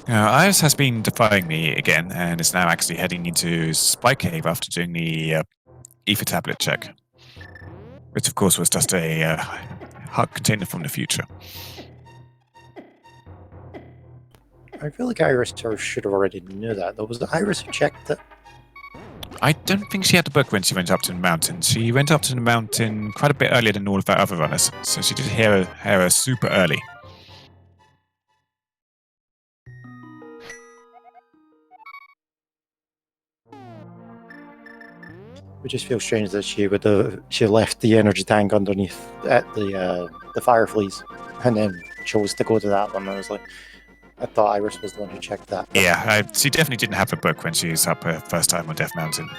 Iris has been defying me again and is now actually heading into Spy Cave after doing the ether tablet check. Which of course was just a heart container from the future. I feel like Iris should have already knew that, though. Was it Iris who checked it? I don't think she had the book when she went up to the mountain. She went up to the mountain quite a bit earlier than all of our other runners, so she did hear her super early. It just feels strange that she left the energy tank underneath at the Fireflies, and then chose to go to that one. I was like, I thought Iris was the one who checked that. Yeah, she definitely didn't have a book when she was up her first time on Death Mountain,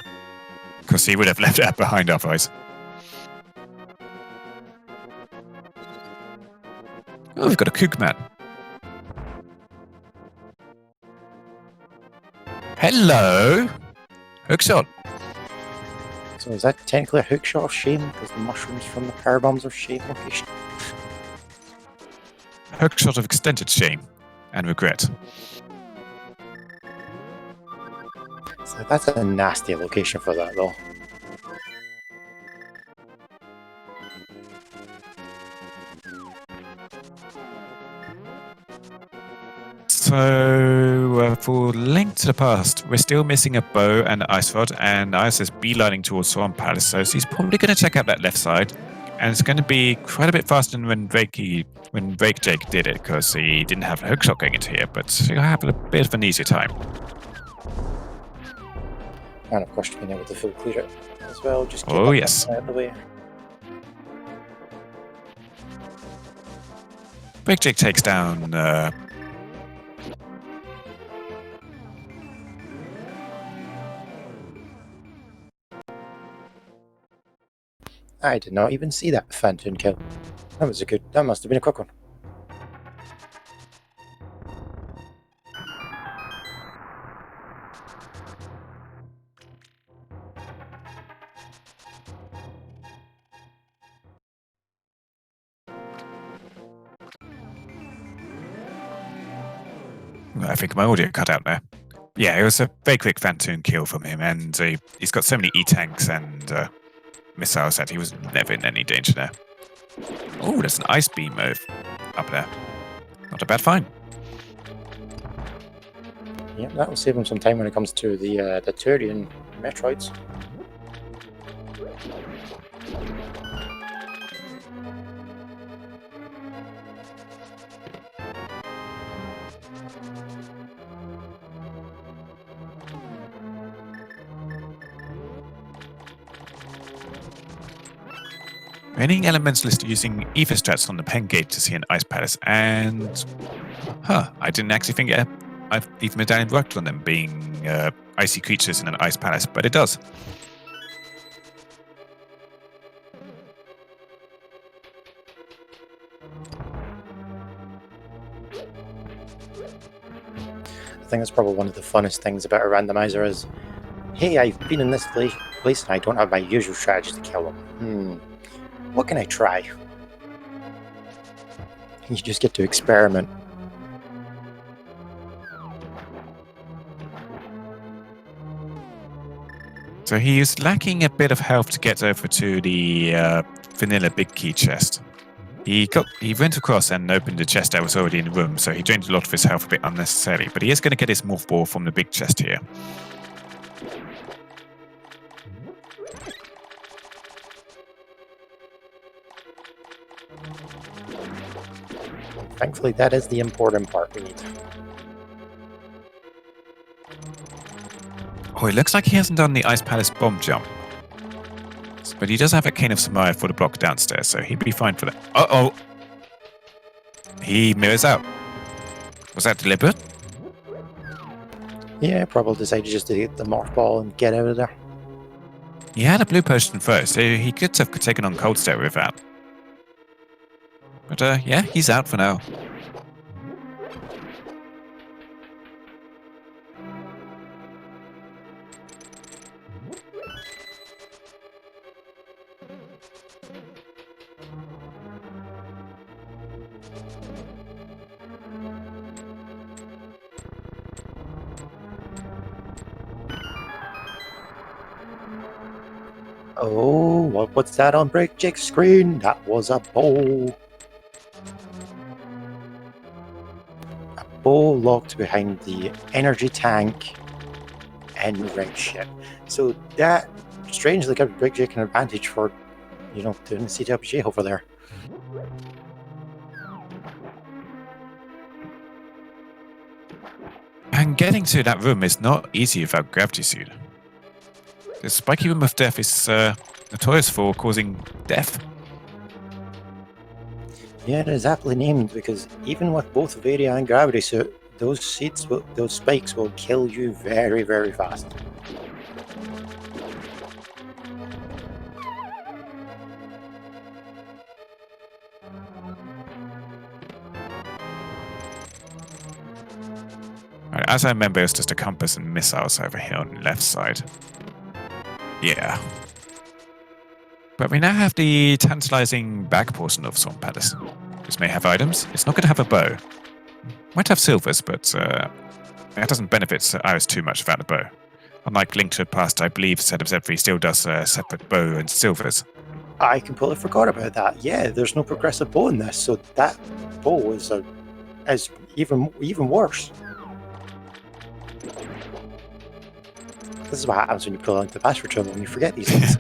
because he would have left that behind otherwise. Oh, we've got a kook man. Hello, hookshot. So is that technically a hookshot of shame, because the mushrooms from the power bombs are shame location? Hookshot of extended shame and regret. So that's a nasty location for that, though. So, for Link to the Past, we're still missing a bow and an ice rod, and Ice is beelining towards Swan Palace, so he's probably going to check out that left side, and it's going to be quite a bit faster than when Breakjake did it, because he didn't have a hookshot going into here, but he'll have a bit of an easier time. And of course, being able to full clear it as well, just get yes. out of the way. Breakjake takes down I did not even see that Phantom kill. That must have been a quick one. I think my audio cut out there. Yeah, it was a very quick Phantom kill from him, and he's got so many E-tanks and missiles that he was never in any danger there. Oh, there's an ice beam up there. Not a bad find. Yeah, that will save him some time when it comes to the Turian Metroids. Raining elements listed using ether strats on the pen gate to see an ice palace, and I didn't actually think Ether Medallion worked on them being icy creatures in an ice palace, but it does. I think that's probably one of the funnest things about a randomizer is, hey, I've been in this place and I don't have my usual strategy to kill them. What can I try? You just get to experiment. So he is lacking a bit of health to get over to the vanilla big key chest. He went across and opened the chest that was already in the room, so he drained a lot of his health a bit unnecessarily, but he is going to get his morph ball from the big chest here. Thankfully, that is the important part we need. Oh, it looks like he hasn't done the Ice Palace bomb jump. But he does have a Cane of Samaya for the block downstairs, so he'd be fine for that. Uh-oh! He mirrors out. Was that deliberate? Yeah, probably decided just to hit the morph ball and get out of there. He had a blue potion first, so he could have taken on Cold Stare with that. But yeah, he's out for now. Oh, what's that on Break Jake's screen? That was a bow. A bow locked behind the energy tank and red ship. So that strangely gives Break Jake an advantage for, doing the CWJ over there. And getting to that room is not easy without gravity suit. The spiky room of death is notorious for causing death. Yeah, it is aptly named because even with both Varia and gravity suit, those spikes will kill you very, very fast. Right, as I remember, it's just a compass and missiles over here on the left side. Yeah. But we now have the tantalizing back portion of Swamp Palace. This may have items. It's not going to have a bow. Might have silvers, but it doesn't benefit Iris too much without a bow. Unlike Link to the Past, I believe SMZ3 still does separate bow and silvers. I completely forgot about that. Yeah, there's no progressive bow in this, so that bow is even worse. This is what happens when you pull out the password trouble when you forget these things.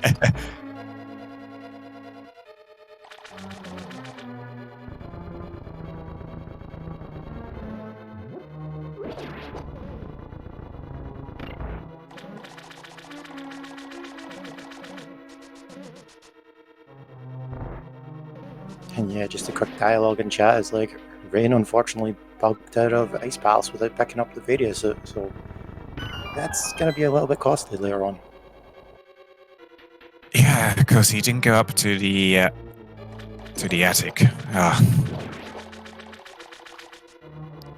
And yeah, just a quick dialogue in chat is like, Rain unfortunately bugged out of Ice Palace without picking up the video, so that's going to be a little bit costly later on. Yeah, Because he didn't go up to the attic.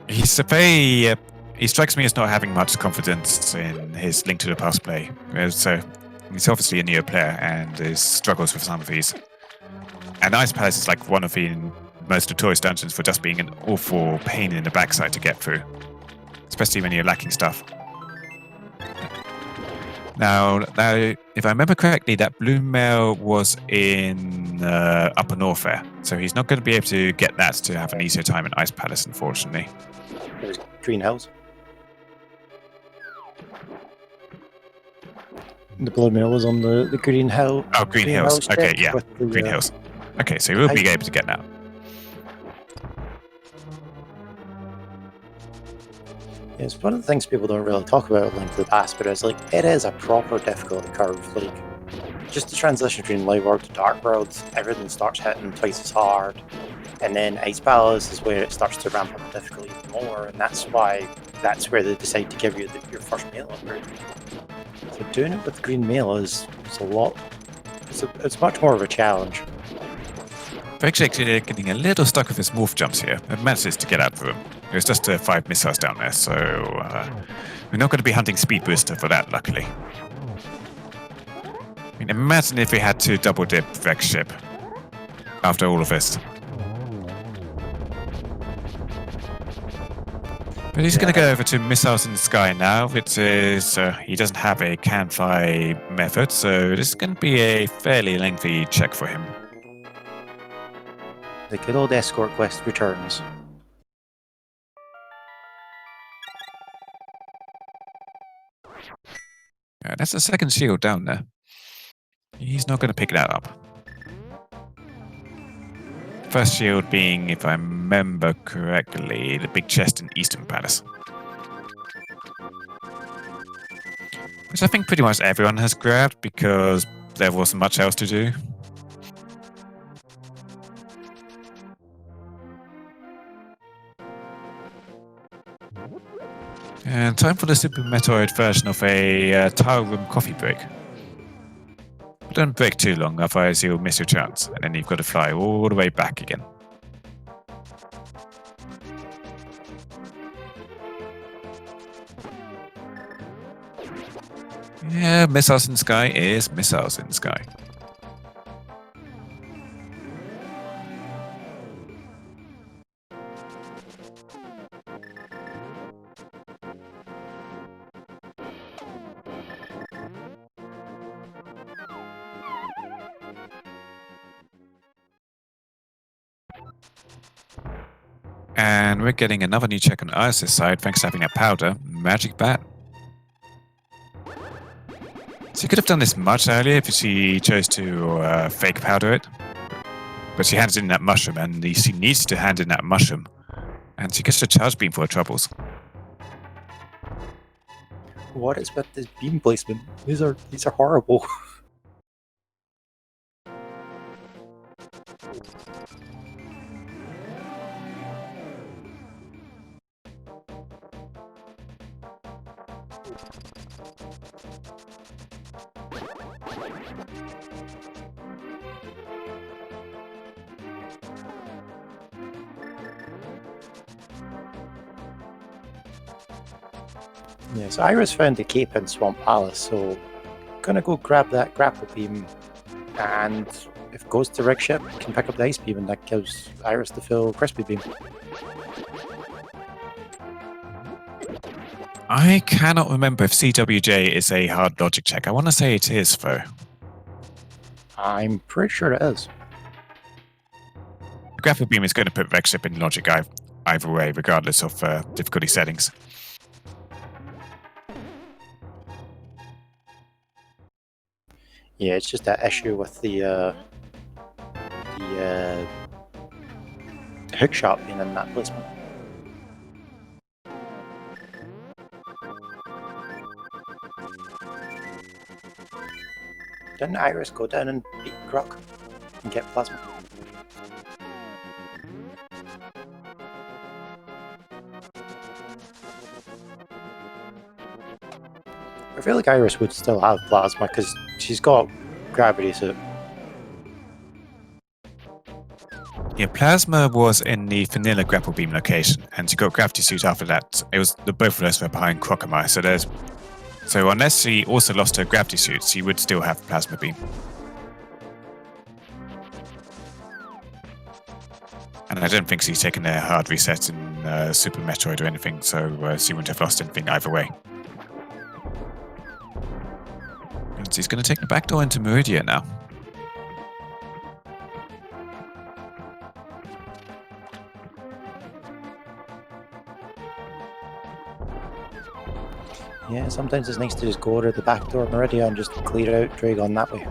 He's a very. He strikes me as not having much confidence in his Link to the Past play. So he's obviously a newer player and struggles with some of these. And Ice Palace is like one of the most notorious dungeons for just being an awful pain in the backside to get through, especially when you're lacking stuff. Now, if I remember correctly, that blue mail was in Upper North there, so he's not going to be able to get that to have an easier time in Ice Palace, unfortunately. There's Green Hills. The blue mail was on the Green Hill. Oh, Green Hills. Okay, yeah, the, Green Hills. Okay, so we'll be able to get that. It's one of the things people don't really talk about with Link to the Past, but it's like, it is a proper difficulty curve. Like, just the transition between Light World to Dark World, everything starts hitting twice as hard. And then Ice Palace is where it starts to ramp up the difficulty even more, and that's where they decide to give you your first mail upgrade. So doing it with the green mail is a lot. It's much more of a challenge. Actually getting a little stuck with his morph jumps here. It manages to get out of them. There's just 5 missiles down there, so we're not going to be hunting Speed Booster for that, luckily. I mean, imagine if we had to double dip Vex ship after all of this. But he's going to go over to Missiles in the Sky now, which is, he doesn't have a can-fly method, so this is going to be a fairly lengthy check for him. The good old escort quest returns. That's the second shield down there. He's not going to pick that up. First shield being, if I remember correctly, the big chest in Eastern Palace. Which I think pretty much everyone has grabbed because there wasn't much else to do. And time for the Super Metroid version of a tile room coffee break. But don't break too long, otherwise you'll miss your chance, and then you've got to fly all the way back again. Yeah, Missiles in the Sky is Missiles in the Sky. And we're getting another new check on Iris' side thanks to having a powder, Magic Bat. She could have done this much earlier if she chose to fake powder it. But she hands in that mushroom, and she needs to hand in that mushroom. And she gets a charge beam for her troubles. What is with this beam placement? These are horrible. Yeah, so Iris found a cape in Swamp Palace, so gonna go grab that grapple beam, and if it goes to Rig Ship, can pick up the ice beam, and that gives Iris the full crispy beam. I cannot remember if CWJ is a hard logic check. I want to say it is, though. I'm pretty sure it is. The grapple beam is going to put Vex Ship in logic either way, regardless of difficulty settings. Yeah, it's just that issue with the hook shot being in that placement. Didn't Iris go down and beat Grok and get plasma? I feel like Iris would still have plasma because she's got gravity suit. Yeah, Plasma was in the vanilla grapple beam location, and she got gravity suit after that. It was the both of us were behind Crocomire, so unless she also lost her gravity suit, she would still have plasma beam. And I don't think she's taken a hard reset in Super Metroid or anything, so she wouldn't have lost anything either way. And she's going to take the back door into Meridia now. Yeah, sometimes it's nice to just go to the back door of Meridia and just clear out Dragon that way.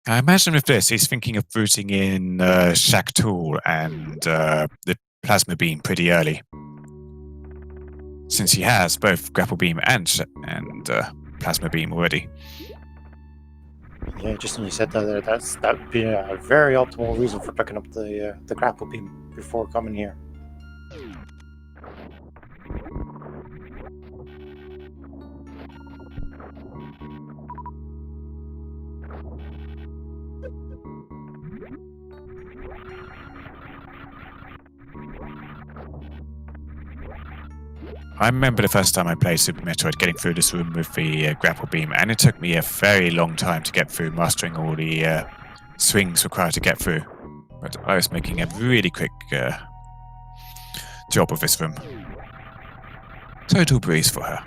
I imagine with this, he's thinking of rooting in Shaq Tool and the Plasma Beam pretty early. Since he has both Grapple Beam and Plasma Beam already. Yeah, just when you said that there, that would be a very optimal reason for picking up the grapple beam before coming here. I remember the first time I played Super Metroid getting through this room with the grapple beam, and it took me a very long time to get through, mastering all the swings required to get through. But I was making a really quick job of this room. Total breeze for her.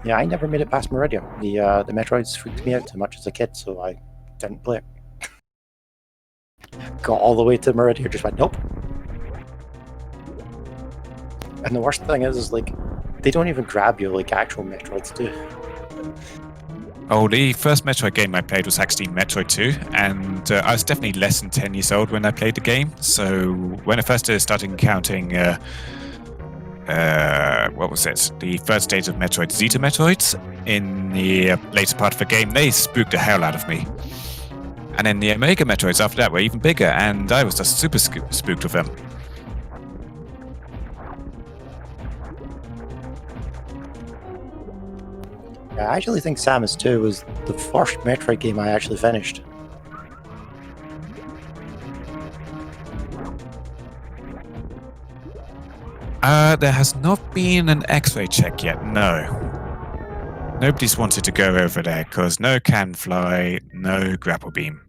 Yeah, I never made it past Meridia. The Metroids freaked me out too much as a kid, so I didn't play it. Got all the way to Meridia, just went, nope. And the worst thing is like, they don't even grab you like actual Metroids do. Oh, the first Metroid game I played was actually Metroid 2, and I was definitely less than 10 years old when I played the game. So when I first started encountering, what was it? The third stage of Metroid, Zeta Metroids, in the later part of the game, they spooked the hell out of me. And then the Omega Metroids after that were even bigger, and I was just super spooked with them. I actually think Samus 2 was the first Metroid game I actually finished. There has not been an X-ray check yet, no. Nobody's wanted to go over there, because no can fly, no grapple beam.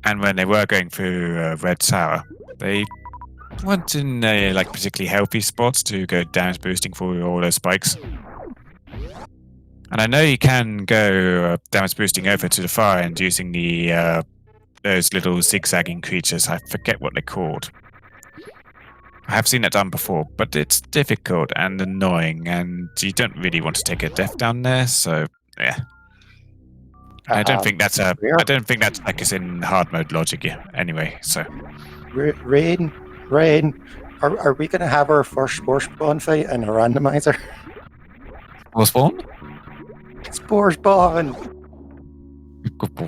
And when they were going through Red Tower, they weren't in particularly healthy spots to go damage boosting for all those spikes. And I know you can go damage boosting over to the far end using the those little zigzagging creatures. I forget what they're called. I have seen it done before, but it's difficult and annoying, and you don't really want to take a death down there. So yeah, I don't think that's like it's in hard mode logic anyway. So Rain, are we gonna have our first Spore Spawn fight in a randomizer? Spore Spawn? Spore Spawn!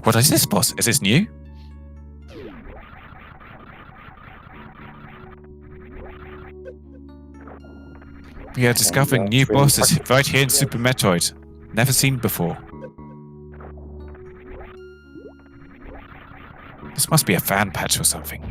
What is this, boss? Is this new? We are discovering new bosses right here in Super Metroid. Never seen before. This must be a fan patch or something.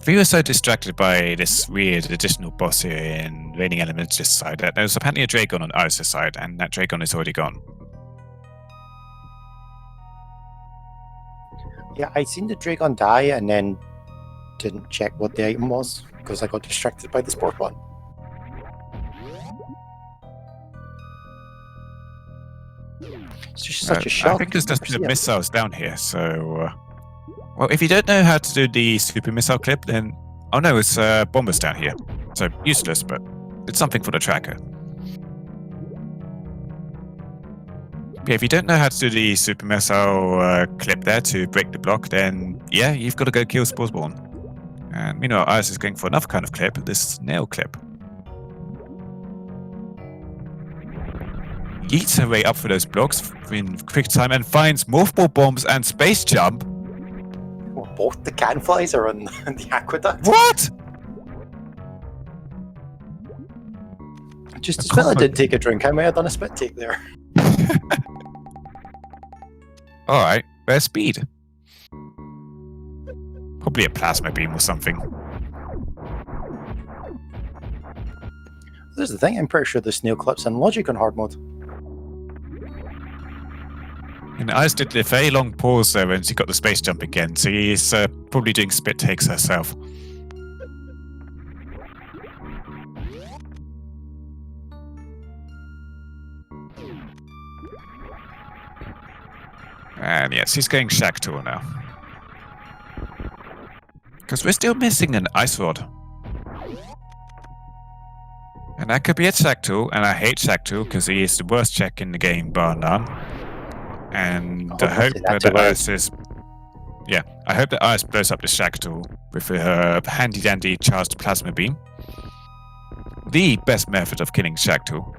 We were so distracted by this weird additional boss here in Raining Elemental's side that there's apparently a Dragon on Iris' side, and that Dragon is already gone. Yeah, I seen the Dragon die and then didn't check what the item was because I got distracted by the Spore Spawn. It's just such a shock. I think there's just missiles down here, so... well, if you don't know how to do the super missile clip, then... oh no, it's bombers down here. So, useless, but it's something for the tracker. Yeah, if you don't know how to do the super missile clip there to break the block, then yeah, you've got to go kill Sporespawn. And meanwhile, Iris is going for another kind of clip, this snail clip. Yeets her way up for those blocks in quick time and finds multiple bombs and space jump. Well, both the canflies are on the aqueduct. What? Just as well I didn't take a drink. I may have done a spit take there. Alright, where's speed? Probably a plasma beam or something. This is the thing, I'm pretty sure the snail clip's in logic on hard mode. And Iris did a very long pause there when she got the space jump again, so he's probably doing spit takes herself. And yes, he's going Shack Tour now. Because we're still missing an ice rod. And that could be a Shack Tool, and I hate Shack Tool because he is the worst check in the game, bar none. And I hope that Iris is... Yeah, I hope that Iris blows up the Shack Tool with her handy-dandy charged plasma beam. The best method of killing Shack Tool.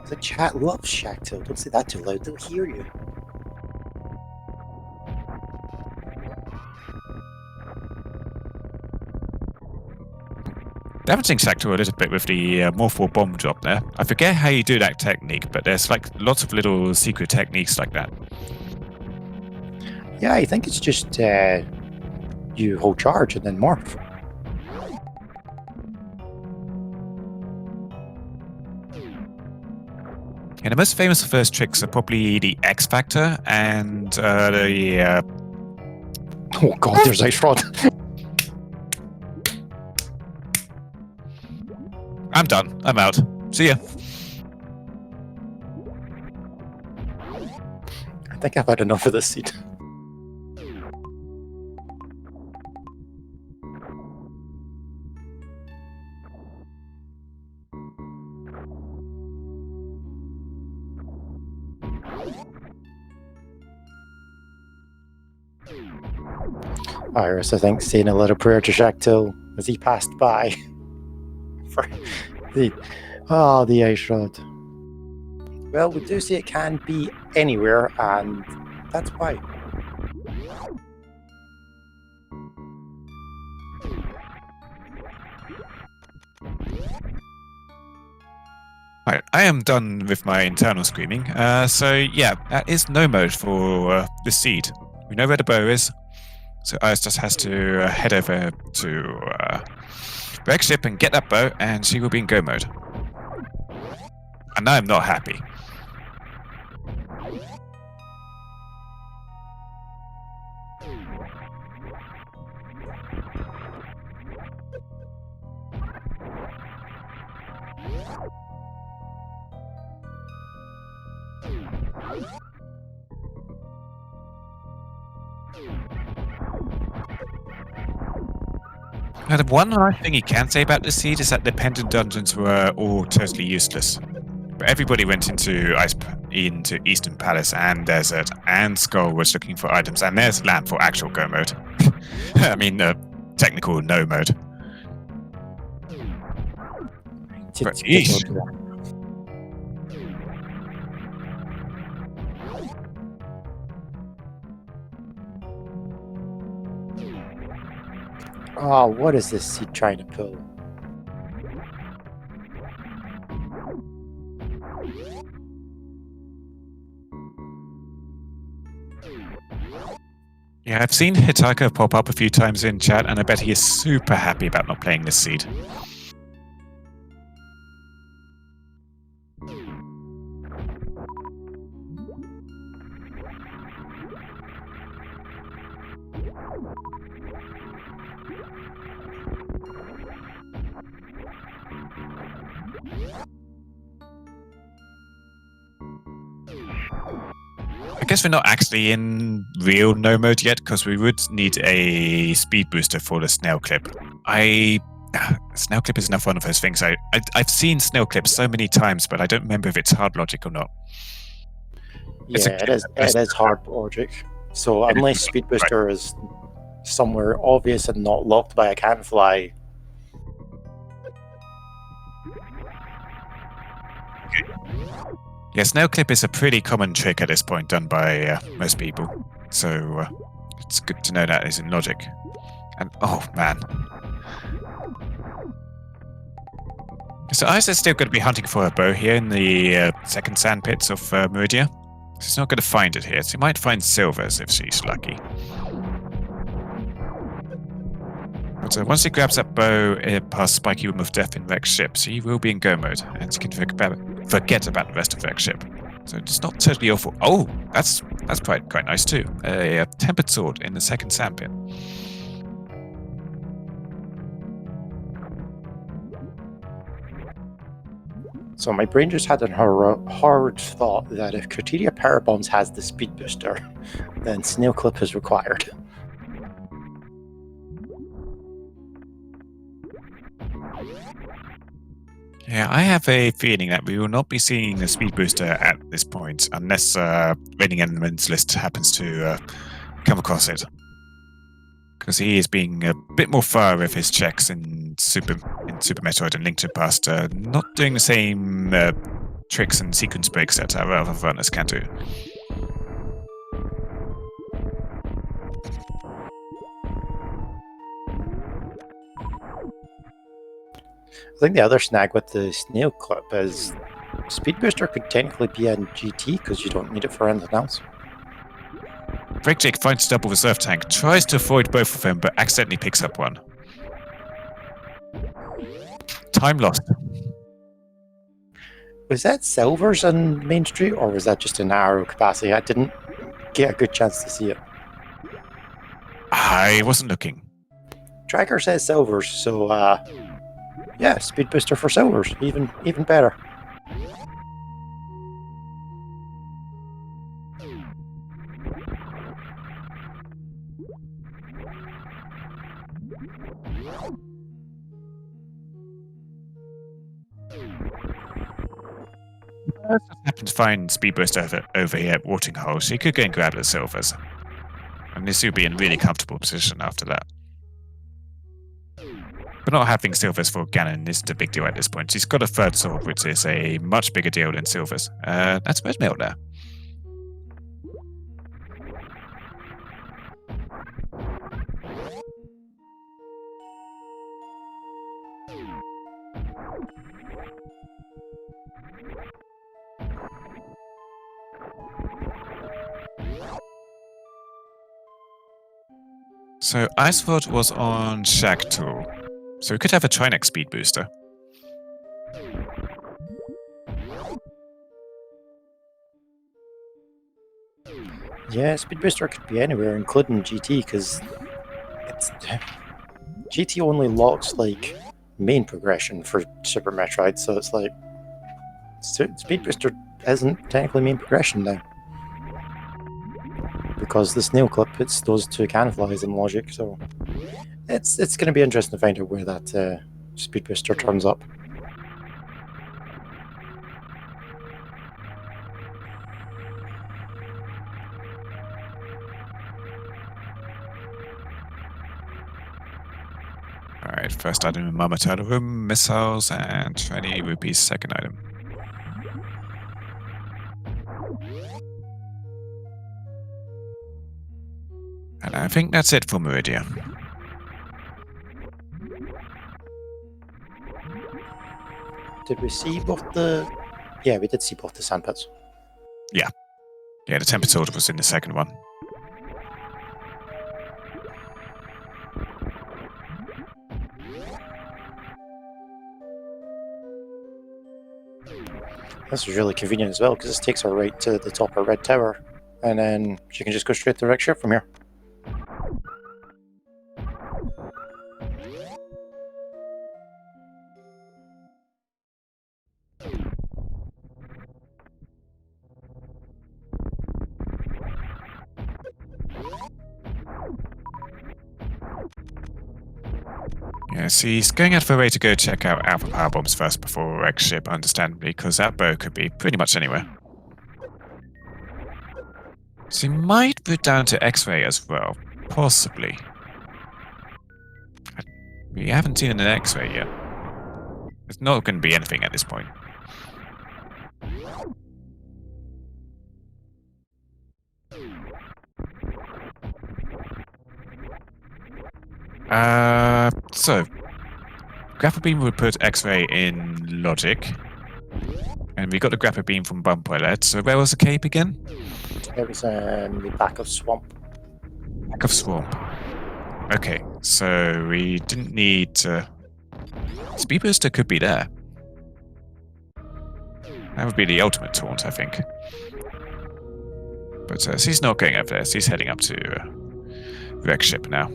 The chat loves Shack Tool. Don't say that too loud, they'll hear you. Damaging Shack Tool a little bit with the Morphle bomb drop there. I forget how you do that technique, but there's like lots of little secret techniques like that. Yeah, I think it's just you hold charge and then morph. And the most famous first tricks are probably the X Factor and the... Oh god, there's Ice Rod. I'm done. I'm out. See ya. I think I've had enough of this seed. Iris, I think, saying a little prayer to Shack Tool as he passed by. For the ice rod. Well, we do see it can be anywhere, and that's why. Right, I am done with my internal screaming. So yeah, that is no mode for the seed. We know where the bow is, so Iris just has to head over to Wreck Ship and get that bow, and she will be in go mode. And I'm not happy. Now, the one nice thing you can say about this seed is that the pendant dungeons were all totally useless. But everybody went into Eastern Palace and Desert, and Skull was looking for items, and there's Lamp for actual go mode. I mean, technical no mode. But yeesh. Oh, what is this seed trying to pull? Yeah, I've seen Hitaka pop up a few times in chat, and I bet he is super happy about not playing this seed. I guess we're not actually in real no mode yet, because we would need a speed booster for the snail clip. I Snail clip is enough one of those things. I've seen snail clips so many times, but I don't remember if it's hard logic or not. Yeah, it is. It is hard logic. So unless Speed Booster is somewhere obvious and not locked by a can fly. Yeah, snail clip is a pretty common trick at this point done by most people. So it's good to know that is in logic. And oh man. So Isa's still going to be hunting for a bow here in the second sand pits of Meridia. She's not going to find it here. She might find silvers if she's lucky. But once she grabs that bow past Spiky Room of Death in Rex ship, she will be in go mode, and she can forget about the rest of Rex ship. So it's not totally awful. Oh, that's quite nice too. A tempered sword in the second sand pit. So my brain just had a hard thought that if Criteria Power Bombs has the speed booster, then Snail Clip is required. Yeah, I have a feeling that we will not be seeing the speed booster at this point unless Raining Elements list happens to come across it. Because he is being a bit more thorough with his checks in Super Metroid and Link to the Past, not doing the same tricks and sequence breaks that our other runners can do. I think the other snag with the Snail Clip is Speed Booster could technically be in GT because you don't need it for anything else. Break Jake finds a double reserve tank, tries to avoid both of them, but accidentally picks up one. Time lost. Was that silvers on Main Street, or was that just an arrow capacity? I didn't get a good chance to see it. I wasn't looking. Tracker says silvers, so yeah, Speed Booster for silvers, even better. I just happened to find Speed Booster over here at Watering Hole, so you could go and grab the silvers. And this will be in a really comfortable position after that. But not having silvers for Ganon isn't a big deal at this point. She's got a third sword, which is a much bigger deal than silvers. That's Red Mail there. So Iceford was on Shagtool, so we could have a Trinex speed booster. Yeah, Speed Booster could be anywhere, including GT, because it's GT only locks like main progression for Super Metroid, so it's like Speed Booster isn't technically main progression now. Because the Snail Clip hits those two can flies in logic, so it's going to be interesting to find out where that Speed Booster turns up. Alright, first item in Mama Turtle Room, missiles, and 20 rupees second item. And I think that's it for Meridia. Did we see both the... Yeah, we did see both the sandpits. Yeah, the tempered sword was in the second one. This is really convenient as well, because this takes her right to the top of Red Tower, and then she can just go straight to the Rex ship from here. Yeah, So he's going out of a way to go check out Alpha Power Bombs first before X Ship, understandably, because that bow could be pretty much anywhere. So he might put down to X-Ray as well, possibly. We haven't seen an X-Ray yet. It's not going to be anything at this point. So Grapple Beam would put X-Ray in Logic. And we got the Grapple Beam from Bumperlet. So where was the cape again? It was in the back of Swamp. Back of Swamp. Okay, so we didn't need Speed Booster could be there. That would be the ultimate taunt, I think. But she's not going over there. She's heading up to Rex Ship now.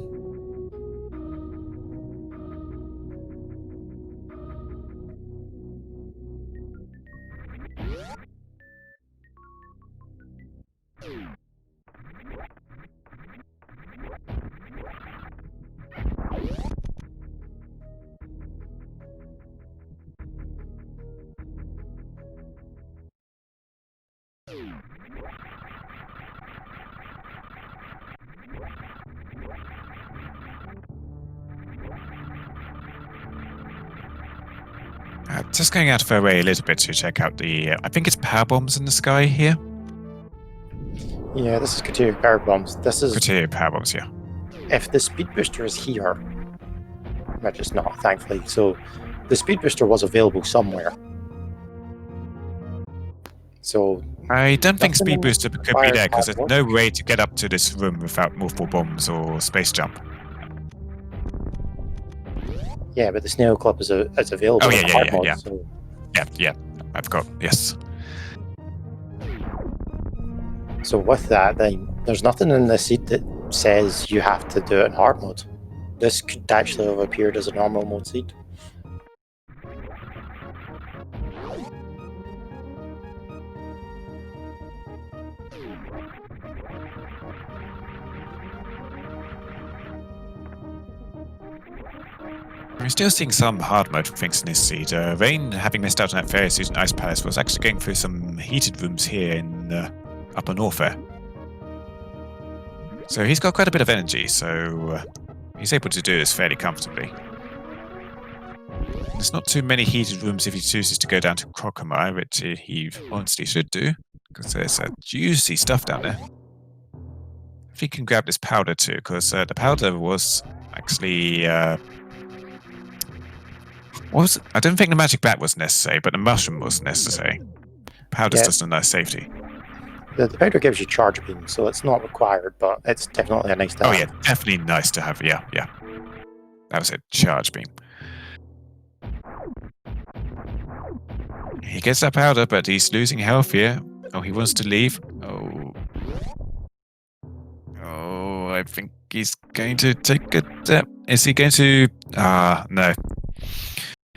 Just going out of her way a little bit to check out the, I think it's power bombs in the sky here. Yeah, this is Kateria Power Bombs. This is Kateria power bombs, yeah. if the speed booster is here, which is not, thankfully. So the speed booster was available somewhere. So I don't think nothing Speed Booster could be requires there because there's hard no way to get up to this room without multiple bombs or space jump. yeah, but the snail club is available. Oh, in yeah, the yeah, hard yeah, mode, yeah. So Yeah, I've got, yes. So with that, then there's nothing in the seed that says you have to do it in hard mode. This could actually have appeared as a normal mode seed. We're still seeing some hard mode things in this seed. Rain, having missed out on that fairy suit in Ice Palace, was actually going through some heated rooms here in Upper Norfair. So he's got quite a bit of energy, so he's able to do this fairly comfortably. There's not too many heated rooms if he chooses to go down to Crocomire, which he honestly should do, because there's juicy stuff down there. If he can grab this powder too, because the powder was actually... I don't think the magic bat was necessary, but the mushroom was necessary. Powder's Yeah. just a nice safety. The powder gives you charge beam, so it's not required, but it's definitely a nice to Oh have. yeah, definitely nice to have. Yeah. That was it. Charge beam. He gets that powder, but he's losing health here. Oh, he wants to leave. Oh, I think he's going to take a step. Is he going to... no.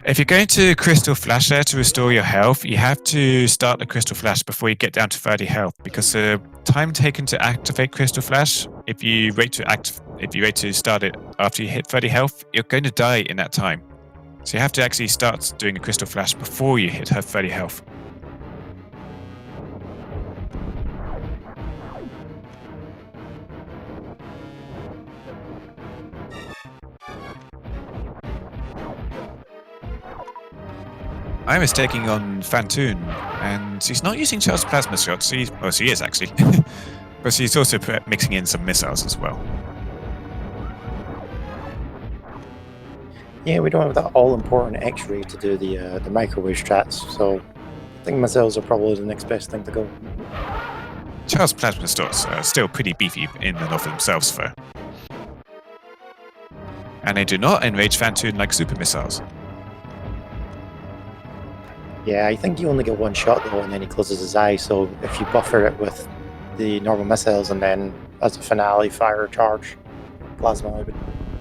If you're going to Crystal Flash there to restore your health, you have to start the Crystal Flash before you get down to 30 health, because the time taken to activate Crystal Flash, if you wait to start it after you hit 30 health, you're going to die in that time. So you have to actually start doing the Crystal Flash before you hit her 30 health. I was taking on Fantoon, and she's not using Charles Plasma shots. She is actually. But she's also mixing in some missiles as well. Yeah, we don't have that all-important X-ray to do the microwave strats, so I think missiles are probably the next best thing to go. Charles Plasma shots are still pretty beefy in and of themselves, though. And they do not enrage Fantoon like super missiles. Yeah, I think you only get one shot though, and then he closes his eye. So if you buffer it with the normal missiles and then as a finale fire a charge plasma,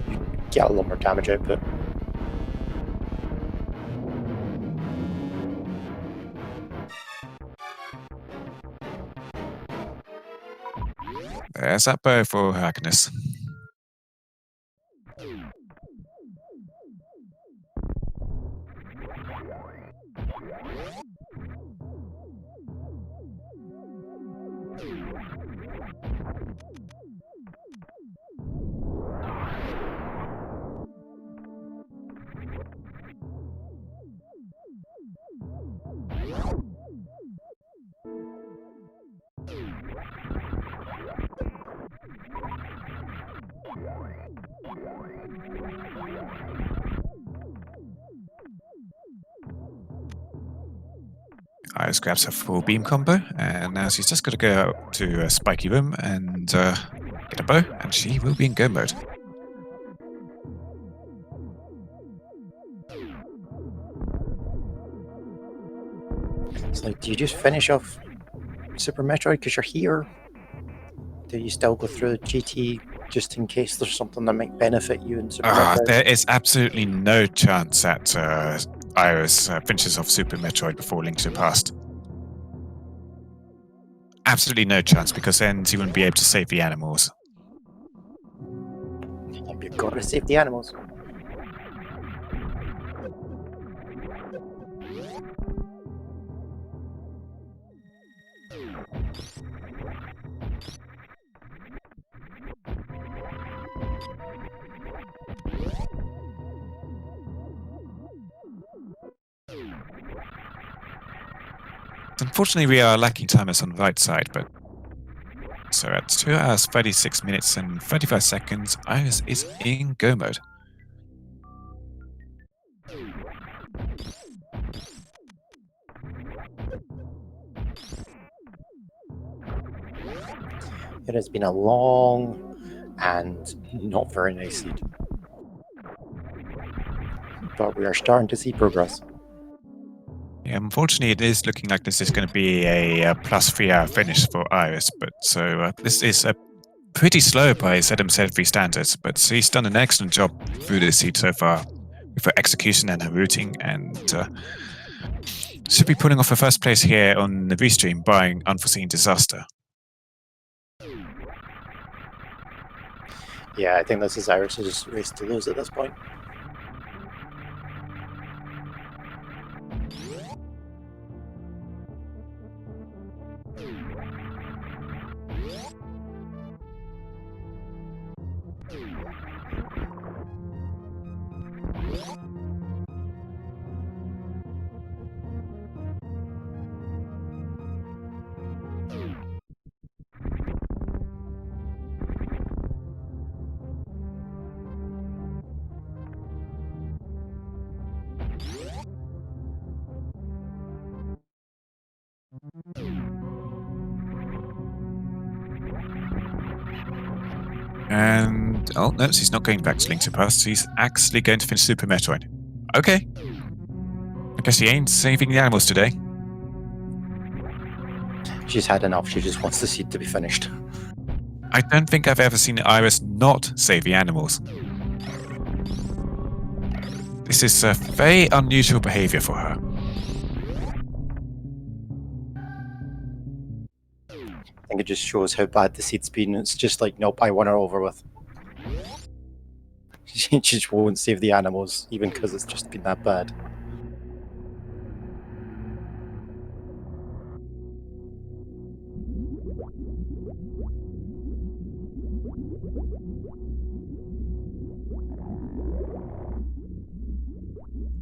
you get a lot more damage output. There's that bow for Agnes. Iris grabs her full beam combo, and now she's just got to go up to a spiky room and get a bow, and she will be in go mode. It's like, do you just finish off Super Metroid because you're here? Do you still go through the GT just in case there's something that might benefit you in Super Metroid? There is absolutely no chance that Iris finishes off Super Metroid before Link to the Past. Absolutely no chance, because then she wouldn't be able to save the animals. You've got to save the animals. Unfortunately, we are lacking timers on the right side, but so at 2 hours, 36 minutes and 35 seconds, Iris is in go mode. It has been a long and not very nice seed. But we are starting to see progress. Yeah, unfortunately, it is looking like this is going to be a plus 3 hour finish for Iris, but so this is pretty slow by SMZ3 standards, but she's done an excellent job through this seed so far with her execution and her routing, and should be pulling off her first place here on the restream barring unforeseen disaster. Yeah, I think this is Iris's race to lose at this point. And oh no, she's not going back to Link to the Past. She's actually going to finish Super Metroid. Okay. I guess she ain't saving the animals today. She's had enough. She just wants the seed to be finished. I don't think I've ever seen Iris not save the animals. This is a very unusual behavior for her. I think it just shows how bad the seed's been. It's just like, nope, I want her over with. She just won't save the animals, even because it's just been that bad.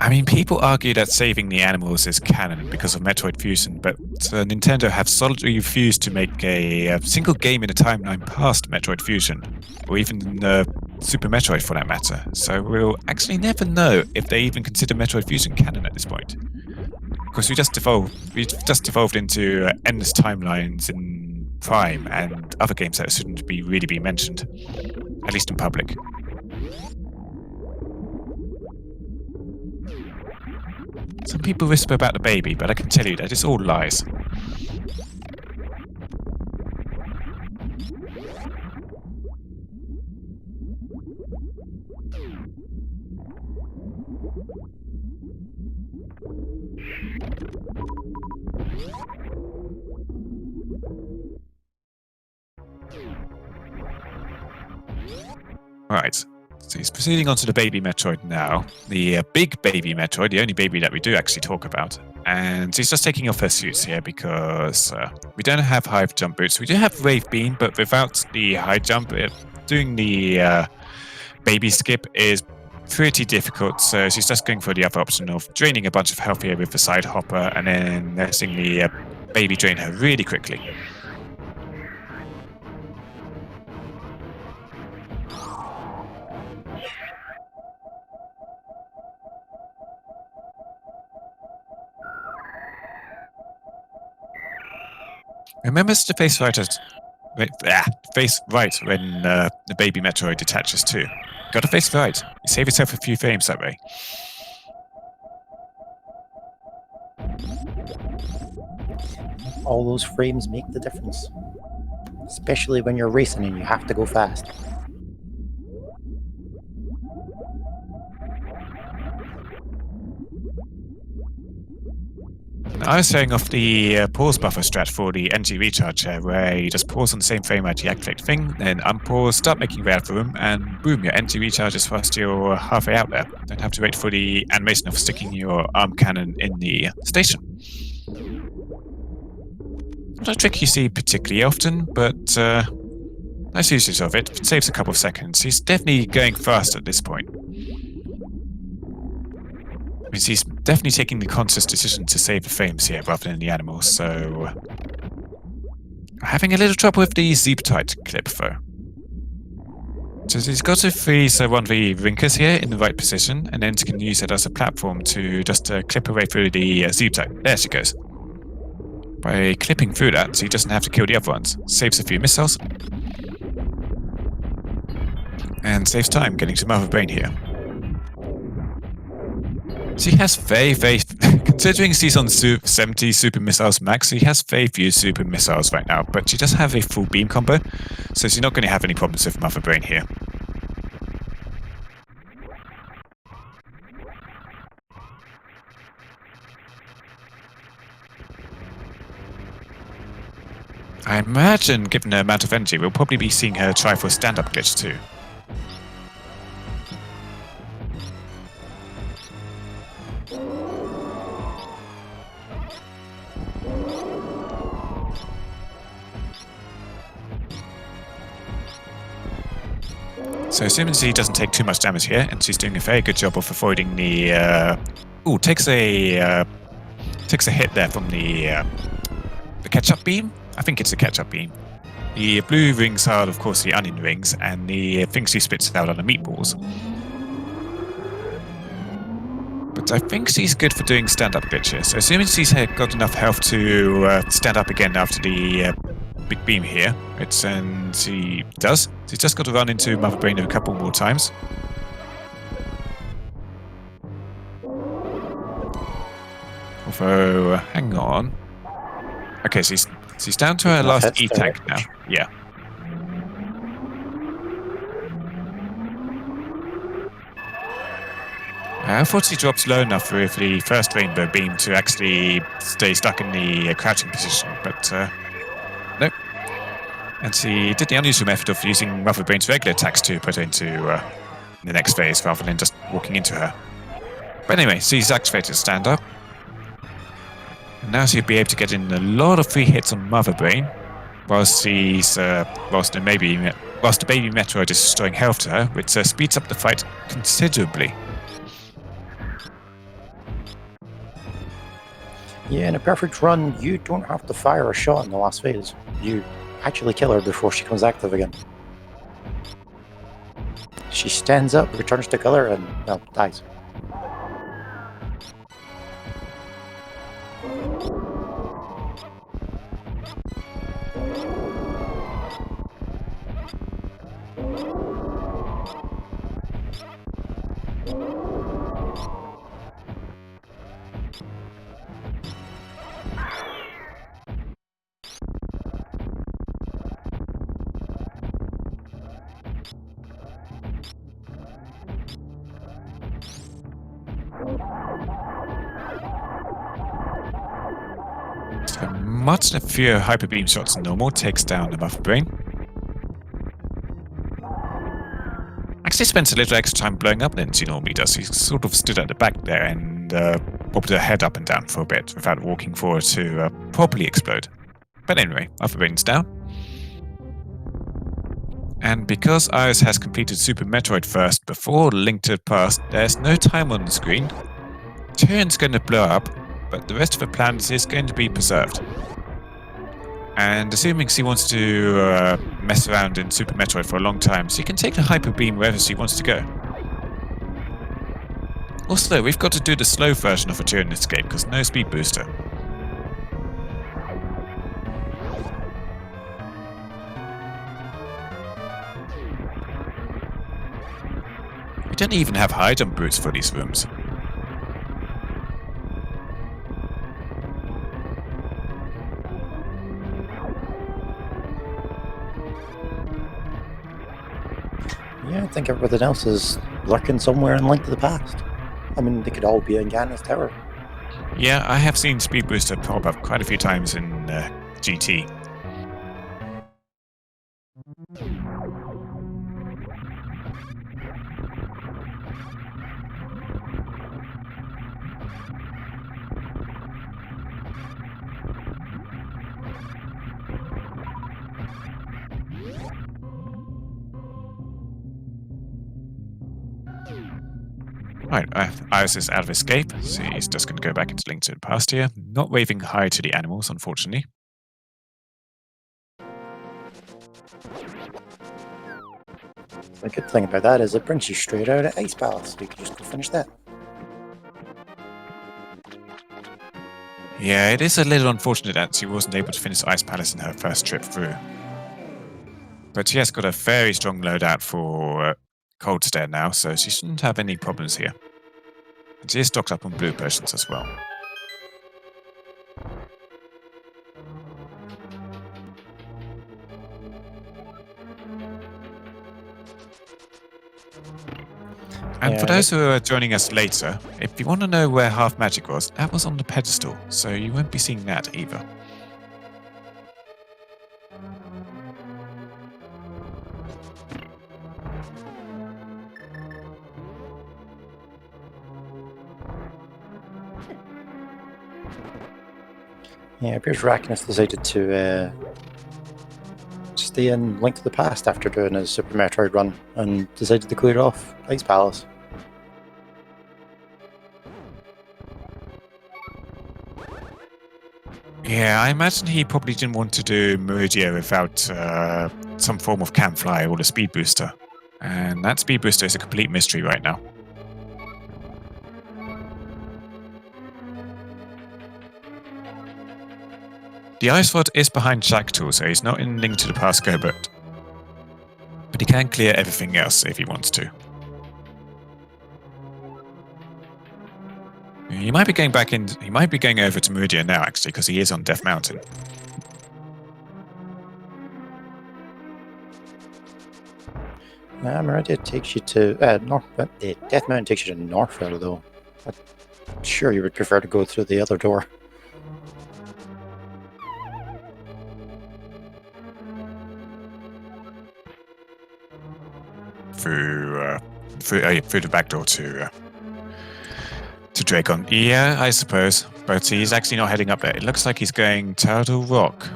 I mean, people argue that saving the animals is canon because of Metroid Fusion, but Nintendo have solidly refused to make a single game in a timeline past Metroid Fusion, or even Super Metroid for that matter. So we'll actually never know if they even consider Metroid Fusion canon at this point. Because we just evolved into endless timelines in Prime and other games that shouldn't really be mentioned, at least in public. Some people whisper about the baby, but I can tell you that it's all lies. Right, So he's proceeding on to the baby Metroid now. The big baby Metroid, the only baby that we do actually talk about. And he's just taking off her suits here because we don't have high jump boots. We do have Wave Beam, but without the high jump, doing the baby skip is pretty difficult. So she's just going for the other option of draining a bunch of health here with the side hopper and then letting the baby drain her really quickly. Remember to face right face right when the baby Metroid attaches too. Gotta face right. You save yourself a few frames that way. All those frames make the difference. Especially when you're racing and you have to go fast. I was showing off the pause buffer strat for the energy recharge here, where you just pause on the same frame rate you activate the thing, then unpause, start making way out of the room, and boom, your energy recharges whilst you're halfway out there. Don't have to wait for the animation of sticking your arm cannon in the station. Not a trick you see particularly often, but nice usage of it. It saves a couple of seconds. He's definitely going fast at this point. He's definitely taking the conscious decision to save the frames here rather than the animals, so having a little trouble with the zip-tight clip though. So he's got to freeze one of the rinkers here in the right position, and then he can use it as a platform to just clip away through the zip-tight. There she goes. By clipping through that, so he doesn't have to kill the other ones. Saves a few missiles. And saves time getting to Mother Brain here. She has very, considering she's on 70 super missiles max, she has very few super missiles right now, but she does have a full beam combo, so she's not going to have any problems with Mother Brain here. I imagine, given the amount of energy, we'll probably be seeing her try for a stand-up glitch too. So assuming she doesn't take too much damage here, and she's doing a very good job of avoiding the takes a hit there from the catch-up beam. I think it's a catch-up beam. The blue rings are, of course, the onion rings, and the things she spits out are the meatballs. But I think she's good for doing stand-up glitches. So assuming she's got enough health to stand up again after the big beam here, and she does. She's just got to run into Mother Brain a couple more times. Although, hang on. Okay, she's down to her last E-tank now. Yeah. I thought she drops low enough with the first rainbow beam to actually stay stuck in the crouching position, but nope. And she did the unusual method of using Mother Brain's regular attacks to put her into the next phase rather than just walking into her. But anyway, she's activated stand up. And now she'll be able to get in a lot of free hits on Mother Brain, whilst the baby Metroid is restoring health to her, which speeds up the fight considerably. Yeah, in a perfect run, you don't have to fire a shot in the last phase. You actually kill her before she comes active again. She stands up, returns to color, and, well, dies. So much fewer hyper beam shots than normal takes down the Mother Brain. actually spent a little extra time blowing up than he normally does. He sort of stood at the back there and bobbed her head up and down for a bit without walking forward to properly explode. But anyway, other brains down. And because Iris has completed Super Metroid first before Link to the Past, there's no time on the screen. Tyrion's going to blow up, but the rest of the planet is going to be preserved. And assuming she wants to mess around in Super Metroid for a long time, she can take the Hyper Beam wherever she wants to go. Also, we've got to do the slow version of a Tyrion escape, because no speed booster. We don't even have high jump routes for these rooms. Yeah, I think everything else is lurking somewhere in Link to the Past. I mean, they could all be in Ganon's Tower. Yeah, I have seen Speed Booster pop up quite a few times in GT. Right, Iris is out of escape, so he's just going to go back into Link to the Past here. Not waving hi to the animals, unfortunately. The good thing about that is it brings you straight out of Ice Palace, so you can just go finish that. Yeah, it is a little unfortunate that she wasn't able to finish Ice Palace in her first trip through. But she has got a very strong loadout for Cold Stare now, so she shouldn't have any problems here. And she is stocked up on blue potions as well. And for those who are joining us later, if you want to know where Half Magic was, that was on the pedestal, so you won't be seeing that either. Yeah, it appears Rackinus decided to stay in Link to the Past after doing his Super Metroid run and decided to clear off Ice Palace. Yeah, I imagine he probably didn't want to do Meridia without some form of Camfly or the Speed Booster. And that Speed Booster is a complete mystery right now. The Ice Rod is behind Shacktool, so he's not in Link to the Past Gobert. But he can clear everything else if he wants to. He might be going back in. He might be going over to Meridia now, actually, because he is on Death Mountain. Meridia takes you to North. Death Mountain takes you to Northville, though. I'm sure you would prefer to go through the other door. Through the back door to Dragon. Yeah, I suppose. But he's actually not heading up there. It looks like he's going Turtle Rock.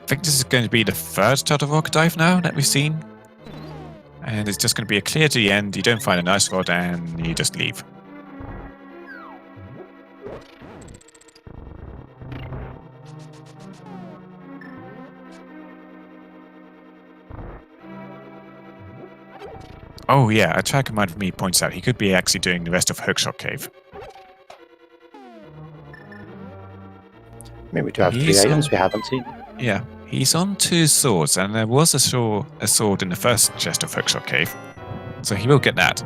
I think this is going to be the third Turtle Rock dive now that we've seen. And it's just going to be a clear to the end. You don't find an Ice Rod and you just leave. Oh yeah, a tracker mind of me points out he could be actually doing the rest of Hookshot Cave. Maybe we do have three items we haven't seen. Yeah, he's on 2 swords, and there was a sword in the first chest of Hookshot Cave, so he will get that.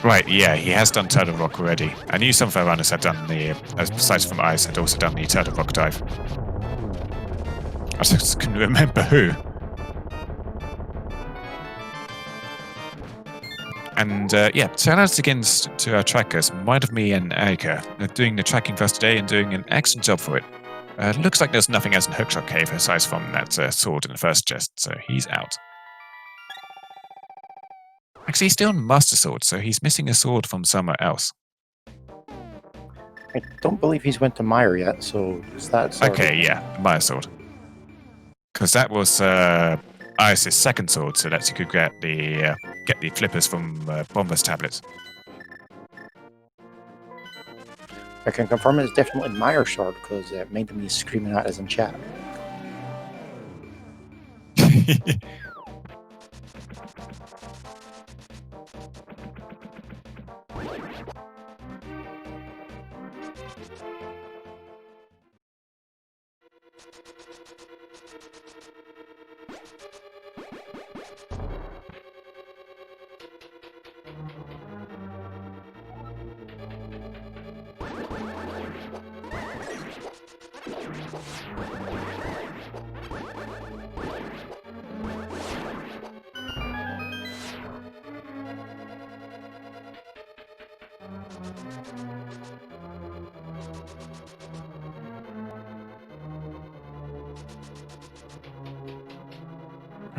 Right, yeah, he has done Turtle Rock already. I knew some of our runners had done the, besides from Ice, had also done the Turtle Rock dive. I just couldn't remember who. And yeah, shout outs again to our trackers, Mind of Me and Erika. They're doing the tracking for us today and doing an excellent job for it. Looks like there's nothing else in Hookshot Cave aside from that sword in the first chest, so he's out. Actually, he's still on Master Sword, so he's missing a sword from somewhere else. I don't believe he's went to Meyer yet, so is that Okay, yeah, my sword. Because that was Iris' second sword, so that she could get the flippers from Bomber's tablets. I can confirm it's definitely Meyer's sword because it made me screaming at us in chat.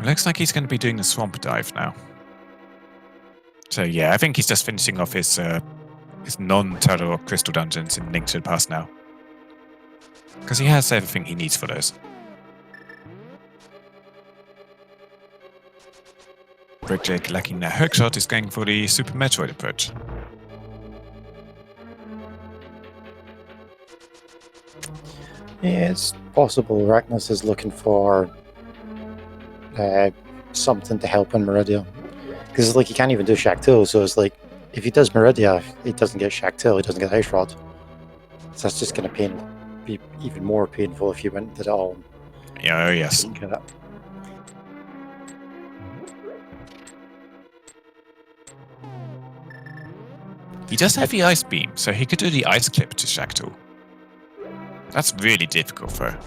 Looks like he's going to be doing the swamp dive now. So yeah, I think he's just finishing off his non-Turtle crystal dungeons in Link to the Past now. Because he has everything he needs for those. Jake lacking that hookshot is going for the Super Metroid approach. Yeah, it's possible Ragnas is looking for something to help in Meridia. Because it's like he can't even do Shaktil, so it's like if he does Meridia, he doesn't get Shaktil, he doesn't get Ice Rod. So that's just going to be even more painful if he went and did it all. Yeah, oh yes. Get it. He does have the Ice Beam, so he could do the Ice Clip to Shaktil. That's really difficult for her.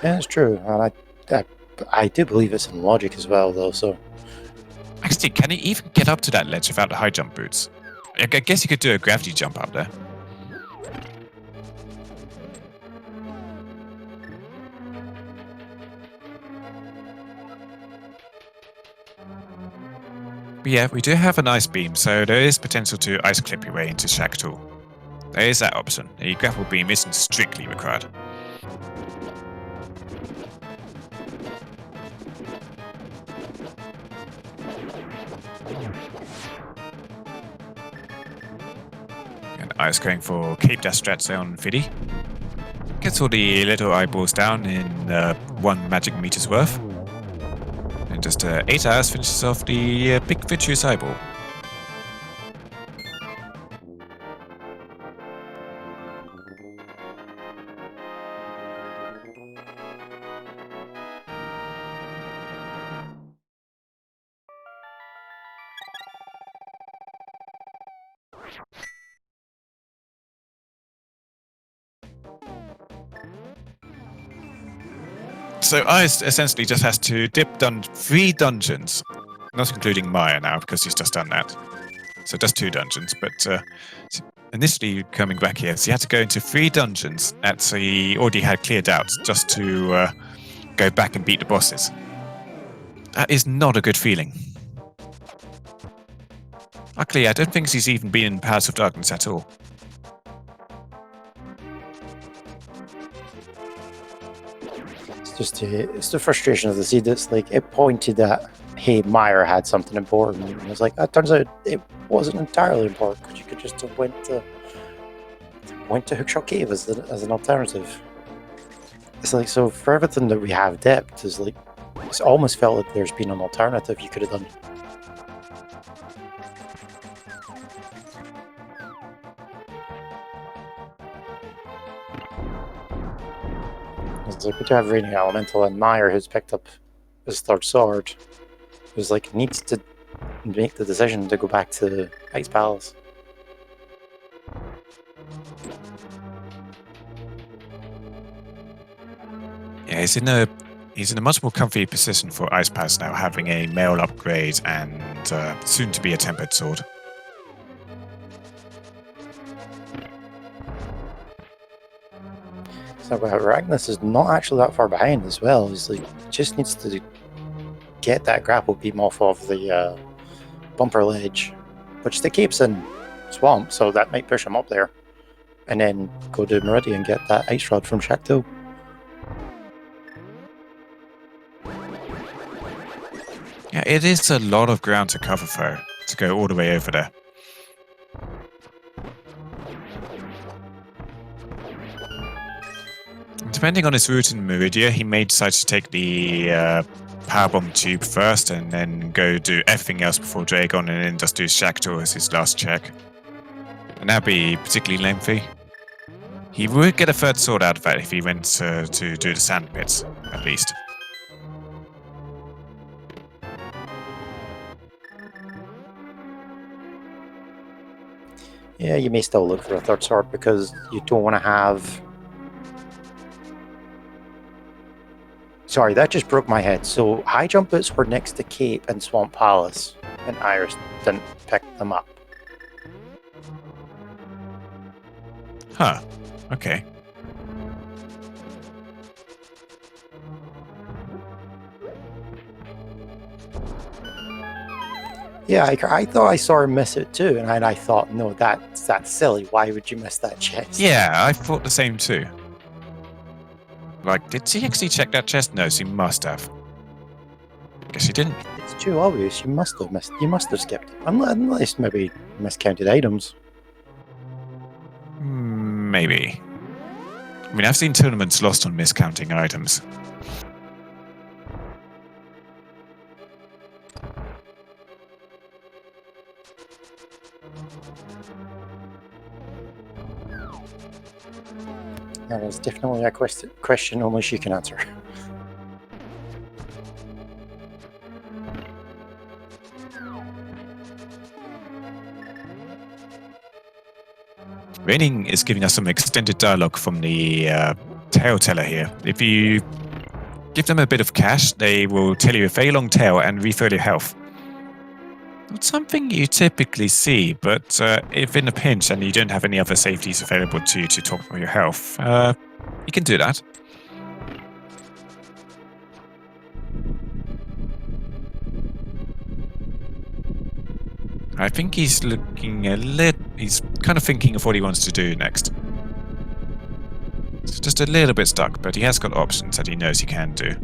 Yeah, it's true. And I do believe it's in logic as well, though, so... Actually, can he even get up to that ledge without the high jump boots? I guess he could do a gravity jump up there. But yeah, we do have an Ice Beam, so there is potential to Ice Clip your way into Shaktil. There is that option. A grapple beam isn't strictly required. And Ice going for Cape Dash strats on Fiddy. Gets all the little eyeballs down in 1 magic meter's worth. And just 8 hours finishes off the big virtuous eyeball. So Ice essentially just has to dip 3 dungeons, not including Maya now because he's just done that. So just 2 dungeons, but initially coming back here, so he had to go into 3 dungeons that he already had cleared out just to go back and beat the bosses. That is not a good feeling. Luckily, I don't think he's even been in Paths of Darkness at all. It's the frustration of the seed. It's like it pointed that, hey, Meyer had something important. And it's like, that turns out it wasn't entirely important because you could just have went to Hookshot Cave as an alternative. It's like, so for everything that we have depth, is like, it's almost felt like there's been an alternative you could have done. It's like we do have Raining Elemental, and Meyer, who's picked up his 3rd sword, who's like needs to make the decision to go back to Ice Palace. Yeah, he's in a he's in a much more comfy position for Ice Pass now, having a mail upgrade and soon to be a tempered sword. So Ragnus is not actually that far behind as well. He's like just needs to get that grapple beam off of the bumper ledge, which the cape's in swamp, so that might push him up there, and then go to Meridian and get that ice rod from Shakto. Yeah, it is a lot of ground to cover for to go all the way over there. Depending on his route in Meridia, he may decide to take the Powerbomb Tube first and then go do everything else before Dragon and then just do Shakto as his last check. And that'd be particularly lengthy. He would get a third sword out of that if he went to do the sand pits, at least. Yeah, you may still look for a third sword because you don't want to have... Sorry, that just broke my head. So high jump boots were next to Cape and Swamp Palace, and Iris didn't pick them up. Huh. Okay. Yeah, I thought I saw her miss it too, and I thought, no, that's silly. Why would you miss that chest? Yeah, I thought the same too. Like, did she actually check that chest? No, she must have. Guess she didn't. It's too obvious. You must have missed. You must have skipped it. Unless maybe miscounted items. Maybe. I mean, I've seen tournaments lost on miscounting items. That is definitely a question only she can answer. Raining is giving us some extended dialogue from the tale teller here. If you give them a bit of cash, they will tell you a very long tale and refill your health. Not something you typically see, but if in a pinch and you don't have any other safeties available to you to talk about your health, you can do that. I think he's looking he's kind of thinking of what he wants to do next. It's just a little bit stuck, but he has got options that he knows he can do.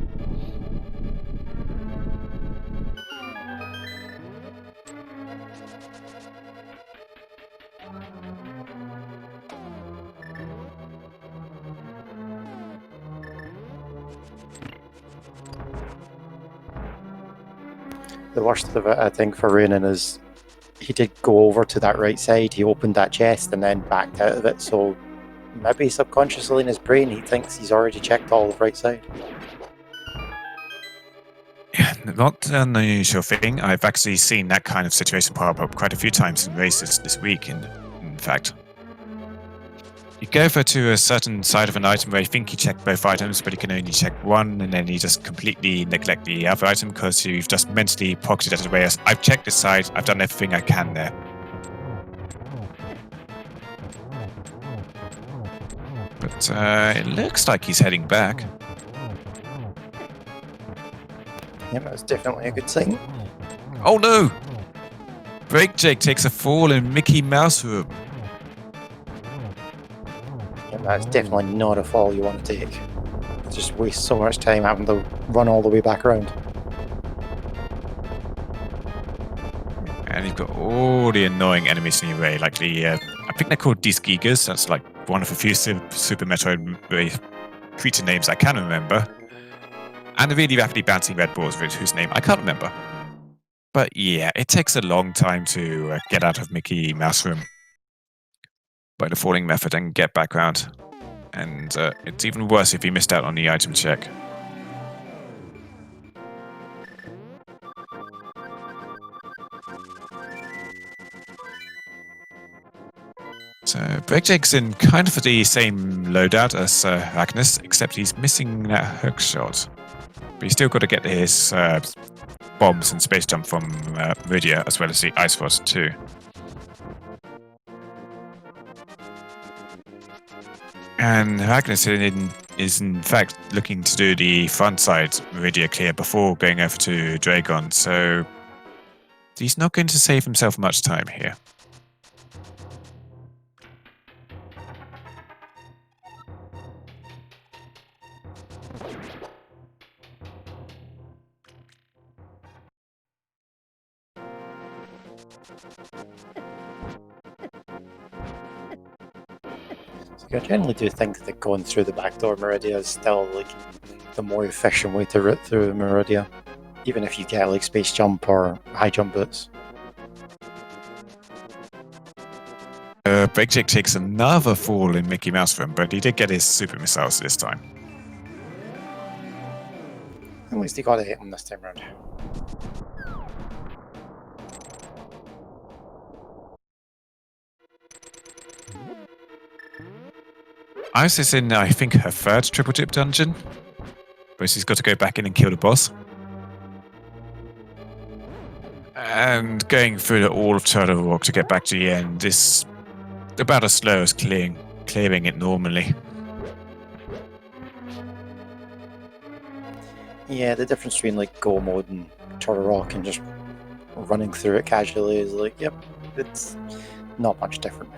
The worst of it, I think, for Raining is he did go over to that right side, he opened that chest and then backed out of it, so maybe subconsciously in his brain he thinks he's already checked all of right side. Yeah, not an unusual thing. I've actually seen that kind of situation pop up quite a few times in races this week, in fact. You go over to a certain side of an item where you think you checked both items, but you can only check one, and then you just completely neglect the other item because you've just mentally pocketed it away as, I've checked this side, I've done everything I can there. But it looks like he's heading back. Yeah, that's definitely a good sign. Oh no! Break Jake takes a fall in Mickey Mouse room. Yeah, that's definitely not a fall you want to take. Just waste so much time having to run all the way back around. And you've got all the annoying enemies in your way, like the, I think they're called Gigas. That's like one of a few Super Metroid creature names I can remember. And the really rapidly bouncing red balls, whose name I can't remember. But yeah, it takes a long time to get out of Mickey Mouse room by the falling method and get back around. And it's even worse if you missed out on the item check. So Breakjake's in kind of the same loadout as Agnes, except he's missing that hook shot. But you still got to get his bombs and space jump from Meridia, as well as the ice rod too. And Agnes is in fact looking to do the front side Meridia clear before going over to Dragon, so he's not going to save himself much time here. I generally do think that going through the back door Meridia is still like the more efficient way to route through Meridia, even if you get like space jump or high jump boots. Breakjake takes another fall in Mickey Mouse Room, but he did get his super missiles this time. At least he got to hit him this time around. Ice is in, I think, her third triple dip dungeon, but she's got to go back in and kill the boss. And going through all of Turtle Rock to get back to the end is about as slow as clearing it normally. Yeah, the difference between like Go mode and Turtle Rock and just running through it casually is like, yep, it's not much different.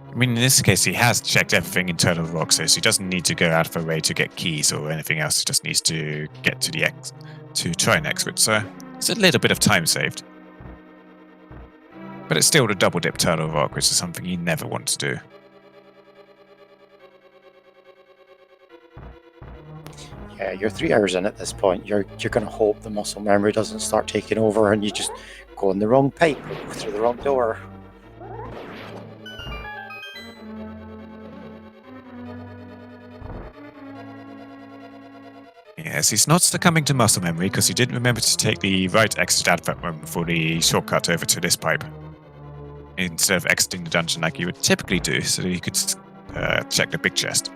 I mean, in this case, he has checked everything in Turtle Rock, so he doesn't need to go out of her way to get keys or anything else. He just needs to get to the to try an exit. So it's a little bit of time saved. But it's still the double dip Turtle Rock, which is something you never want to do. Yeah, you're 3 hours in at this point. You're gonna hope the muscle memory doesn't start taking over and you just go in the wrong pipe or go through the wrong door. Yes, he's not succumbing to muscle memory because he didn't remember to take the right exit out of that room for the shortcut over to this pipe, instead of exiting the dungeon like you would typically do, so that you could check the big chest.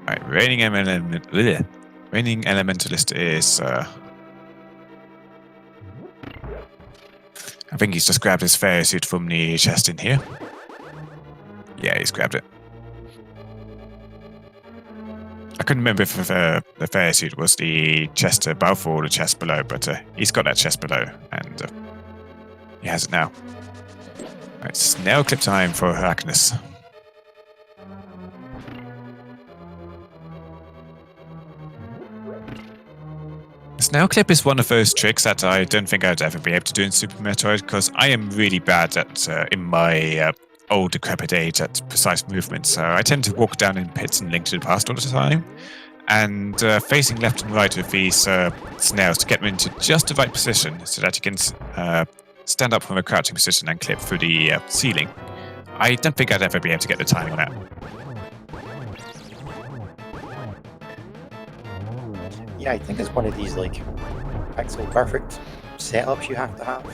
Alright, Reigning Elementalist is... I think he's just grabbed his fairy suit from the chest in here. Yeah, he's grabbed it. I couldn't remember if the fairy suit was the chest above or the chest below, but he's got that chest below, and he has it now. Right, it's nail clip time for Arachnus. Snail clip is one of those tricks that I don't think I'd ever be able to do in Super Metroid, because I am really bad at, in my old decrepit age, at precise movements. So I tend to walk down in pits and link to the past all the time, and facing left and right with these snails to get them into just the right position so that you can stand up from a crouching position and clip through the ceiling. I don't think I'd ever be able to get the timing on that. Yeah, I think it's one of these like pixel perfect setups you have to have.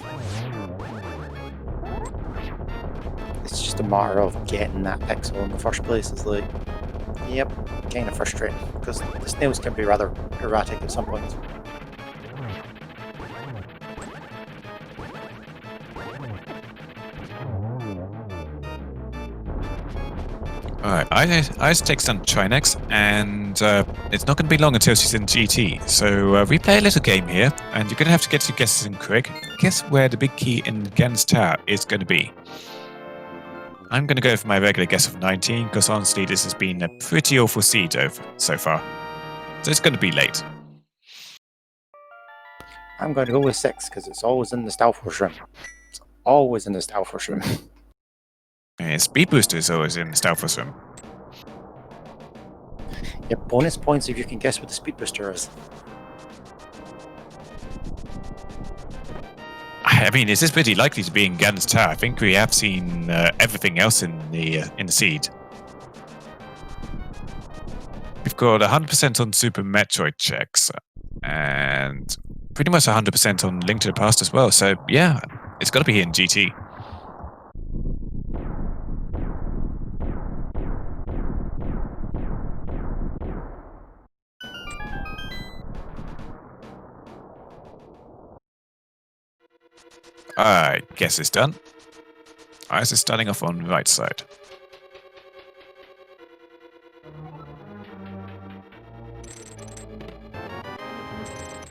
It's just a matter of getting that pixel in the first place. It's like, yep, kind of frustrating because the snails can be rather erratic at some points. Alright, Ice takes down Trinex, and it's not going to be long until she's in GT. So we play a little game here, and you're going to have to get your guesses in quick. Guess where the big key in Gan's Tower is going to be. I'm going to go for my regular guess of 19, because honestly this has been a pretty awful seed so far. So it's going to be late. I'm going to go with 6, because it's always in the Stalforce room. It's always in the Stalforce room. Speed Booster is always in the Stalforce room. Yeah, bonus points if you can guess what the Speed Booster is. I mean, is this pretty likely to be in Gan's Tower? I think we have seen everything else in the seed. We've got 100% on Super Metroid checks, and pretty much 100% on Link to the Past as well. So yeah, it's got to be here in GT. I guess it's done. Ice is starting off on the right side.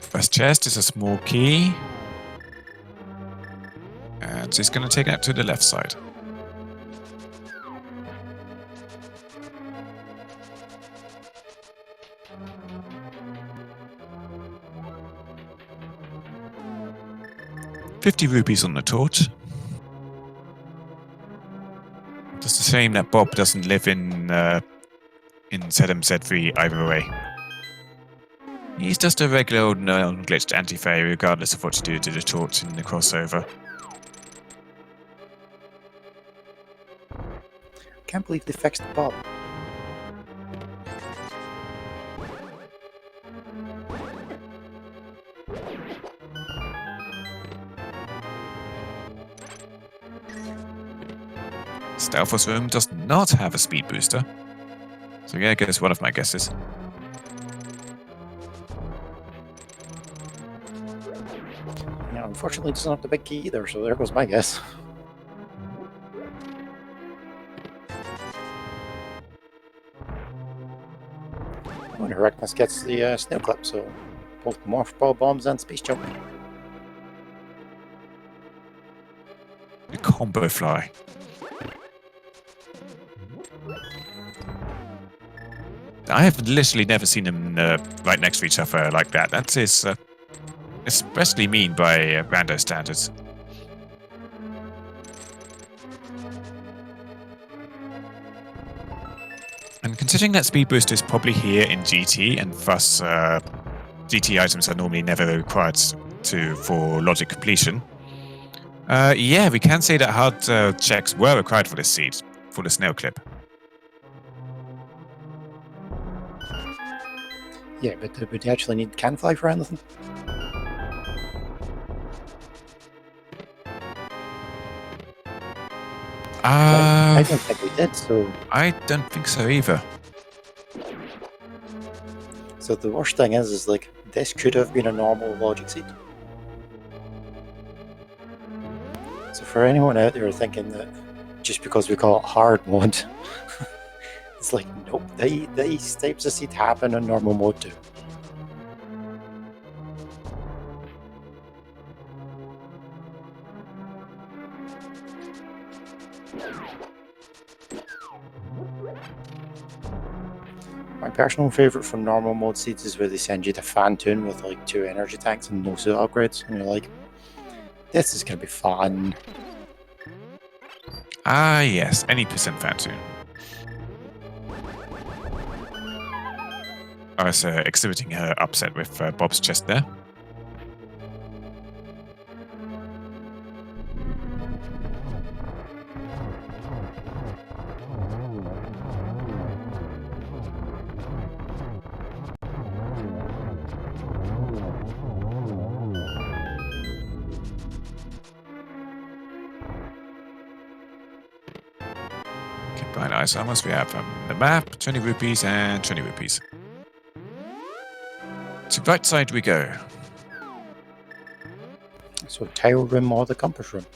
First chest is a small key. And she's going to take that to the left side. ₹50 on the torch. Just a shame that Bob doesn't live in SMZ3 either way. He's just a regular old non-glitched anti-fairy regardless of what you do to the torch in the crossover. Can't believe they fixed Bob. Stealth's room does not have a speed booster. So yeah, I guess one of my guesses. Yeah, unfortunately it doesn't have the big key either, so there goes my guess. Oh, and Erectus gets the snail clip, so both morph ball bombs and space jump. The combo fly. I have literally never seen them right next to each other like that. That is especially mean by rando standards. And considering that speed boost is probably here in GT, and thus GT items are normally never required for logic completion, yeah, we can say that hard checks were required for this seed, for the snail clip. Yeah, but would you actually need can fly for anything? I don't think we did, so... I don't think so either. So the worst thing is like, this could have been a normal logic seed. So for anyone out there thinking that just because we call it hard mode, it's like, nope, these types of seed happen in normal mode too. My personal favourite from normal mode seeds is where they send you to Fantoon with like 2 energy tanks and no suit upgrades, and you're like, this is going to be fun. Ah yes, any percent Fantoon. I was exhibiting her upset with Bob's chest there. Combined ice armors we have the map, 20 rupees and 20 rupees. To right side we go. So tile room or the compass room.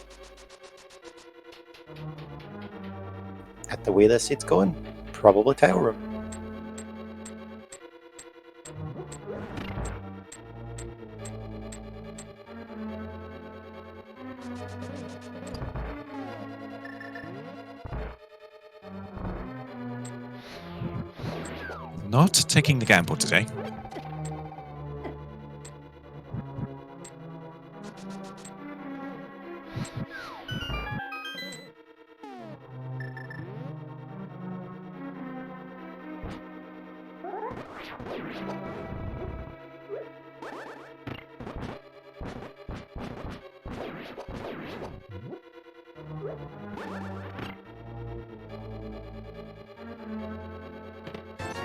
At the way this seat's going, probably tile room. Not taking the gamble today.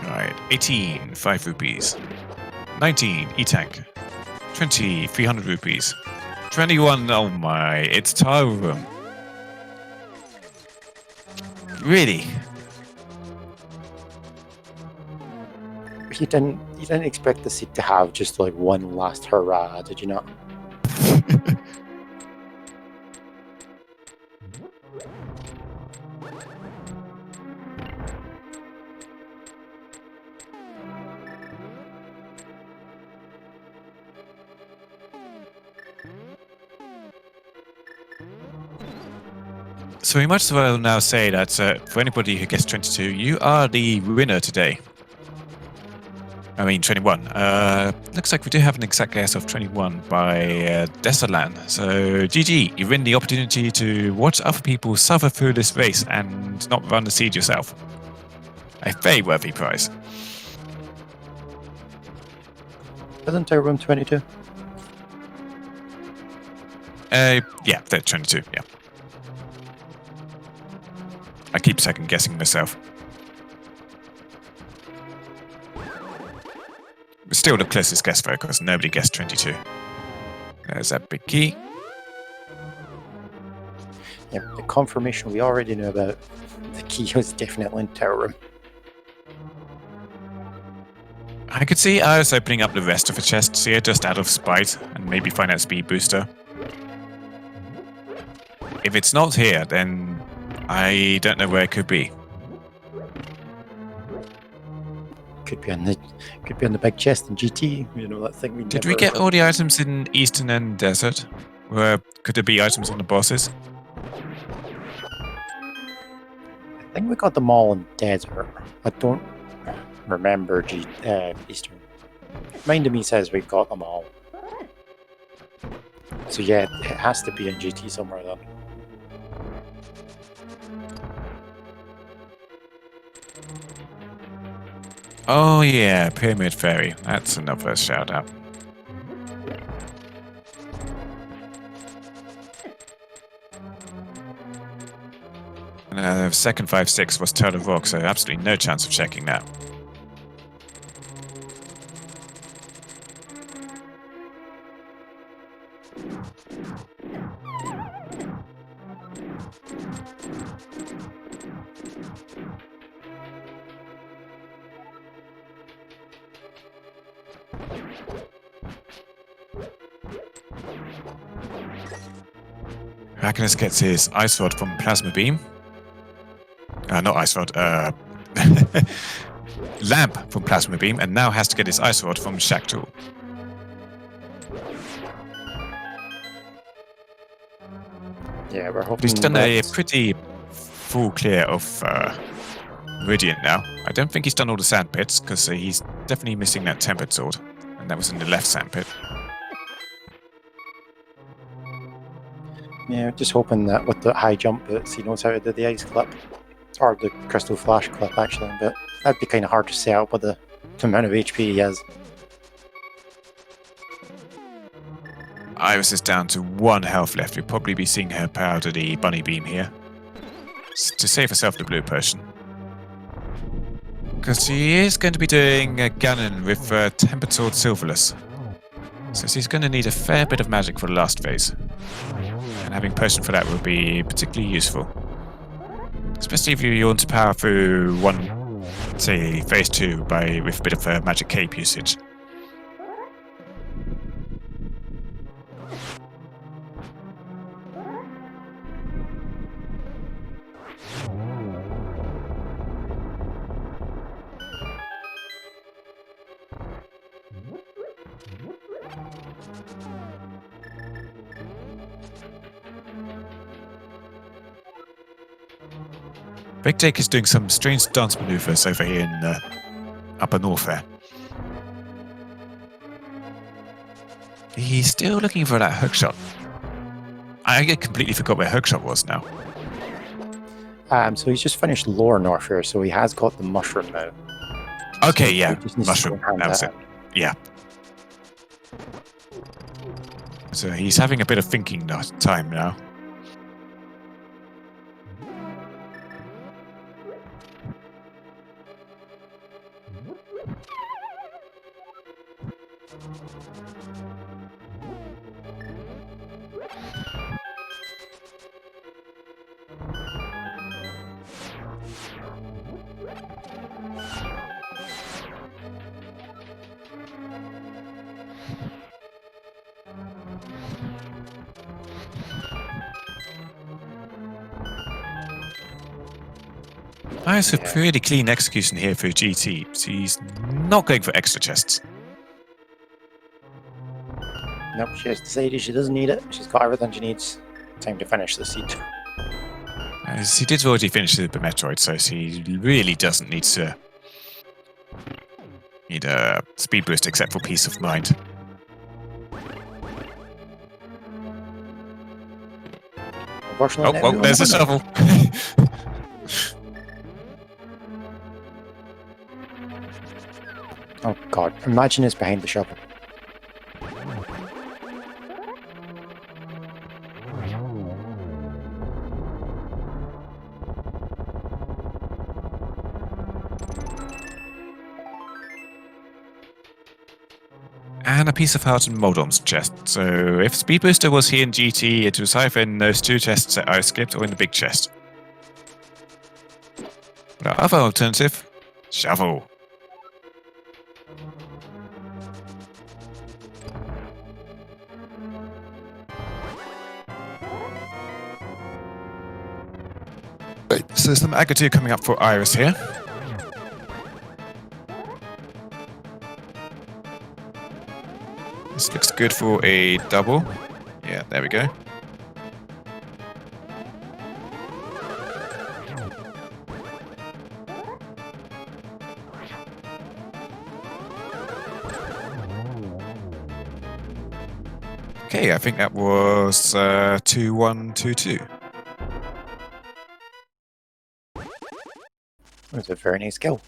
Alright, 18, 5 rupees. 19, E-Tank. 20, 300 rupees. 21, oh my, it's tile room. Really? You didn't expect the seat to have just like one last hurrah, did you not? So we might as well now say that for anybody who gets 22, you are the winner today. I mean, 21. Looks like we do have an exact guess of 21 by Desalan. So, GG, you win the opportunity to watch other people suffer through this race and not run the siege yourself. A very worthy prize. Isn't there room 22? Yeah, they're 22, yeah. I keep second guessing myself. Still the closest guess though, because nobody guessed 22. There's that big key. Yeah, the confirmation we already knew about. The key was definitely in tower room. I could see us opening up the rest of the chests here just out of spite and maybe find out speed booster. If it's not here, then I don't know where it could be. Could be on the big chest in GT. You know that thing we. Did we get all the items in Eastern and Desert? Or could there be items on the bosses? I think we got them all in Desert. I don't remember Eastern. Mind of me says we got them all. So yeah, it has to be in GT somewhere then. Oh yeah, Pyramid Fairy. That's another shout out. Second 5-6 was Turtle Rock, so absolutely no chance of checking that. Ragnaros gets his Ice Rod from Plasma Beam. Not Ice Rod, Lamp from Plasma Beam, and now has to get his Ice Rod from Shack Tool. Yeah, we're hoping. He's done a pretty full clear of Meridian now. I don't think he's done all the sand pits, because he's definitely missing that Tempered Sword, and that was in the left sand pit. Yeah, just hoping that with the high jump boots he knows how to do the ice clip. Or the crystal flash clip actually, but that'd be kind of hard to set up with the amount of HP he has. Iris is down to 1 health left. We'll probably be seeing her power to the Bunny Beam here. To save herself the blue potion. Because she is going to be doing Ganon with Tempered Sword Silverless. So she's going to need a fair bit of magic for the last phase. And having potion for that will be particularly useful. Especially if you want to power through say, phase 2 with a bit of magic cape usage. Big Jake is doing some strange dance maneuvers over here in Upper North there. He's still looking for that hookshot. I completely forgot where hookshot was now. So he's just finished Lower North here, so he has got the mushroom now. Okay, So yeah, he just needs to mushroom, go hand that was that it. Yeah. So he's having a bit of thinking time now. Nice, a pretty clean execution here for GT. She's not going for extra chests. Nope, she has decided she doesn't need it. She's got everything she needs. Time to finish the seed. As he did already finish Super Metroid, so he really doesn't need a speed boost except for peace of mind. Unfortunately, Oh, there's a shovel. Oh god, imagine it's behind the shovel. And a piece of heart in Moldom's chest. So if Speed Booster was here in GT, it was either in those two chests that I skipped or in the big chest. But our other alternative, shovel. Right, so some Agatu coming up for Iris here. This looks good for a double. Yeah, there we go. Okay, I think that was 2-1-2-2. That was a very nice kill.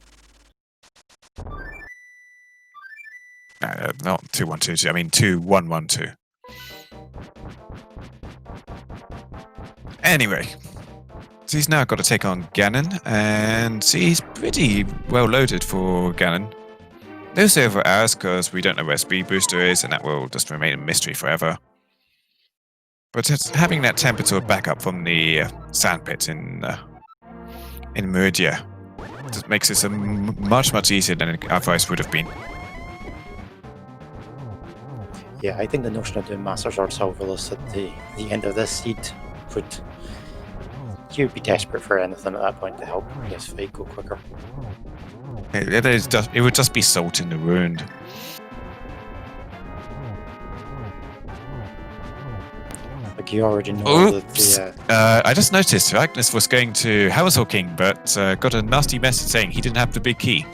Not 2-1-2-2, I mean 2-1-1-2. Anyway, so he's now got to take on Ganon, and he's pretty well loaded for Ganon. No save for ours because we don't know where Speed Booster is, and that will just remain a mystery forever. But it's having that temperature backup from the sandpit in Meridia just makes this much easier than it otherwise would have been. Yeah, I think the notion of doing Master Sword Salvolus at the end of this seed would... You'd be desperate for anything at that point to help this fight go quicker. It would just be salt in the wound. Like you already know that I just noticed Agnes was going to Household King, but got a nasty message saying he didn't have the big key.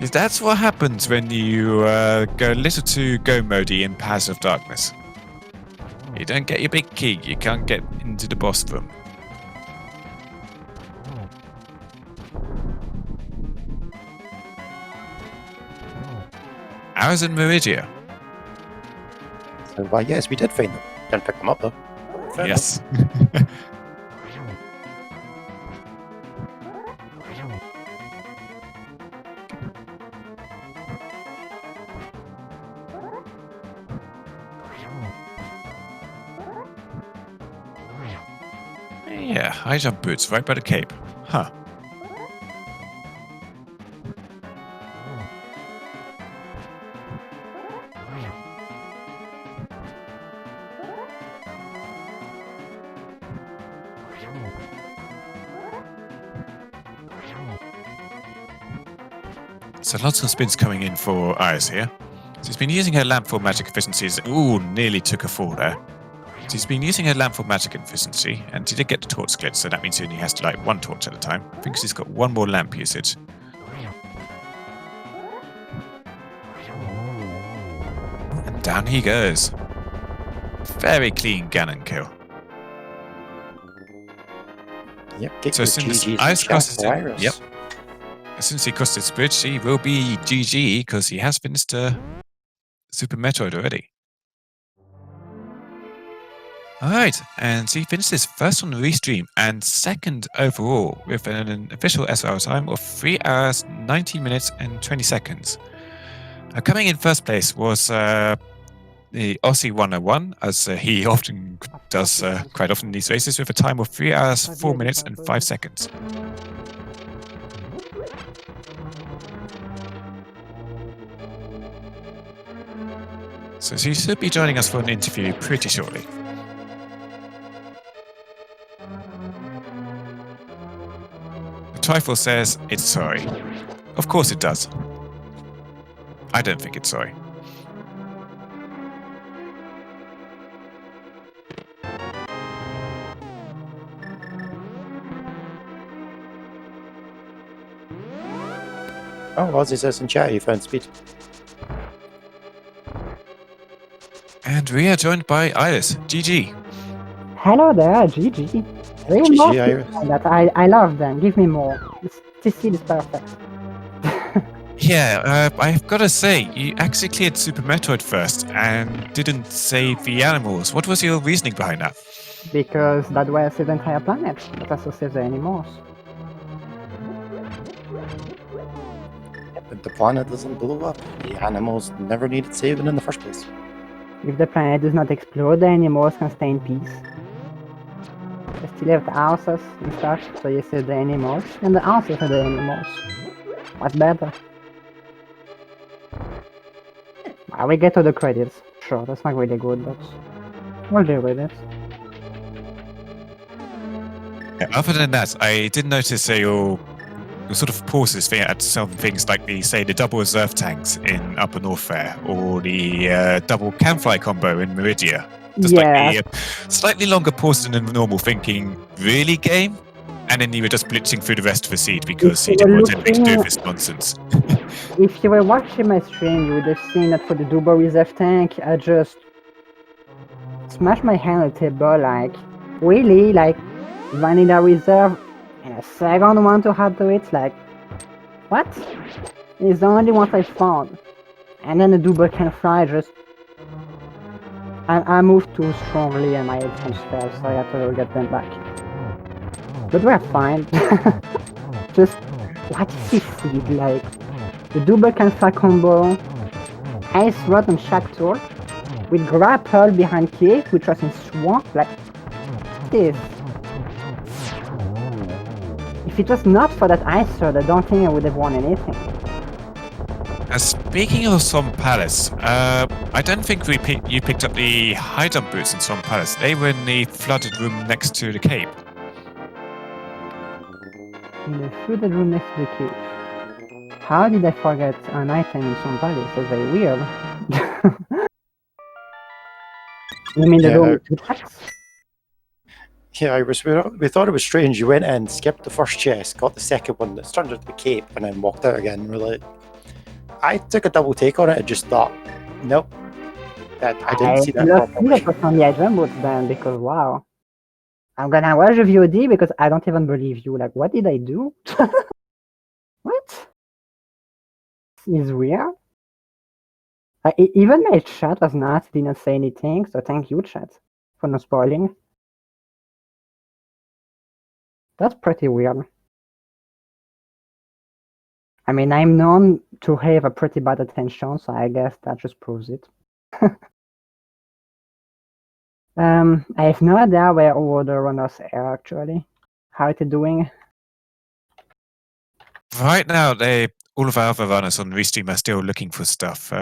That's what happens when you go a little too go mode-y in Paths of Darkness. You don't get your big key, you can't get into the boss room. Ours in Meridia. So, well, yes, we did find them. Didn't pick them up though. Fair yes. Yeah, high jump boots right by the cape. Huh. So lots of spins coming in for Iris here. So he's been using her lamp for magic efficiencies. Ooh, nearly took a fall there. So he's been using her lamp for magic efficiency, and he did get the torch glitch, so that means he only has to light one torch at a time. I think he's got one more lamp usage. And down he goes. Very clean Ganon kill. Yep, get so your since GGs Iris crosses it, Iris. yep. Since he crossed this bridge, he will be GG because he has finished Super Metroid already. Alright, and so he finishes first on the restream and second overall with an official SR time of 3 hours, 90 minutes and 20 seconds. Coming in first place was the Aussie 101, as he often does quite often in these races, with a time of 3 hours, 4 minutes and 5 seconds. So he should be joining us for an interview pretty shortly. Trifle says it's sorry. Of course it does. I don't think it's sorry. Oh, Ozzy says in chat you found speed. And we are joined by Iris. GG. Hello there, GG. Bring GG, more Iris. people like that. I love them. Give me more. This seed is perfect. Yeah, I've got to say, you actually cleared Super Metroid first and didn't save the animals. What was your reasoning behind that? Because that was the entire planet. That also saves the animals. But the planet doesn't blow up. The animals never needed saving in the first place. If the planet does not explode, the animals can stay in peace. They still have the houses and stuff, so you save the animals, and the houses are the animals. What's better? We get to the credits. Sure, that's not really good, but we'll deal with it. Yeah, other than that, I did notice your sort of pauses at some things like the double reserve tanks in Upper North Fair, or the double campfire combo in Meridia. Just Yeah. like the slightly longer pauses than a normal thinking, really game? And then you were just blitzing through the rest of the seed because you didn't want anything to do with this nonsense. If you were watching my stream, you would have seen that for the double reserve tank, I just smashed my hand on the table, like, really? Like, vanilla reserve and a second one to add to it? Like, what? It's the only one I found. And then the double can fly, just... I moved too strongly and my headphones fell, so I had to get them back. But we're fine. Just, what is this seed? Like, the double can fly combo, Ice Rod on Shack Tour, with Grapple behind Cave, which was in Swamp, like, this. If it was not for that Ice Rod, I don't think I would have won anything. Speaking of Swamp Palace, I don't think you picked up the high jump boots in Swamp Palace. They were in the flooded room next to the cave. In the flooded room next to the cave. How did I forget an item in Swamp Palace? That's very weird. You mean the room with two tracks? Yeah, Iris, we thought it was strange. You went in, skipped the first chest, got the second one that turned into the cape, and then walked out again. We're like, I took a double take on it and just thought, nope, that I didn't see that properly. On the item boots then, because wow. I'm gonna watch the VOD because I don't even believe you. Like, what did I do? What? It's weird. Even my chat was not, didn't say anything, so thank you, chat, for not spoiling. That's pretty weird. I mean, I'm known to have a pretty bad attention, so I guess that just proves it. I have no idea where all the runners are actually. How are they doing? Right now, all of our other runners on Restream are still looking for stuff.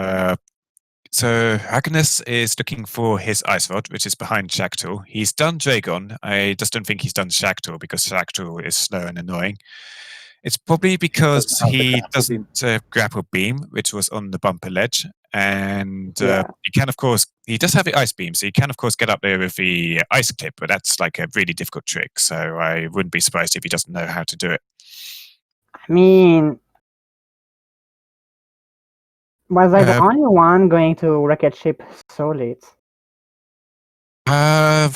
So Agnes is looking for his Ice Rod, which is behind Shaktor. He's done Dragon. I just don't think he's done Shaktor because Shaktor is slow and annoying. It's probably because he doesn't grapple beam, which was on the bumper ledge. And he can, of course, he does have the ice beam, so he can, of course, get up there with the ice clip, but that's like a really difficult trick. So I wouldn't be surprised if he doesn't know how to do it. I mean, was I the only one going to Rocket Ship so late? No,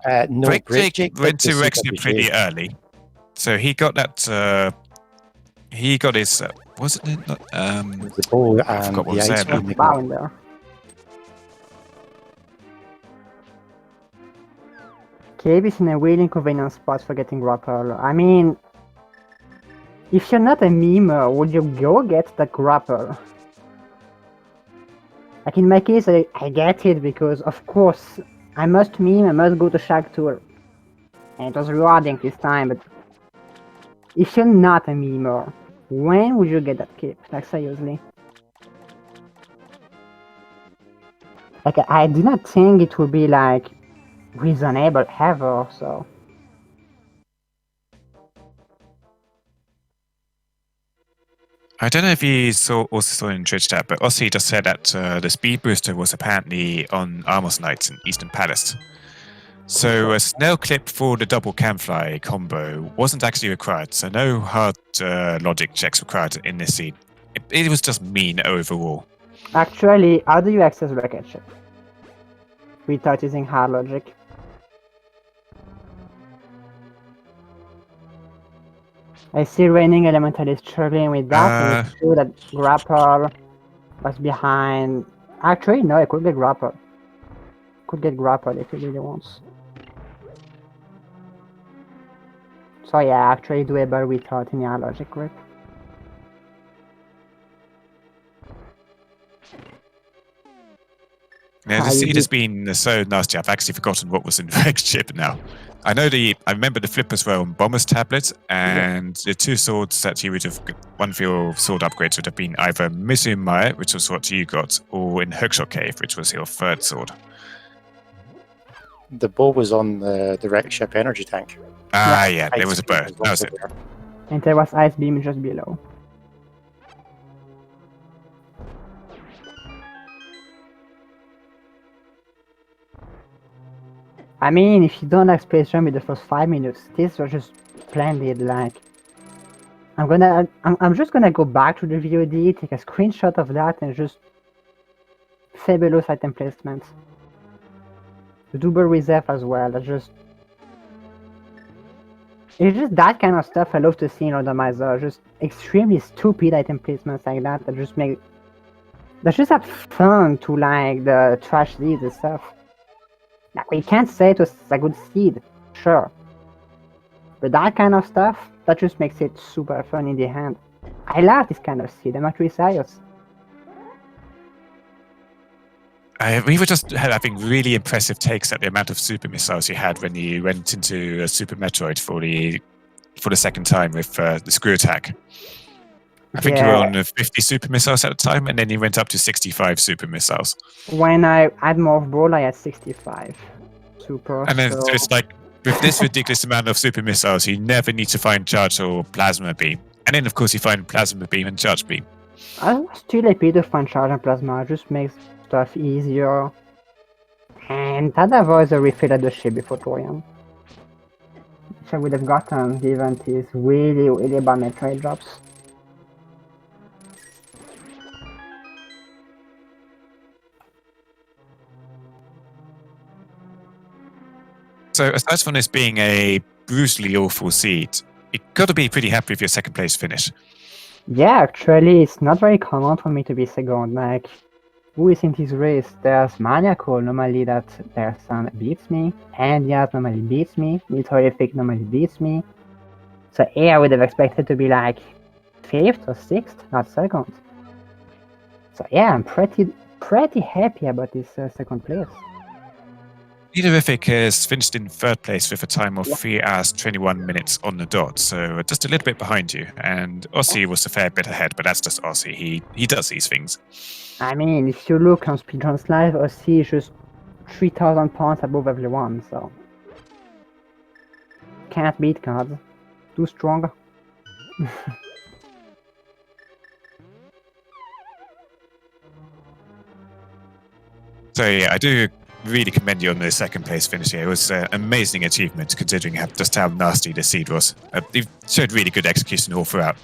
Breakjake went to Rocket Ship pretty early. So he got that. He got his. Wasn't it? The bow and the ice beam. There. Cave is in a really inconvenient spot for getting grapple. I mean, if you're not a memer, would you go get that grapple? Like in my case, I get it because, of course, I must meme, I must go to Shack Tour. And it was rewarding this time, but if you're not a memer, when would you get that cape? Like, seriously. Like, I do not think it would be, like, reasonable ever, so... I don't know if you also saw in Twitch chat, but Ossie just said that the speed booster was apparently on Armor's Knights in Eastern Palace. So a snail clip for the double camfly combo wasn't actually required, so no hard logic checks required in this scene. It was just mean overall. Actually, how do you access rocket ship? Without using hard logic. I see Raining Elemental is struggling with that, and it's true that Grapple was behind. Actually, no, it could get Grapple. Could get Grapple if he really wants. So yeah, actually doable without any hard logic grip. Yeah, the seed has been so nasty. I've actually forgotten what was in the Rex chip now. I remember the flippers were on Bomber's tablet, and the two swords that you would have, one for your sword upgrades would have been either Mizumai, which was what you got, or in Hookshot Cave, which was your third sword. The bow was on the wreck ship energy tank. Yeah, there was a bow. That was it. And there was Ice Beam just below. I mean, if you don't like Space Jam with the first 5 minutes, this was just splendid. Like, I'm just gonna go back to the VOD, take a screenshot of that, and just fabulous item placements. The double reserve as well. It's just that kind of stuff I love to see in Randomizer. Just extremely stupid item placements like that that just have fun to like the trash seeds and stuff. Like, we can't say it was a good seed, sure. But that kind of stuff, that just makes it super fun in the hand. I love this kind of seed, I'm actually serious. We were just having really impressive takes at the amount of super missiles you had when you went into a Super Metroid for the second time with the screw attack. I think you were on 50 super missiles at the time, and then you went up to 65 super missiles. When I had Morph Ball, I had 65 super. And then so it's like, with this ridiculous amount of super missiles, you never need to find Charge or Plasma Beam. And then, of course, you find Plasma Beam and Charge Beam. I was still happy to find Charge and Plasma. It just makes stuff easier. And that avoids a refill at the ship before Torian. Which I would have gotten given these really, really bad Metroid drops. So aside from this being a brutally awful seed, you got to be pretty happy with your second place finish. Yeah, actually, it's not very common for me to be second. Like, who is in this race? There's Maniacal, normally that their son beats me. Andias normally beats me. Metroid normally beats me. So yeah, I would have expected to be like 5th or 6th, not second. So yeah, I'm pretty happy about this second place. Ederific has finished in third place with a time of 3 hours 21 minutes on the dot, so just a little bit behind you. And Aussie was a fair bit ahead, but that's just Aussie. He does these things. I mean, if you look on Speedruns Live, Aussie is just 3,000 points above everyone, so can't beat cards. Too strong. So yeah, I do really commend you on the second place finish here. It was an amazing achievement considering just how nasty the seed was. You showed really good execution all throughout.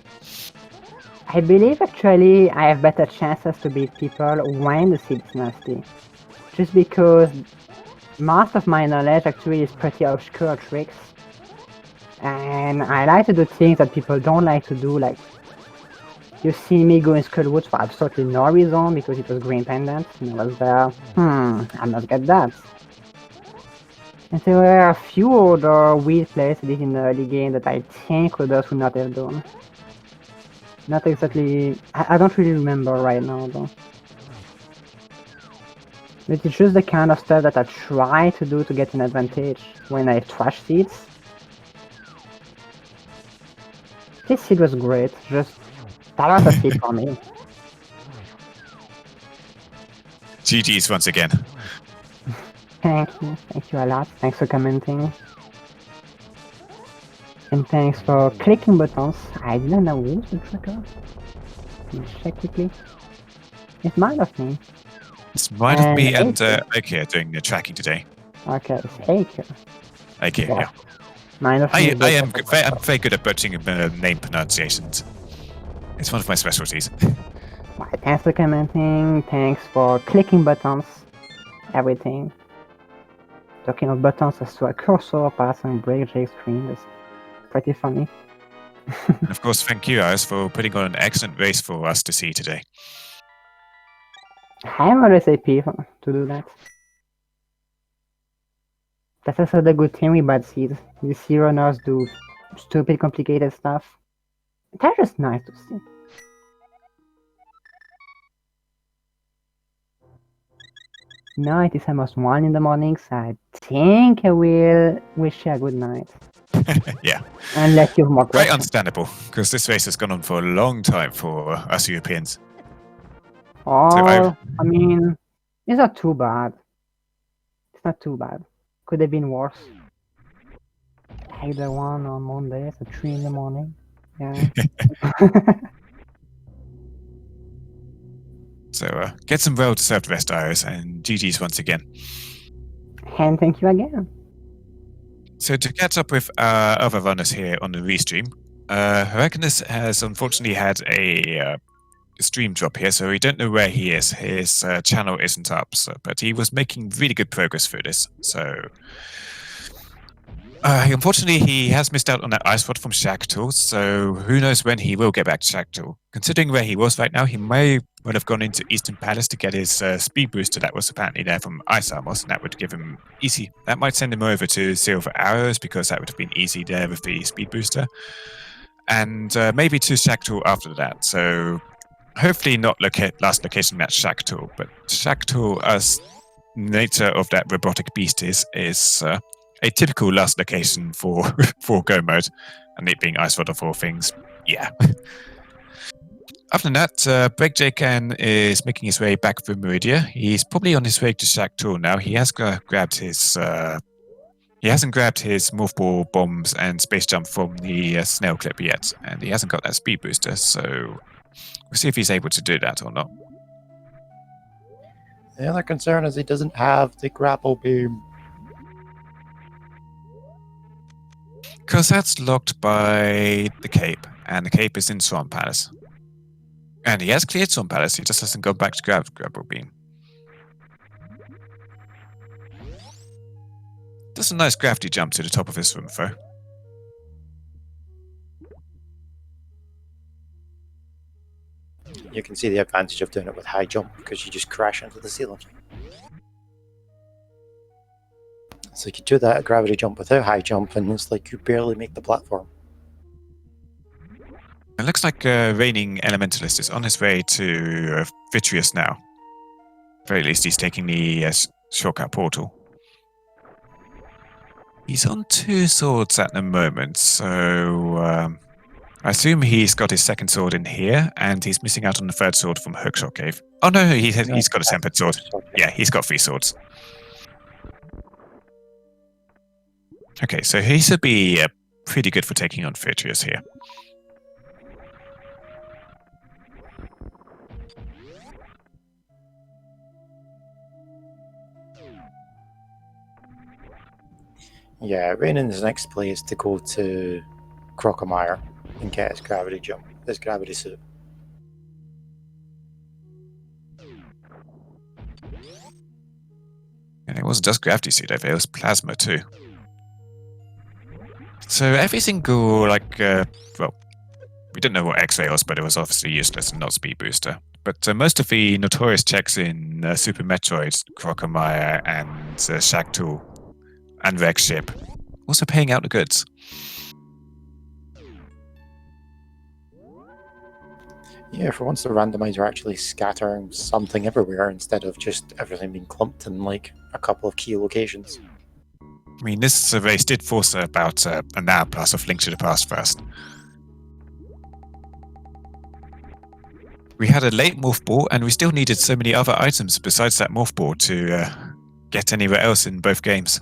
I believe actually I have better chances to beat people when the seed is nasty. Just because most of my knowledge actually is pretty obscure tricks. And I like to do things that people don't like to do, like you see me go in Skullwoods for absolutely no reason because it was green pendant, and I was there, I must get that. And there were a few other weird plays I did in the early game that I think others would not have done. Not exactly, I don't really remember right now though. But it's just the kind of stuff that I try to do to get an advantage when I have trash seeds. This seed was great, just that was a seed for me. GG's once again. Thank you a lot, thanks for commenting. And thanks for clicking buttons. I didn't know who's the tracker. Let's check quickly. It might have been. It's might have me and okay doing the tracking today. Okay, it's Acre. Okay, Yeah. yeah. Mine of I'm very good at butchering name pronunciations. It's one of my specialties. Right, thanks for commenting, thanks for clicking buttons, everything. Talking of buttons, I saw a cursor passing break Jake's screen. That's pretty funny. And of course, thank you, Iris, for putting on an excellent race for us to see today. I have a recipe to do that. That's also the good thing with bad seeds. The sea runners do stupid, complicated stuff. They're just nice to see. Now it is almost 1 in the morning, so I think I will wish you a good night. Yeah. Unless you have more Quite questions. understandable, because this race has gone on for a long time for us Europeans. Or, I mean, it's not too bad. It's not too bad. Could have been worse. Either one on Monday, it's 3 in the morning. Yeah. So get some well-deserved rest, Iris, and GG's once again. And thank you again. So to catch up with other runners here on the restream, Herakinus has unfortunately had a stream drop here, so we don't know where he is. His channel isn't up, but he was making really good progress through this. So unfortunately, he has missed out on that ice rod from Shackle, so who knows when he will get back to Shackle. Considering where he was right now, he may well have gone into Eastern Palace to get his speed booster that was apparently there from Ice Armors, and that would give him easy. That might send him over to Silver Arrows, because that would have been easy there with the speed booster. And maybe to Shackle after that. So hopefully not last location at Shackle, but Shackle, as nature of that robotic beast is a typical last location for for Go mode, and it being Ice Rod of all things. Yeah. Other than that, Breakjacan is making his way back through Meridia. He's probably on his way to Shackle now. He has grabbed his. He hasn't grabbed his Morphball bombs and space jump from the snail clip yet, and he hasn't got that speed booster. So we'll see if he's able to do that or not. The other concern is he doesn't have the grapple beam. Because that's locked by the Cape, and the Cape is in Swamp Palace. And he has cleared Swamp Palace, he just hasn't gone back to grapple beam. Does a nice gravity jump to the top of his room, though. You can see the advantage of doing it with high jump, because you just crash into the ceiling. So you could do that gravity jump without high jump, and it's like you barely make the platform. It looks like Reigning Elementalist is on his way to Vitreous now. At very least, he's taking the shortcut portal. He's on 2 swords at the moment, so I assume he's got his second sword in here, and he's missing out on the 3rd sword from Hookshot Cave. Oh no, he's got a tempered sword. Yeah, he's got 3 swords. Okay, so he should be pretty good for taking on Vitreous here. Yeah, Rainan's next play is to go to Crocomire and get his gravity jump, his gravity suit. And it wasn't just gravity suit over, it was plasma too. So every single, well, we didn't know what X-ray was, but it was obviously useless and not speed booster. But most of the notorious checks in Super Metroid, Crocomire, and Shackle, and Rex Ship, also paying out the goods. Yeah, for once the randomizer actually scattering something everywhere instead of just everything being clumped in like a couple of key locations. I mean, this race did force about an hour plus of Link to the Past first. We had a late Morph Ball, and we still needed so many other items besides that Morph Ball to get anywhere else in both games.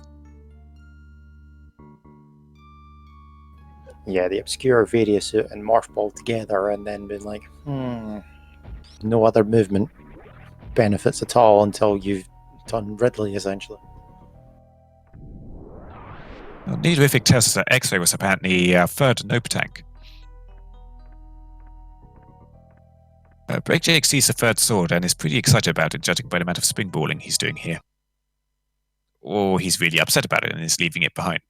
Yeah, the obscure Varia suit and Morph Ball together, and then been like, no other movement benefits at all until you've done Ridley, essentially. Well, Needrific tells us that X-Ray was apparently third Nope tank. Breakjake sees the third sword and is pretty excited about it, judging by the amount of springballing he's doing here. Or he's really upset about it and is leaving it behind.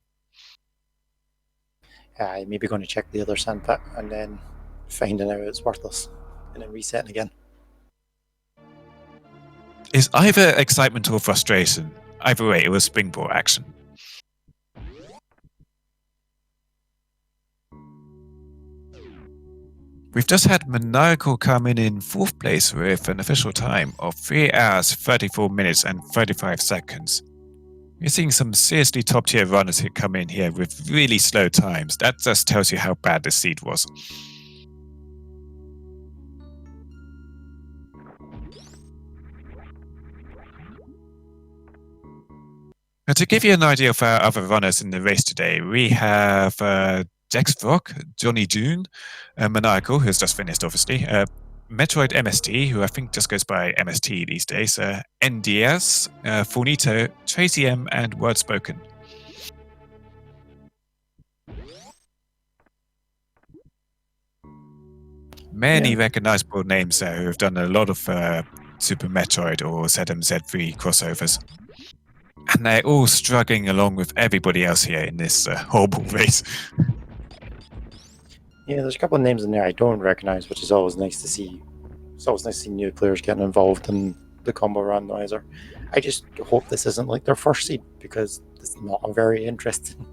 I'm maybe going to check the other sandpit and then finding out it's worthless and then resetting again. Is either excitement or frustration. Either way, it was springball action. We've just had Maniacal come in 4th place with an official time of 3 hours, 34 minutes and 35 seconds. We're seeing some seriously top tier runners who come in here with really slow times. That just tells you how bad the seed was. Now, to give you an idea of our other runners in the race today, we have Jax Vrock, Johnny June, Maniacal, who's just finished, obviously, Metroid MST, who I think just goes by MST these days, NDS, Fornito, Tracy M, and Wordspoken. Many recognizable names there who have done a lot of Super Metroid or SMZ3 crossovers. And they're all struggling along with everybody else here in this horrible race. Yeah, there's a couple of names in there I don't recognize, which is always nice to see. It's always nice to see new players getting involved in the combo randomizer. I just hope this isn't like their first seed, because it's not a very interesting.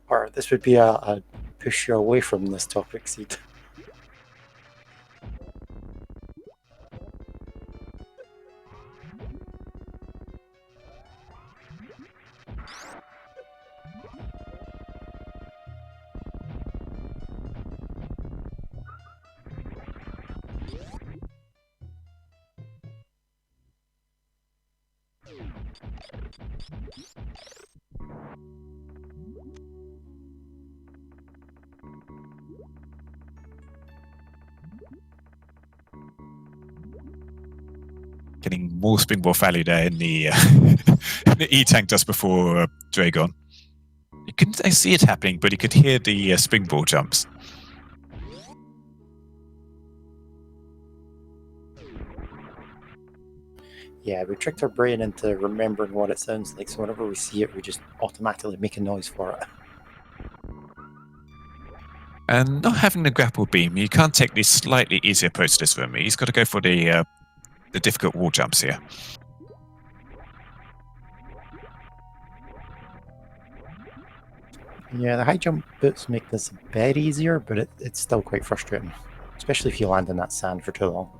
Or this would be a push you away from this topic seed. Getting more springboard value there in the, in the E-tank just before Dragon. You couldn't see it happening, but you could hear the springboard jumps. Yeah, we tricked our brain into remembering what it sounds like, so whenever we see it, we just automatically make a noise for it. And not having the grapple beam, you can't take the slightly easier approach to this for me. He's got to go for the difficult wall jumps here. Yeah, the high jump boots make this a bit easier, but it's still quite frustrating, especially if you land in that sand for too long.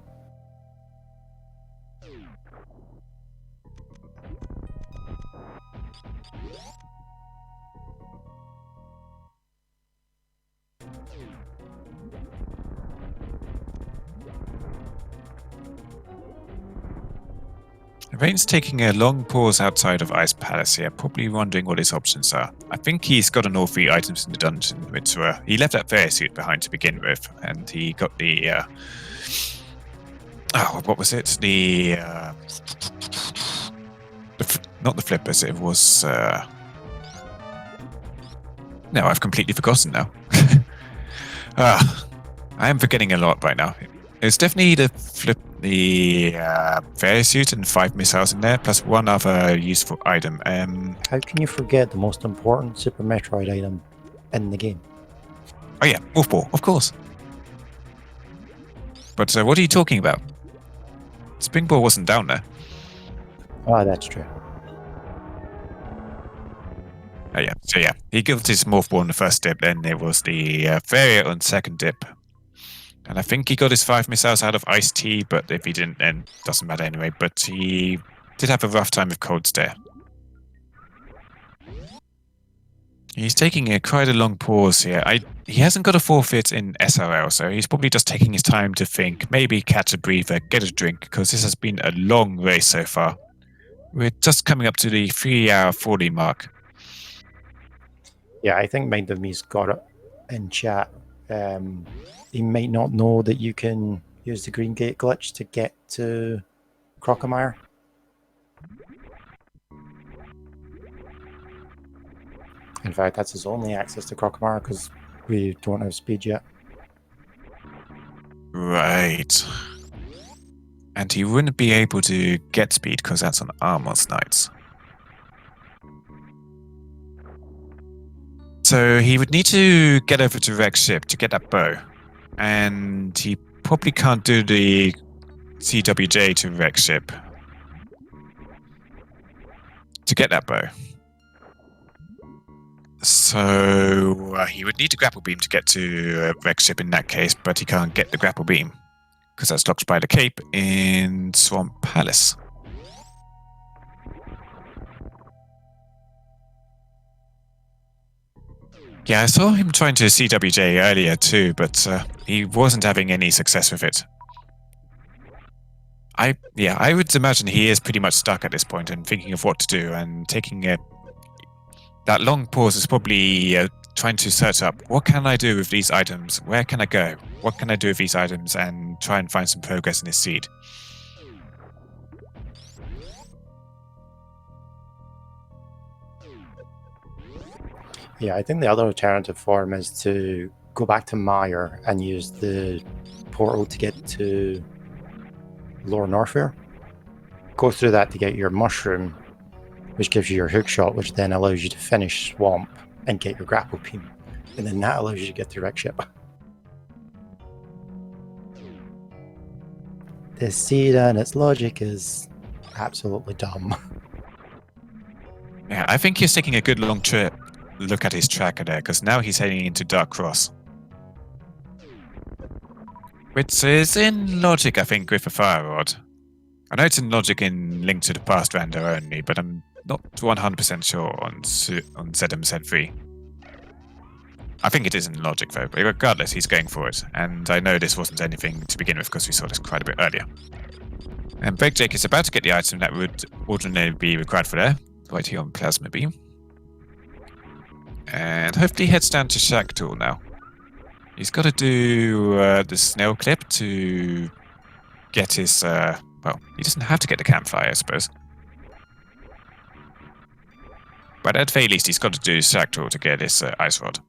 Rain's taking a long pause outside of Ice Palace here, probably wondering what his options are. I think he's got all 3 items in the dungeon, which he left that fairy suit behind to begin with, and he got the what was it? The not the flippers. It was no, I've completely forgotten now. I am forgetting a lot by now. It's definitely the fairy suit and 5 missiles in there, plus 1 other useful item. How can you forget the most important Super Metroid item in the game? Oh yeah, Wolf Ball, of course. But what are you talking about? Spring Ball wasn't down there. Oh, that's true. Oh yeah, so yeah, he got his Morph Ball on the first dip, then there was the Fairy on second dip. And I think he got his 5 missiles out of Ice Tea, but if he didn't, then doesn't matter anyway. But he did have a rough time with Cold Stare. He's taking quite a long pause here. He hasn't got a forfeit in SRL, so he's probably just taking his time to think, maybe catch a breather, get a drink, because this has been a long race so far. We're just coming up to the 3-hour 40 mark. Yeah, I think Mind of Me's got it in chat. He might not know that you can use the Green Gate glitch to get to Crocomire. In fact, that's his only access to Crocomar because we don't have speed yet. Right. And he wouldn't be able to get speed because that's on Armor's Knights. So he would need to get over to Rex's ship to get that bow. And he probably can't do the CWJ to Rex's ship to get that bow. So he would need a grapple beam to get to Rex's ship in that case, but he can't get the grapple beam because that's locked by the cape in Swamp Palace. Yeah, I saw him trying to CWJ earlier too, but he wasn't having any success with it. I would imagine he is pretty much stuck at this point and thinking of what to do, and taking that long pause is probably trying to search up what can I do with these items, where can I go, what can I do with these items, and try and find some progress in his seed. Yeah, I think the other alternative for him is to go back to Meyer and use the portal to get to Lower Norfair. Go through that to get your mushroom, which gives you your hook shot, which then allows you to finish Swamp and get your grapple beam. And then that allows you to get to Rex ship. This seed and its logic is absolutely dumb. Yeah, I think he's taking a good long look at his tracker there, because now he's heading into Dark Cross. Which is in logic, I think, with a fire rod. I know it's in logic in Link to the Past Rando only, but I'm not 100% sure on SMZ3. I think it is in logic though, but regardless, he's going for it. And I know this wasn't anything to begin with because we saw this quite a bit earlier. And Breakjake is about to get the item that would ordinarily be required for there, right here on Plasma Beam. And hopefully heads down to Shack Tool now. He's got to do the snail clip to get his, well, he doesn't have to get the campfire, I suppose. But at the very least, he's got to do Shack Tool to get his ice rod.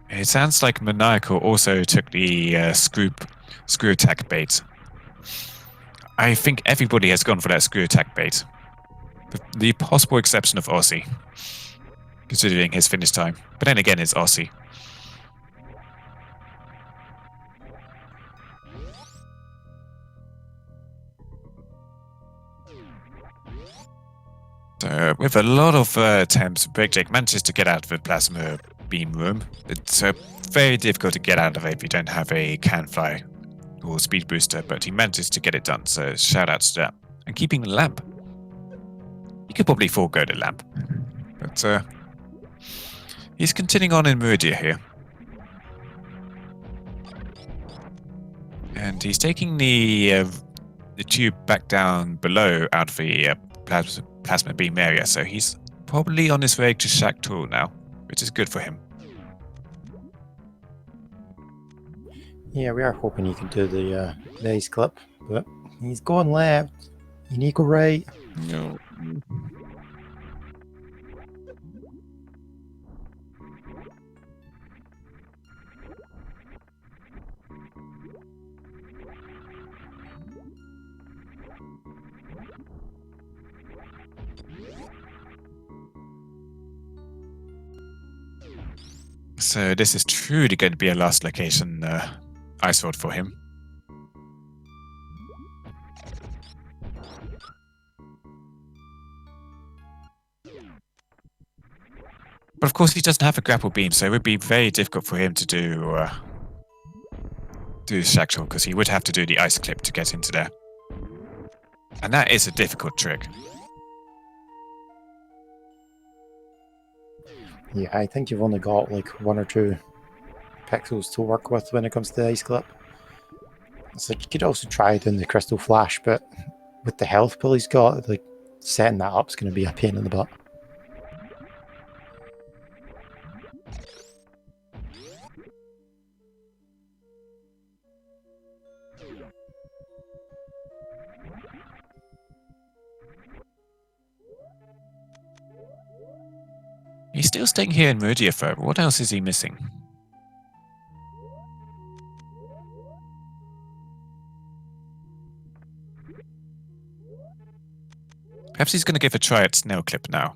It sounds like Maniacal also took the screw attack bait. I think everybody has gone for that screw attack bait. The possible exception of Aussie, considering his finish time. But then again, it's Aussie. So, with a lot of attempts, Breakjake manages to get out of the plasma beam room. It's very difficult to get out of it if you don't have a Canfly or speed booster, but he manages to get it done, so shout out to that. And keeping the lamp. He could probably forego the lamp, but he's continuing on in Meridia here. And he's taking the tube back down below out of the plasma beam area, so he's probably on his way to Shack Tool now, which is good for him. Yeah, we are hoping he can do the ice clip, but he's going left. You need to go right. No. So this is truly going to be a last location ice rod for him. But of course he doesn't have a grapple beam, so it would be very difficult for him to do Shack Tool, because he would have to do the ice clip to get into there. And that is a difficult trick. Yeah, I think you've only got like 1 or 2 pixels to work with when it comes to the ice clip. It's like you could also try it in the Crystal Flash, but with the health pool he's got, like setting that up is going to be a pain in the butt. He's still staying here in Meridia, but what else is he missing? Perhaps he's going to give a try at Snail Clip now.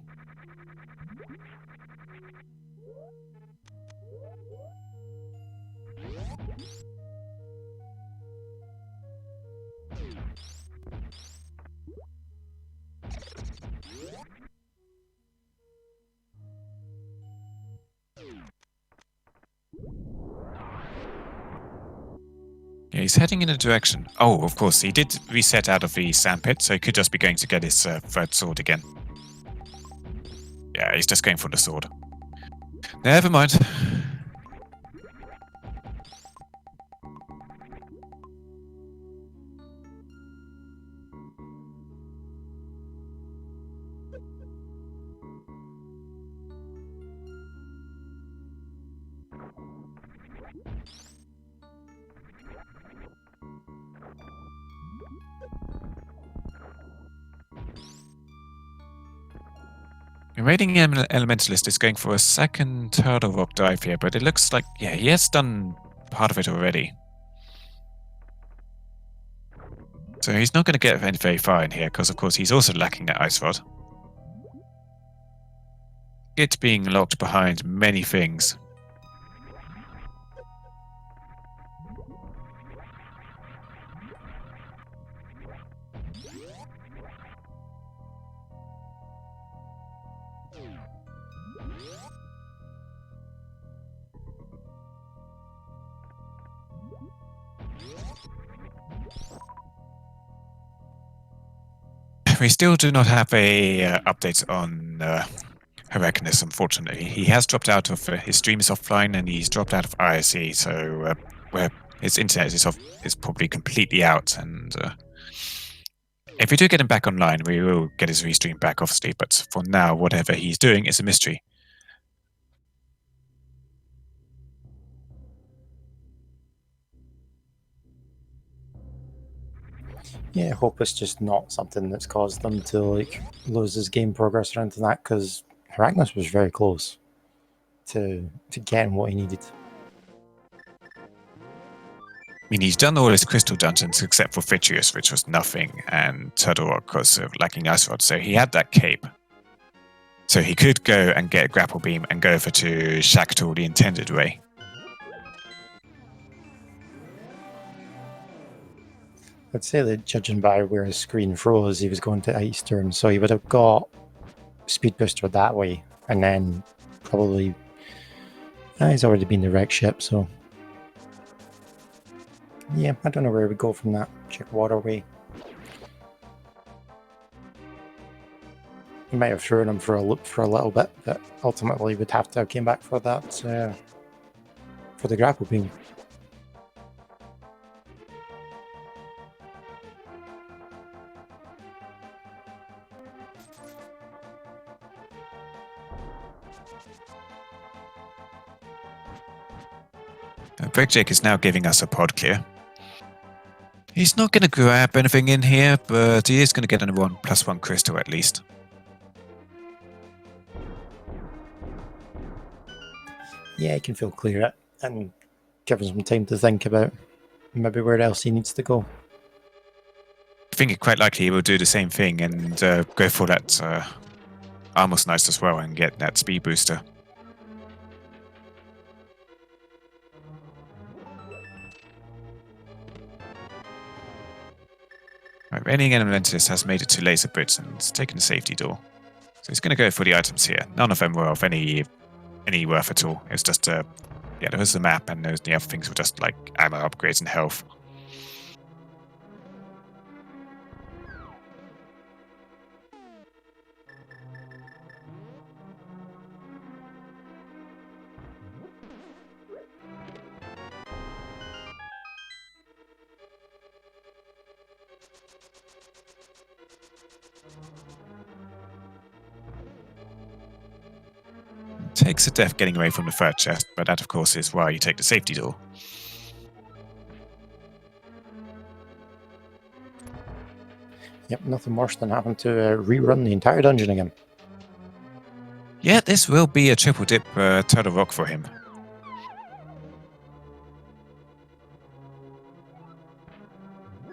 Yeah, he's heading in a direction. Oh, of course, he did reset out of the sandpit, so he could just be going to get his third sword again. Yeah, he's just going for the sword. Never mind. The raiding elementalist is going for a second turtle rock dive here, but it looks like, yeah, he has done part of it already. So he's not going to get very far in here, because of course he's also lacking that ice rod. It's being locked behind many things. We still do not have a update on Hyrcanus, unfortunately. He has dropped out of his stream is offline, and he's dropped out of IRC, so where his internet is probably completely out. And if we do get him back online, we will get his restream back, obviously. But for now, whatever he's doing is a mystery. Yeah, I hope it's just not something that's caused them to like lose his game progress or anything like that, because Hyrcanus was very close to getting what he needed. I mean, he's done all his crystal dungeons except for Fitchius, which was nothing, and Turtle Rock was lacking ice rod, so he had that cape. So he could go and get a grapple beam and go over to Shaktal the intended way. I'd say that judging by where his screen froze, he was going to Ice Turn, so he would have got Speed Booster that way, and then probably he's already been the wreck ship, so yeah, I don't know where we go from that. Check waterway. He might have thrown him for a loop for a little bit, but ultimately would have to have came back for that for the grapple beam. Break Jake is now giving us a pod clear. He's not going to grab anything in here, but he is going to get a 1+1 crystal at least. Yeah, he can feel clear it and give him some time to think about maybe where else he needs to go. I think it quite likely he will do the same thing and go for that armor slice as well and get that speed booster. Right, Raining Elementalist has made it to Laser Brits and taken the safety door. So he's going to go for the items here. None of them were of any worth at all. It's just yeah, there was the map, and the other things were just like ammo upgrades and health. Takes a death getting away from the third chest, but that of course is why you take the safety door. Yep, nothing worse than having to rerun the entire dungeon again. Yeah, this will be a triple dip turtle rock for him.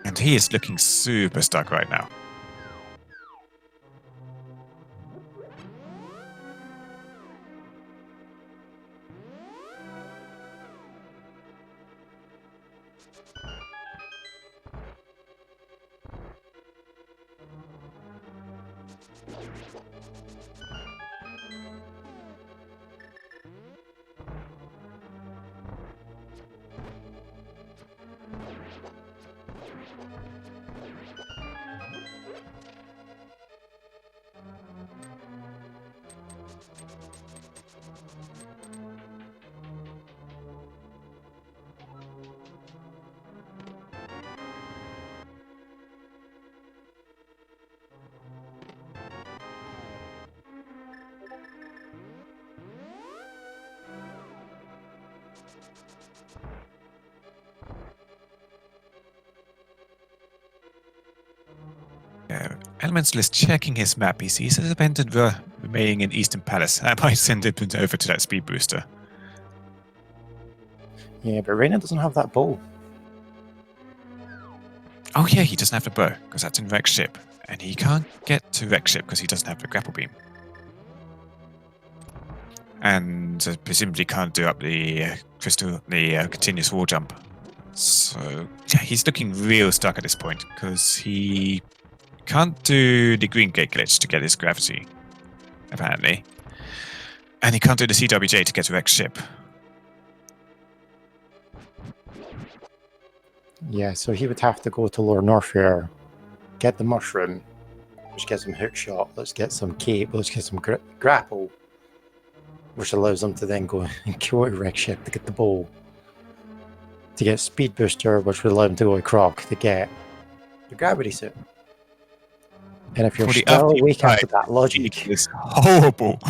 And he is looking super stuck right now. Elementalist checking his map. He sees a abandoned remaining in Eastern Palace. I might send it over to that speed booster. Yeah, but Reina doesn't have that bow. Oh yeah, he doesn't have the bow, because that's in Rex ship. And he can't get to Rex ship because he doesn't have the grapple beam. And presumably can't do up the continuous wall jump. So yeah, he's looking real stuck at this point, because he can't do the green gate glitch to get his gravity, apparently. And he can't do the CWJ to get to Rex ship. Yeah, so he would have to go to Lower Norfair, get the mushroom, which gets him hook shot. Let's get some cape. Let's get some grapple, which allows him to then go and kill out Rex ship to get the bow. To get speed booster, which would allow him to go to Croc to get the gravity suit. And if you're still awake after that logic, it's horrible.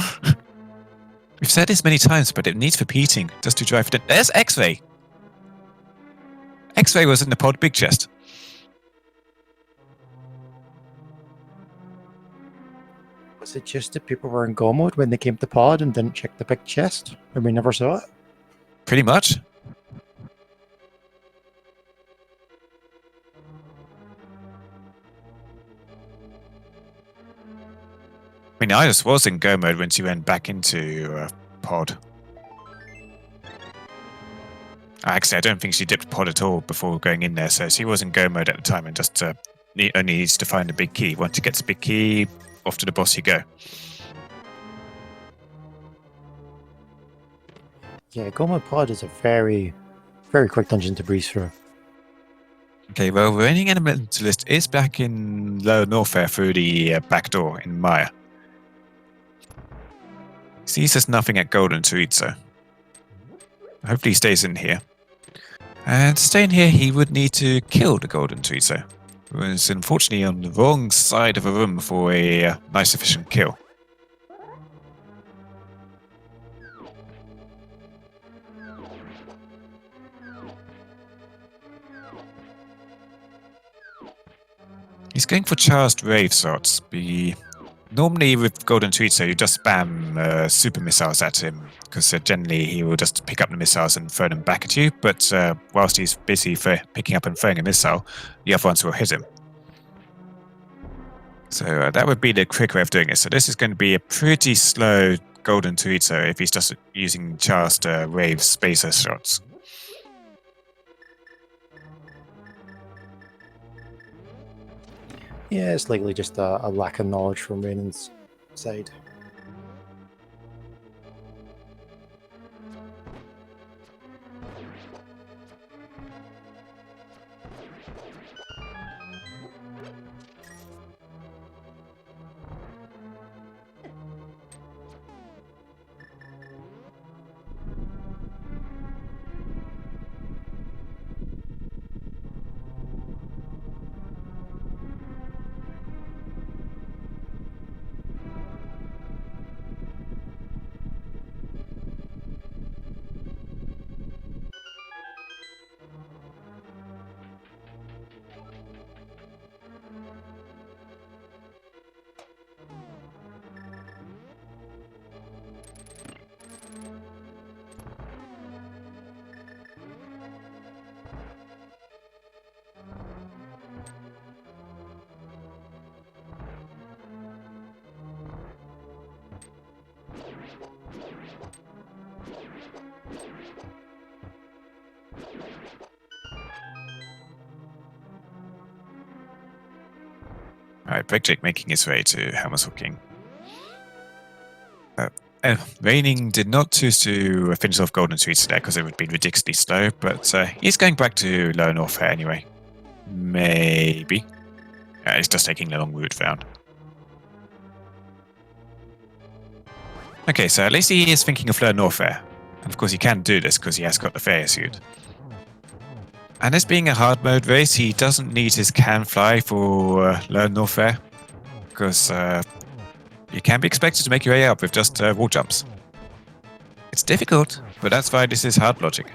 We've said this many times, but it needs repeating just to drive it in. There's X-Ray. X-Ray was in the pod big chest. was it just that people were in go mode when they came to pod and didn't check the big chest, and we never saw it? Pretty much. I mean, Iris was in go mode when she went back into pod. Actually, I don't think she dipped pod at all before going in there, so she was in go mode at the time and just only needs to find the big key. Once she gets the big key, off to the boss you go. Yeah, go mode pod is a very, very quick dungeon to breeze through. Okay, well, Reigning Elementalist is back in Lower Norfair through the back door in Maya. Sees there's nothing at Golden to eat, so hopefully he stays in here. And to stay in here, he would need to kill the Golden Chorizo, who is unfortunately on the wrong side of a room for a nice efficient kill. He's going for charged rave shots. Normally with Golden Chorizo, you just spam super missiles at him, because generally he will just pick up the missiles and throw them back at you, but whilst he's busy picking up and throwing a missile, the other ones will hit him. So that would be the quick way of doing it. So this is going to be a pretty slow Golden Chorizo if he's just using charged rave spacer shots. Yeah, it's likely just a lack of knowledge from Rainan's side. Alright, Breakjake making his way to Helmer's Hooking. Raining did not choose to finish off Golden Trees today because it would be ridiculously slow, but he's going back to Lower Norfair anyway. Maybe. He's just taking the long route round. Okay, so at least he is thinking of Lower Norfair. And of course he can do this because he has got the Fair suit. And this being a hard mode race, he doesn't need his can fly for Lower Norfair. Because you can be expected to make your way up with just wall jumps. It's difficult, but that's why this is hard logic.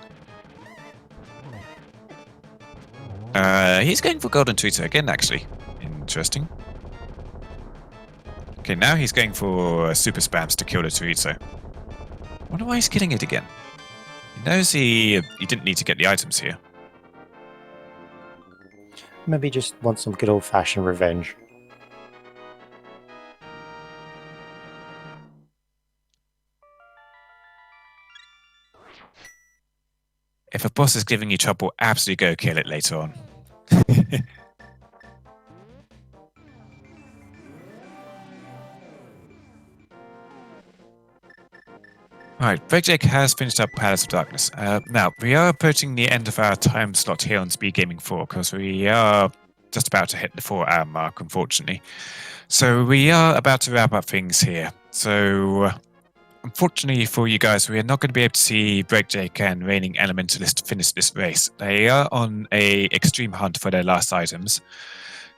He's going for Golden Tweeter again, actually. Interesting. Okay, now he's going for super spams to kill the Tweeter. Wonder why he's killing it again. He knows he didn't need to get the items here. Maybe just want some good old-fashioned revenge. If a boss is giving you trouble, absolutely go kill it later on. Alright, Breakjake has finished up Palace of Darkness. Now, we are approaching the end of our time slot here on Speed Gaming 4 because we are just about to hit the 4-hour mark, unfortunately. So we are about to wrap up things here. So, unfortunately for you guys, we are not going to be able to see Breakjake and Reigning Elementalist finish this race. They are on a extreme hunt for their last items.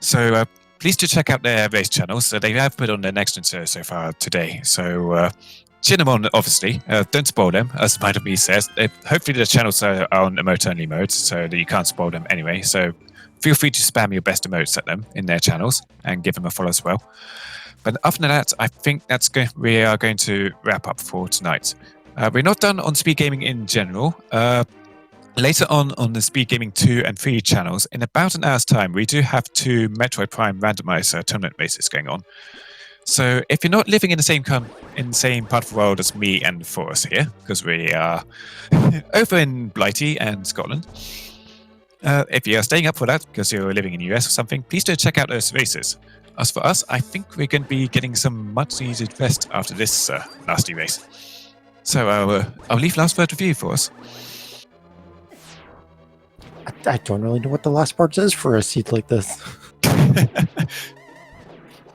So, please do check out their race channels. So they have put on their next intro so far today. So, cheer them on, obviously. Don't spoil them, as Spider B says. Hopefully the channels are on emote-only mode, so that you can't spoil them anyway. So feel free to spam your best emotes at them in their channels and give them a follow as well. But other than that, I think we are going to wrap up for tonight. We're not done on Speed Gaming in general. Later on the Speed Gaming 2 and 3 channels, in about an hour's time, we do have 2 Metroid Prime Randomizer tournament races going on. So if you're not living in the same part of the world as me and Forrest here, because we are over in Blighty and Scotland, if you're staying up for that because you're living in the US or something, please do check out those races. As for us, I think we're going to be getting some much-needed rest after this nasty race. So I'll leave last word with you, Forrest. I don't really know what the last part says for a seed like this.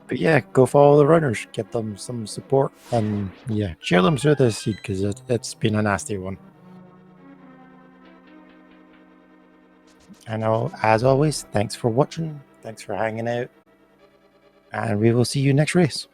But yeah, go follow the runners, get them some support, and yeah, share them through this seed because it's been a nasty one. And as always, thanks for watching, thanks for hanging out, and we will see you next race.